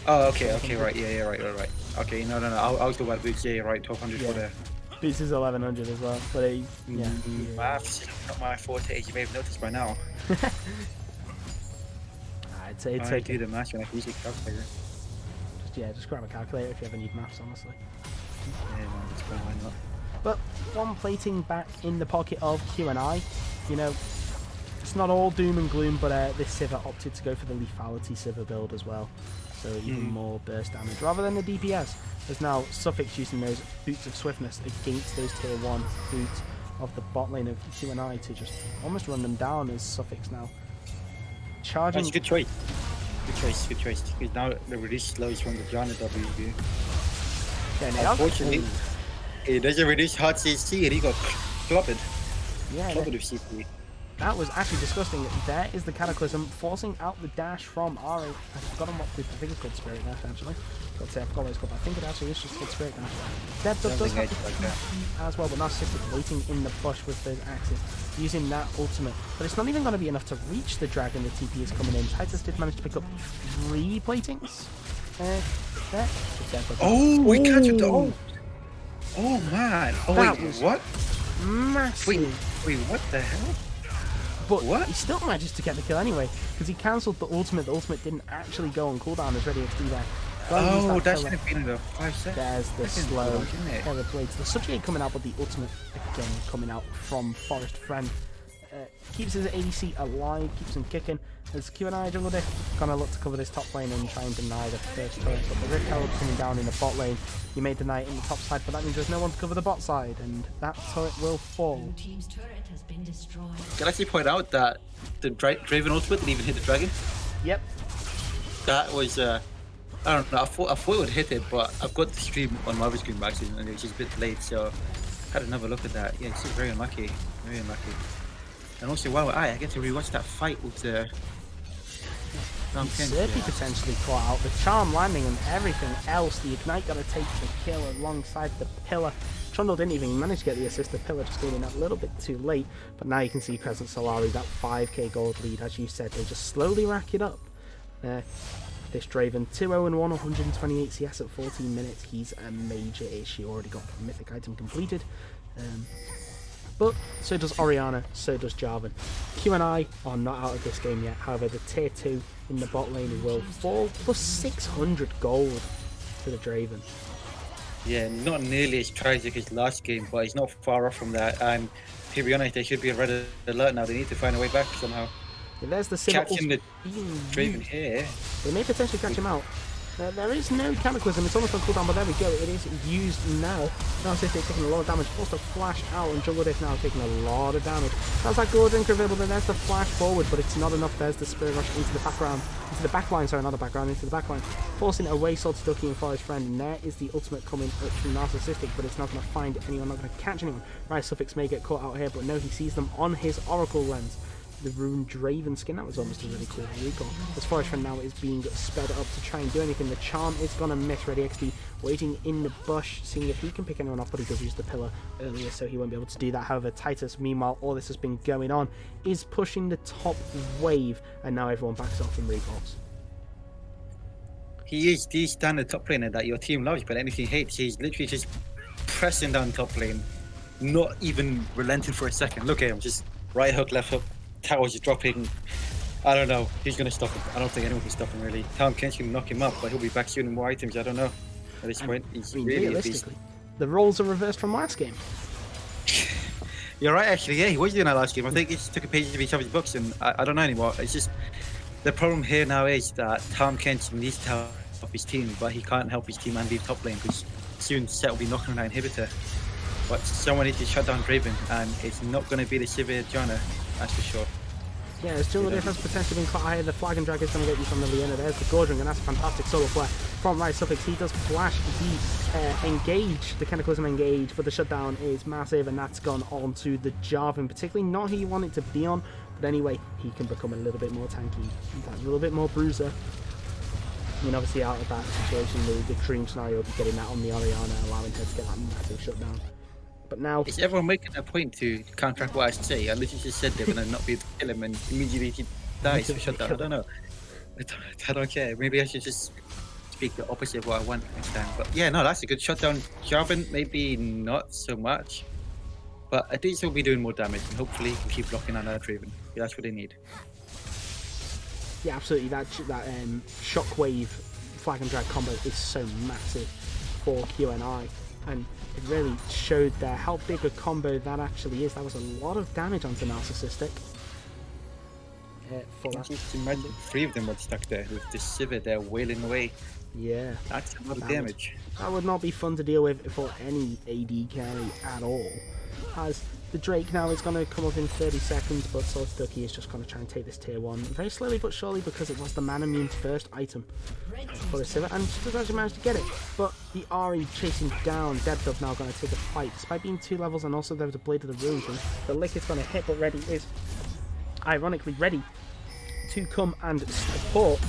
Oh, okay, right, yeah, right. Okay, no, I was talking about boots, yeah, right, 1200 for the... Boots is 1100 as well, but yeah. Maths is not my forte, as you may have noticed by now. I'd say it's I do the maths when I use a calculator. Just grab a calculator if you ever need maths, honestly. Yeah, no, it's fine, why not? But one plating back in the pocket of Q&I, you know, it's not all doom and gloom, but this Sivir opted to go for the lethality Sivir build as well, so even more burst damage rather than the DPS. There's now Suffix using those boots of swiftness against those tier 1 boots of the bot lane of Q&I to just almost run them down as Suffix now. Charging. That's a good choice. Good choice. Because now the release slows from the Janna W. Unfortunately, it doesn't reduce hard CC and he got clobbered. Yeah, Clobbered with CC. that was actually disgusting. There is the Cataclysm forcing out the dash from Ahri. I've forgotten what I think it's called Spirit Dash actually. Let's say I forgot what it's called, but I think it actually is just called Spirit Dash. Debdub does have the as well, but Narcissistic waiting in the bush with those axes, using that ultimate. But it's not even going to be enough to reach the dragon. The TP is coming in. Titus did manage to pick up 3 platings. There. Oh, we captured the... Oh man. Oh, That wait, was what? massive. Wait, what the hell? But What? he still manages to get the kill anyway, because he cancelled the ultimate. The ultimate didn't actually go on cooldown as Ready XD there. Gotta use Oh, that pillar. should have been about 5 seconds. There's the Second slow cooldown, shouldn't it? pair of blades. The subjugate coming out, but the ultimate again coming out from Forest Friend. Keeps his ADC alive, keeps him kicking. As Q&I Jungle Dick gonna look to cover this top lane and try and deny the first turret, but the Rift Herald coming down in the bot lane. You made the knight in the top side, but that means there's no one to cover the bot side, and that turret will fall. Blue team's turret has been destroyed. Can I actually point out that the Draven ultimate didn't even hit the dragon? Yep. That was, I don't know, I thought it would hit it, but I've got the stream on my other screen back soon, and it was just a bit late, so I had another look at that. Yeah, it's just very unlucky. Very unlucky. And also, while I get to rewatch that fight with the... Serpy potentially caught out. The charm landing and everything else. The Ignite got to take the kill alongside the pillar. Trundle didn't even manage to get the assist. The pillar just came in a little bit too late. But now you can see Crescent Solari, that 5k gold lead, as you said, they just slowly rack it up. This Draven, 2-0-1, 128 CS at 14 minutes. He's a major issue. Already got the mythic item completed. But so does Orianna, so does Jarvan. Q&I are not out of this game yet. However, the tier 2 in the bot lane will fall, plus 600 gold to the Draven. Yeah, not nearly as tragic as last game, but he's not far off from that. And to be honest, they should be a red alert now. They need to find a way back somehow. And there's the Sivir Catching the being Draven used. here. They may potentially catch him out. There is no Cataclysm, it's almost on cooldown, but there we go, it is used now. Now Cystic taking a lot of damage, forced to flash out, and Jungle Dick now taking a lot of damage. That's that gold drink available, then there's the flash forward, but it's not enough. There's the Spirit Rush into the background, into the backline, sorry, not the background, into the backline. Forcing away Salty Ducky and Forest Friend, and there is the ultimate coming up from Narcissistic, but it's not going to find anyone, not going to catch anyone. Right, Suffix may get caught out here, but no, he sees them on his Oracle lens. The Rune Draven skin, that was almost a really cool recall. As Forest Friend now is being sped up to try and do anything. The charm is gonna miss. Ready XD waiting in the bush, seeing if he can pick anyone off, but he does use the pillar earlier, so he won't be able to do that. However, Titus, meanwhile, all this has been going on, is pushing the top wave, and now everyone backs off and recalls. He is the standard top laner that your team loves, but anything hates. He's literally just pressing down top lane, not even relenting for a second. Look at him, just right hook, left hook. Towers is dropping. I don't know. He's going to stop him. I don't think anyone can stop him, really. Tom Kent can knock him up, but he'll be back soon with more items. I don't know. At this point, he's really a beast. Realistically, the roles are reversed from last game. You're right, actually. Yeah, he was doing that last game. I think he just took a page of each other's books, and I don't know anymore. It's just the problem here now is that Tom Kent needs to help his team, but he can't help his team and leave top lane because soon Set will be knocking on that inhibitor. But someone needs to shut down Draven, and it's not going to be the Sivir Janna. That's for sure. Yeah, as Jungle Dick has potentially been caught higher, the Flag and Drag is going to get you from the Liana. There's the Gordring, and that's a fantastic solo flare from Right Suffix. He does flash the engage, the Cataclysm engage, but the shutdown is massive, and that's gone on to the Jarvan, particularly not who you want it to be on, but anyway, he can become a little bit more tanky, a little bit more bruiser. I mean, obviously out of that situation, the dream scenario will be getting that on the Orianna, allowing her to get that massive shutdown. But now, Is everyone making a point to counteract what I say? I literally just said they're gonna not be able to kill him, and immediately he dies for shutdown. I don't know. I don't care. Maybe I should just speak the opposite of what I want next time. But yeah, no, that's a good shutdown. Jarvan, maybe not so much, but at least he'll be doing more damage, and hopefully he can keep blocking on that Draven. Yeah, that's what they need. yeah, absolutely, that Shockwave Flag and Drag combo is so massive for QNI, and it really showed there how big a combo that actually is. That was a lot of damage onto Narcissistic. For that. Just imagine 3 of them were stuck there with the Sivir there wailing away. Yeah, That's a lot of That damage. that would not be fun to deal with for any AD carry at all. As the Drake now is going to come up in 30 seconds, but Salty Ducky is just going to try and take this tier 1 very slowly but surely, because it was the Mana Immune first item for the Sivir, and she does actually manage to get it. But the Ahri chasing down, Debdub now going to take a fight, despite being 2 levels, and also there was a Blade of the Runes, and the Lick is going to hit, but Ready is ironically ready to come and support.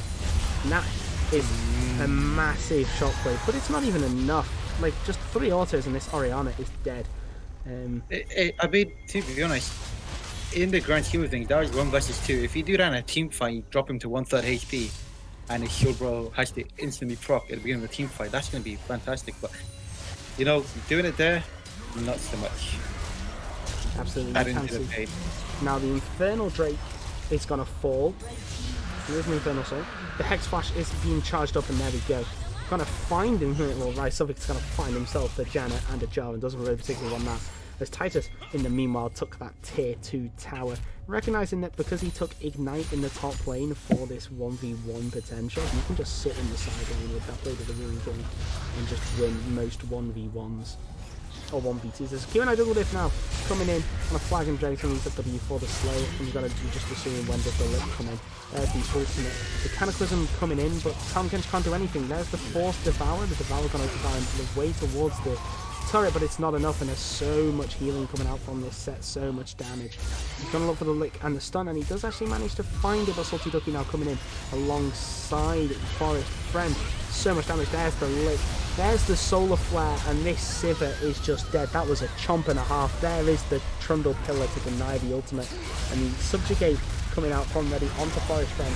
And that is a massive shockwave, but it's not even enough. Like, just 3 autos and this Orianna is dead. I mean, to be honest, in the grand scheme of things, that was 1 versus 2. If you do that in a team fight, you drop him to 1/3 HP, and his shield bro has to instantly proc at the beginning of the team fight. That's going to be fantastic. But doing it there, not so much. Absolutely, Add you can into the see. pain. Now the Infernal Drake is going to fall. There's an Infernal Soul. The Hex Flash is being charged up, and there we go. Going to find him. Well, Rysovic's going to find himself a Janet and a Jarvan. Doesn't really particularly want that. As Titus, in the meanwhile, took that tier 2 tower, recognising that because he took Ignite in the top lane for this 1v1 potential, you can just sit in the side lane with that Blade of the Ruin King and just win most 1v1s. Or 1v2s. There's a Q&I double diff now, coming in on a flag and Dragon needs a W for the slow, and you just assume when does the lick come in. There's the ultimate. The Cataclysm coming in, but Tahm Kench can't do anything. There's the Force Devour. The Devour going to find the way towards the turret, but it's not enough, and there's so much healing coming out from this set, so much damage. He's going to look for the lick and the stun, and he does actually manage to find it, but Salty Ducky now coming in alongside Forest Friend. So much damage. There's the lick. There's the Solar Flare, and this Sivir is just dead. That was a chomp and a half. There is the Trundle Pillar to deny the ultimate, and the Subjugate coming out from ready onto Forest Friend.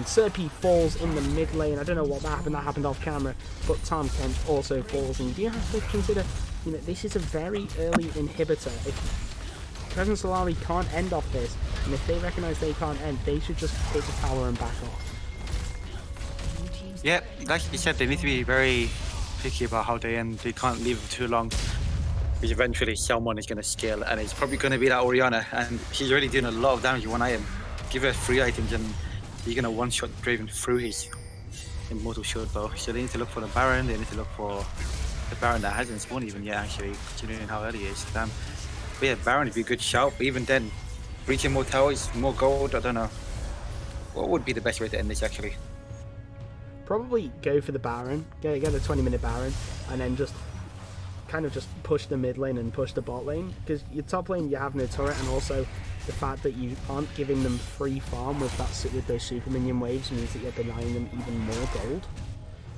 Serpy falls in the mid lane. I don't know what that happened off camera, but Tahm Kench also falls, and you have to consider, this is a very early inhibitor. If Crescent Solari can't end off this, and if they recognise they can't end, they should just hit the tower and back off. Yeah, like you said, they need to be very picky about how they end. They can't leave it too long, because eventually someone is going to scale, and it's probably going to be that Orianna, and she's already doing a lot of damage with one item. Give her 3 items and you're going to one-shot Draven through his Immortal Shield Bow. So they need to look for the Baron, they need to look for the Baron that hasn't spawned even yet, actually, considering how early it is. Damn. But yeah, Baron would be a good shout, but even then, reaching more towers, more gold, I don't know. What would be the best way to end this, actually? Probably go for the Baron, get a 20-minute Baron, and then just kind of just push the mid lane and push the bot lane, because your top lane you have no turret, and also the fact that you aren't giving them free farm with those super minion waves means that you're denying them even more gold.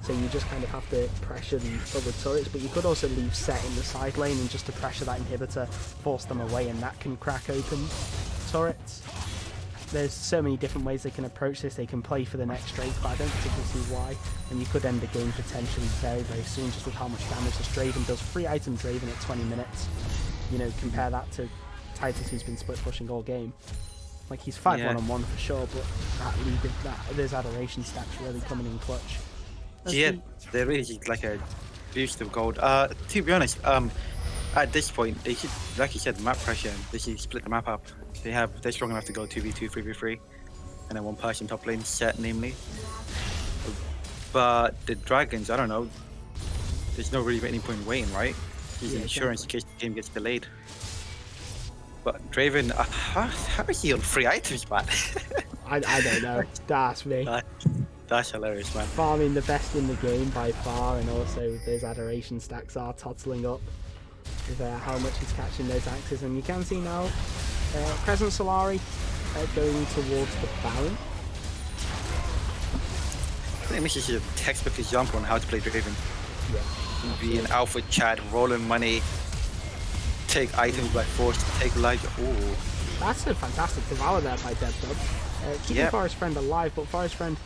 So you just kind of have to pressure the other turrets, but you could also leave Set in the side lane and just to pressure that inhibitor, force them away, and that can crack open turrets. There's so many different ways they can approach this. They can play for the next Drake, but I don't particularly see why. And you could end the game potentially very, very soon, just with how much damage this Draven does. 3 item Draven at 20 minutes. Compare that to Titus, who's been split pushing all game. Like, he's 5 1-on-1 for sure, but there's Adoration stacks really coming in clutch. They're really like a boost of gold. To be honest, at this point, they should, like you said, map pressure. They should split the map up. They're strong enough to go 2v2, 3v3, and then one person top lane, Set namely. But the Dragons, I don't know. There's no really any point waiting, right? He's an insurance in case the game gets delayed. But Draven, how is he on 3 items, man? I don't know. That's me. That's hilarious, man. Farming the best in the game by far, and also those Adoration stacks are tottling up with how much he's catching those axes. And you can see now Crescent Solari going towards the Baron. I think this is a textbook example on how to play Draven. Yeah. Be an alpha chat, rolling money, take items by force, take life. Ooh. That's a fantastic devour there by DevDub. Keeping Forest Friend alive, but Forest Friend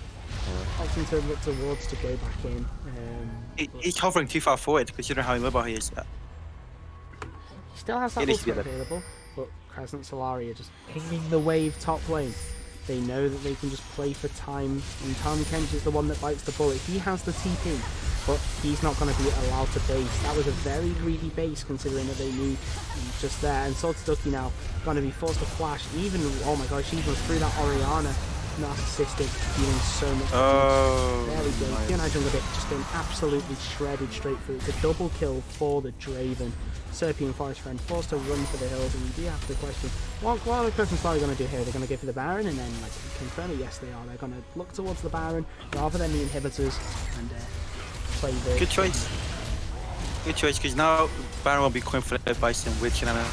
opting to look towards to go back in. He's hovering too far forward, considering how immobile he is. He still has that ultimate available, but Crescent Solari are just pinging the wave top lane. They know that they can just play for time, and Tahm Kench is the one that bites the bullet. He has the TP, but he's not going to be allowed to base. That was a very greedy base, considering that they knew just there. And Salty Ducky now going to be forced to flash. Even, oh my gosh, even through that Orianna, narcissistic, dealing so much damage. There we go. Q&I Jungle Dip just been absolutely shredded straight through. It's a double kill for the Draven. Serpy and Forest Friend forced to run for the hills, and you do have to question, what are the Crescent Solari going to do here? They're going to go for the Baron and then confirm it? Yes, they are. They're going to look towards the Baron rather than the inhibitors and play the... Good choice. Good choice, because now Baron will be confronted by some weird shenanigans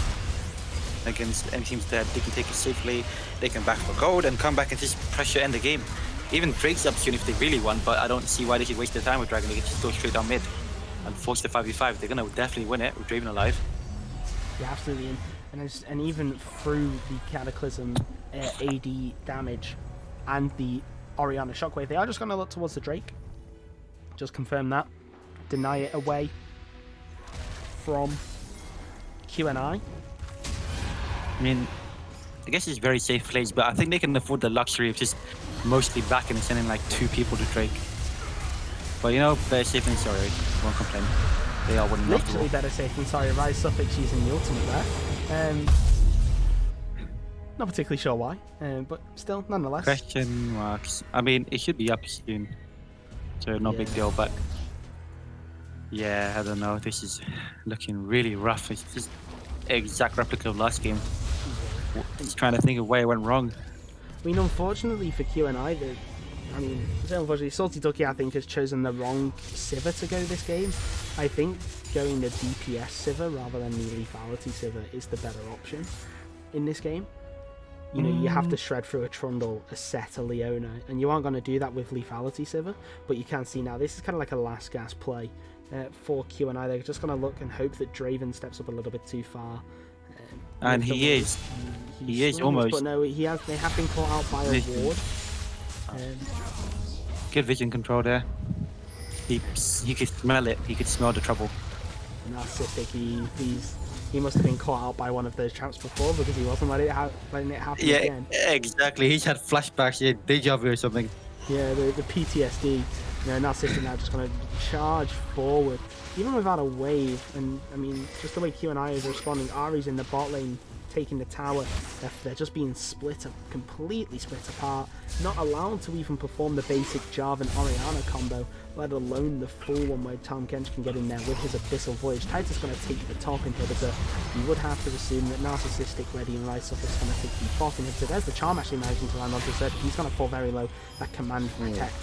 against any teams that they can take it safely. They can back for gold and come back and just pressure end the game. Even Drake's up soon if they really want, but I don't see why they should waste their time with Dragon. They can just go straight down mid and force the 5v5. They're going to definitely win it with Draven alive. Yeah, absolutely. And even through the Cataclysm AD damage and the Orianna Shockwave, they are just going to look towards the Drake. Just confirm that. Deny it away from Q&I. I mean, I guess it's very safe plays, but I think they can afford the luxury of just mostly backing and sending like 2 people to Drake. But you know, better safe than sorry. Won't complain. They are winning after Literally all. better safe than sorry. Rise Suffix using the ultimate there. Not particularly sure why, but still, nonetheless. Question marks. I mean, it should be up soon, so no big Yeah. deal. But yeah, I don't know. This is looking really rough. It's just exact replica of last game. Just trying to think of where it went wrong. I mean, unfortunately for QNI, unfortunately, Salty Ducky, I think, has chosen the wrong Sivir to go this game. I think going the DPS Sivir rather than the Lethality Sivir is the better option in this game. You know, you have to shred through a Trundle, a Set, a Leona, and you aren't going to do that with Lethality Sivir, but you can see now, this is kind of like a last gas play for QNI. They're just going to look and hope that Draven steps up a little bit too far. And with the he way is. He is swings, almost. But no, they have been caught out by a Listen. ward. Good vision control there. He could smell it. He could smell the trouble. Narcissistic, he must have been caught out by one of those traps before because he wasn't letting it happen Yeah, again. exactly. He's had flashbacks, yeah, deja vu or something. Yeah, the PTSD. You know, Narcissistic now just going to charge forward, even without a wave. And I mean, just the way Q&I is responding. Ari's in the bot lane, taking the tower. They're just being completely split apart. Not allowed to even perform the basic Jarvan Orianna combo, let alone the full one where Tahm Kench can get in there with his Abyssal Voyage. Titus going to take the top inhibitor. You would have to assume that Narcissistic ready and Rise Suffix going to take the bot inhibitor. There's the charm actually managing to land onto Zerg. He's going to fall very low. That command protect,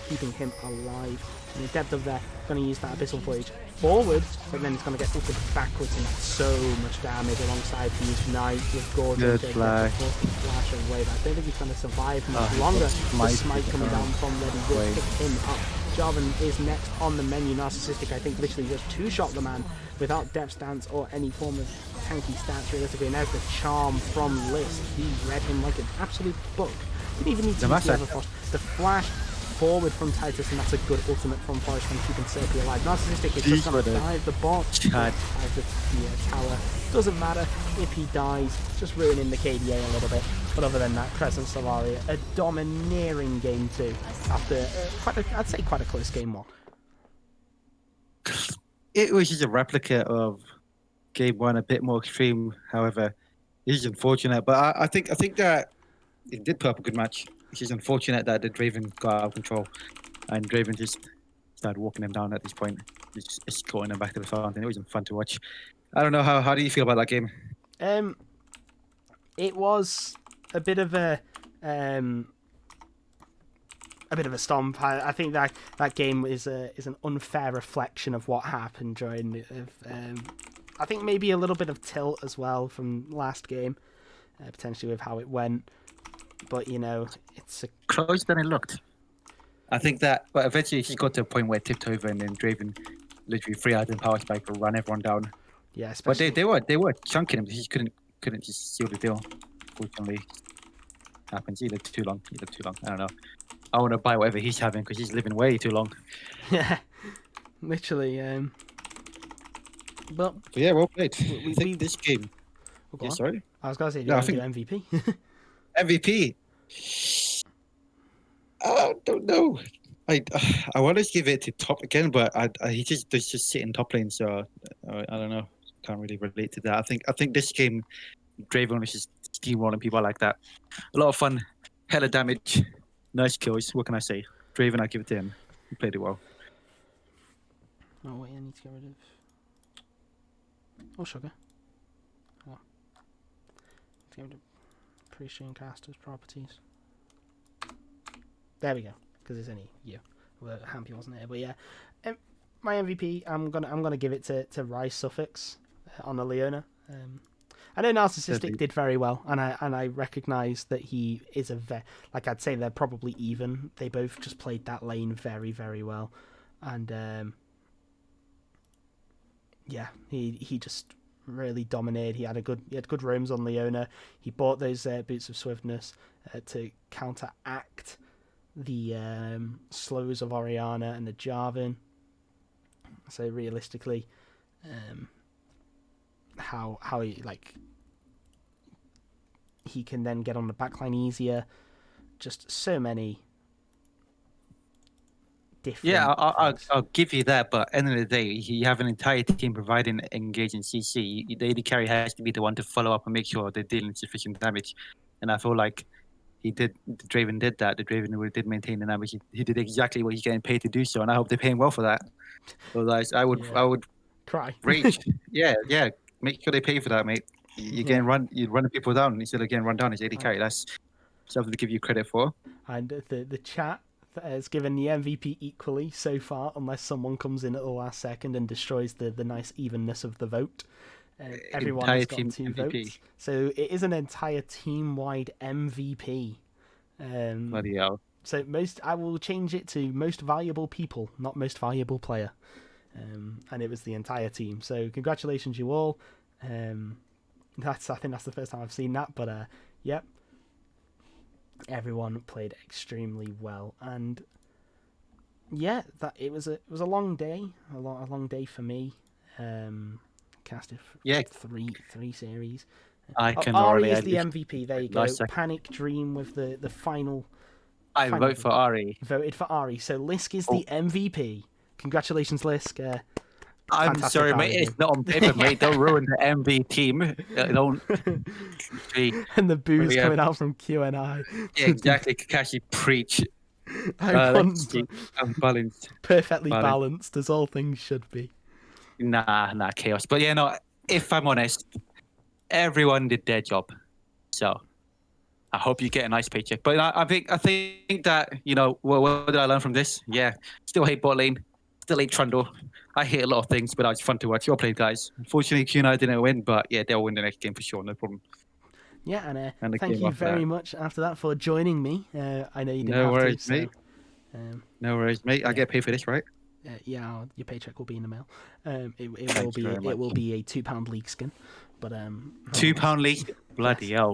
keeping him alive. In the depth of there, going to use that Abyssal Voyage forward, but then it's going to get ulted backwards and that's so much damage alongside the Knight with Gordon. Good to flash. get the flash away. But I don't think he's going to survive much Oh, longer. that's The Smite smite coming down down. from Ready will Wait. pick him up. Jarvan is next on the menu. Narcissistic, I think, literally just two-shot the man without depth stance or any form of tanky stance, realistically. And there's the charm from List. He read him like an absolute book. Didn't even need to use the Everfrost. The flash forward from Titus, and that's a good ultimate from Forest from keeping Serpy alive. Narcissistic is just going to dive the bot, Chad. dive the tower. Doesn't matter if he dies, just ruining the KDA a little bit. But other than that, Crescent Solaria, a domineering game 2 after I'd say quite a close game 1. It was just a replica of game 1, a bit more extreme. However, it's unfortunate. But I think that it did put up a good match. It's just unfortunate that the Draven got out of control, and Draven just started walking him down at this point, just escorting him back to the fountain. It wasn't fun to watch. I don't know how do you feel about that game? It was a bit of a stomp. I think that game is an unfair reflection of what happened during. I think maybe a little bit of tilt as well from last game, potentially with how it went. But you know, it's Closer than it looked. I think that, but eventually he got to a point where it tipped over, and then Draven literally 3 out in power spike to run everyone down. yeah, But especially they were chunking him. He just couldn't just seal the deal. Fortunately, happens. He lived too long. I don't know. I want to buy whatever he's having because he's living way too long. yeah, literally. But But yeah, well played. we- I think this game. oh, go Yeah, on. sorry. I was gonna say, do No, you I want to do MVP? MVP. I don't know. I want to give it to top again, but he just sit in top lane, so I don't know. Can't really relate to that. I think this game, Draven was just steamrolling people like that. A lot of fun, hella damage, nice kills. What can I say? Draven, I give it to him. He played it well. Oh wait, I need to get rid of. Oh, sugar. Oh. Let's get rid of pre-stream casters properties. There we go. Because it's only you. Well, Hampy wasn't here, but yeah. My MVP, I'm gonna give it to Rise Suffix on the Leona. I know Narcissistic did very well, and I recognise that he is like I'd say they're probably even. They both just played that lane very, very well, and yeah, he just really dominated. He had good roams on Leona. He bought those boots of swiftness to counteract the slows of Orianna and the Jarvan. So realistically, how he like he can then get on the backline easier. Just so many different. Yeah, things. I'll give you that, but end of the day, you have an entire team providing engaging CC. The AD carry has to be the one to follow up and make sure they're dealing sufficient damage. And I feel like the Draven did that. The Draven did maintain the damage. He did exactly what he's getting paid to do so, and I hope they're paying well for that. Otherwise, I Yeah. would Cry. rage. yeah, make sure they pay for that, mate. You're getting you're running people down instead of getting run down as AD carry. That's something to give you credit for. And the chat has given the MVP equally so far, unless someone comes in at the last second and destroys the nice evenness of the vote. Everyone Entire has got team 2 MVP. votes, so it is an entire team-wide MVP. Bloody hell. So I will change it to most valuable people, not most valuable player. And it was the entire team. So congratulations, you all. I think that's the first time I've seen that, but yep. Everyone played extremely well, and yeah, that it was a long day, a long day for me. Casted three series. I can Ari already. is the MVP. There you go. Nice second. Panic Dream with the final. I final vote for Ari. Voted for Ari. So Lisk is the MVP. Congratulations, Lisk. I'm Fantastic sorry, mate. Ari. It's not on paper, mate. Don't ruin the MV team. Don't. And the booze Yeah. coming out from QNI. Yeah, exactly. Kakashi, preach. I want Let's see. I'm balanced. perfectly Balanced. balanced, as all things should be. Nah, chaos. But yeah, no. If I'm honest, everyone did their job. So I hope you get a nice paycheck. But I think that what did I learn from this? Yeah, still hate bot lane. Still hate Trundle. I hate a lot of things, but it's fun to watch. Well played, guys. Unfortunately, Q&I didn't win, but yeah, they'll win the next game for sure. No problem. Yeah, and And the thank game you after very that. much after that for joining me. I know you didn't No have worries, to. So, mate. No worries, mate. I get paid for this, right? yeah, your paycheck will be in the mail. It will Thank be you very it will much. be a £2 league skin, but £2 league. Bloody hell.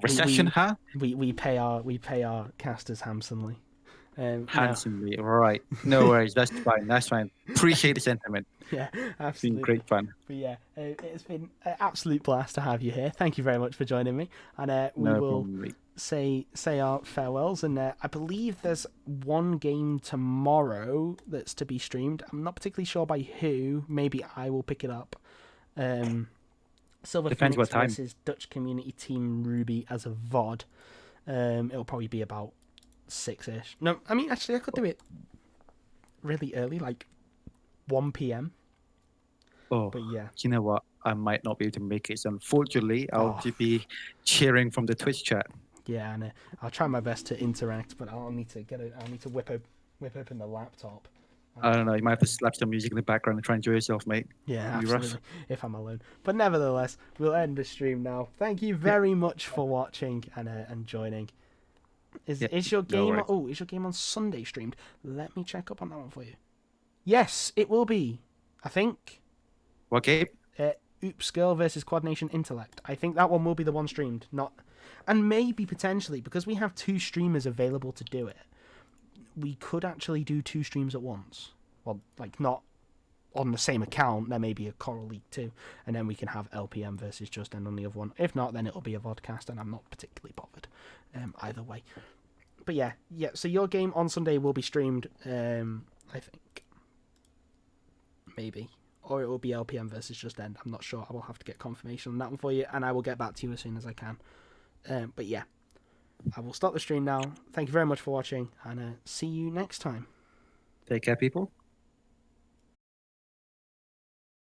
Recession, huh? we pay our casters handsomely. No, Handsomely. Right. No worries. That's fine. Appreciate the sentiment. yeah, It's been absolutely. great fun. But yeah, it's been an absolute blast to have you here. Thank you very much for joining me, and we No will problem, mate. say our farewells. And I believe there's one game tomorrow that's to be streamed. I'm not particularly sure by who. Maybe I will pick it up. Silver Depends Phoenix what time. versus Dutch Community Team Ruby as a VOD. It'll probably be about 6ish. No, I mean actually I could do it really early, like 1 p.m. Oh, But yeah. you know what? I might not be able to make it. So unfortunately, I'll Oh. just be cheering from the Twitch chat. Yeah, and I'll try my best to interact, but I'll need to whip open the laptop. I don't know. You might have to slap some music in the background and try and enjoy yourself, mate. Yeah, It'll be rough. absolutely. If I'm alone, but nevertheless, we'll end the stream now. Thank you very much for watching and joining. Is your no game? worries. Is your game on Sunday streamed? Let me check up on that one for you. Yes, it will be. I think. What game? Oops Girl versus Quad Nation Intellect. I think that one will be the one streamed. And maybe potentially because we have 2 streamers available to do it. We could actually do 2 streams at once. Well, like not on the same account. There may be a Coral League 2, and then we can have LPM versus Just End on the other one. If not, then it'll be a vodcast, and I'm not particularly bothered either way. But yeah. So your game on Sunday will be streamed. I think maybe, or it will be LPM versus Just End. I'm not sure. I will have to get confirmation on that one for you, and I will get back to you as soon as I can. But yeah. I will stop the stream now. Thank you very much for watching, and see you next time. Take care, people.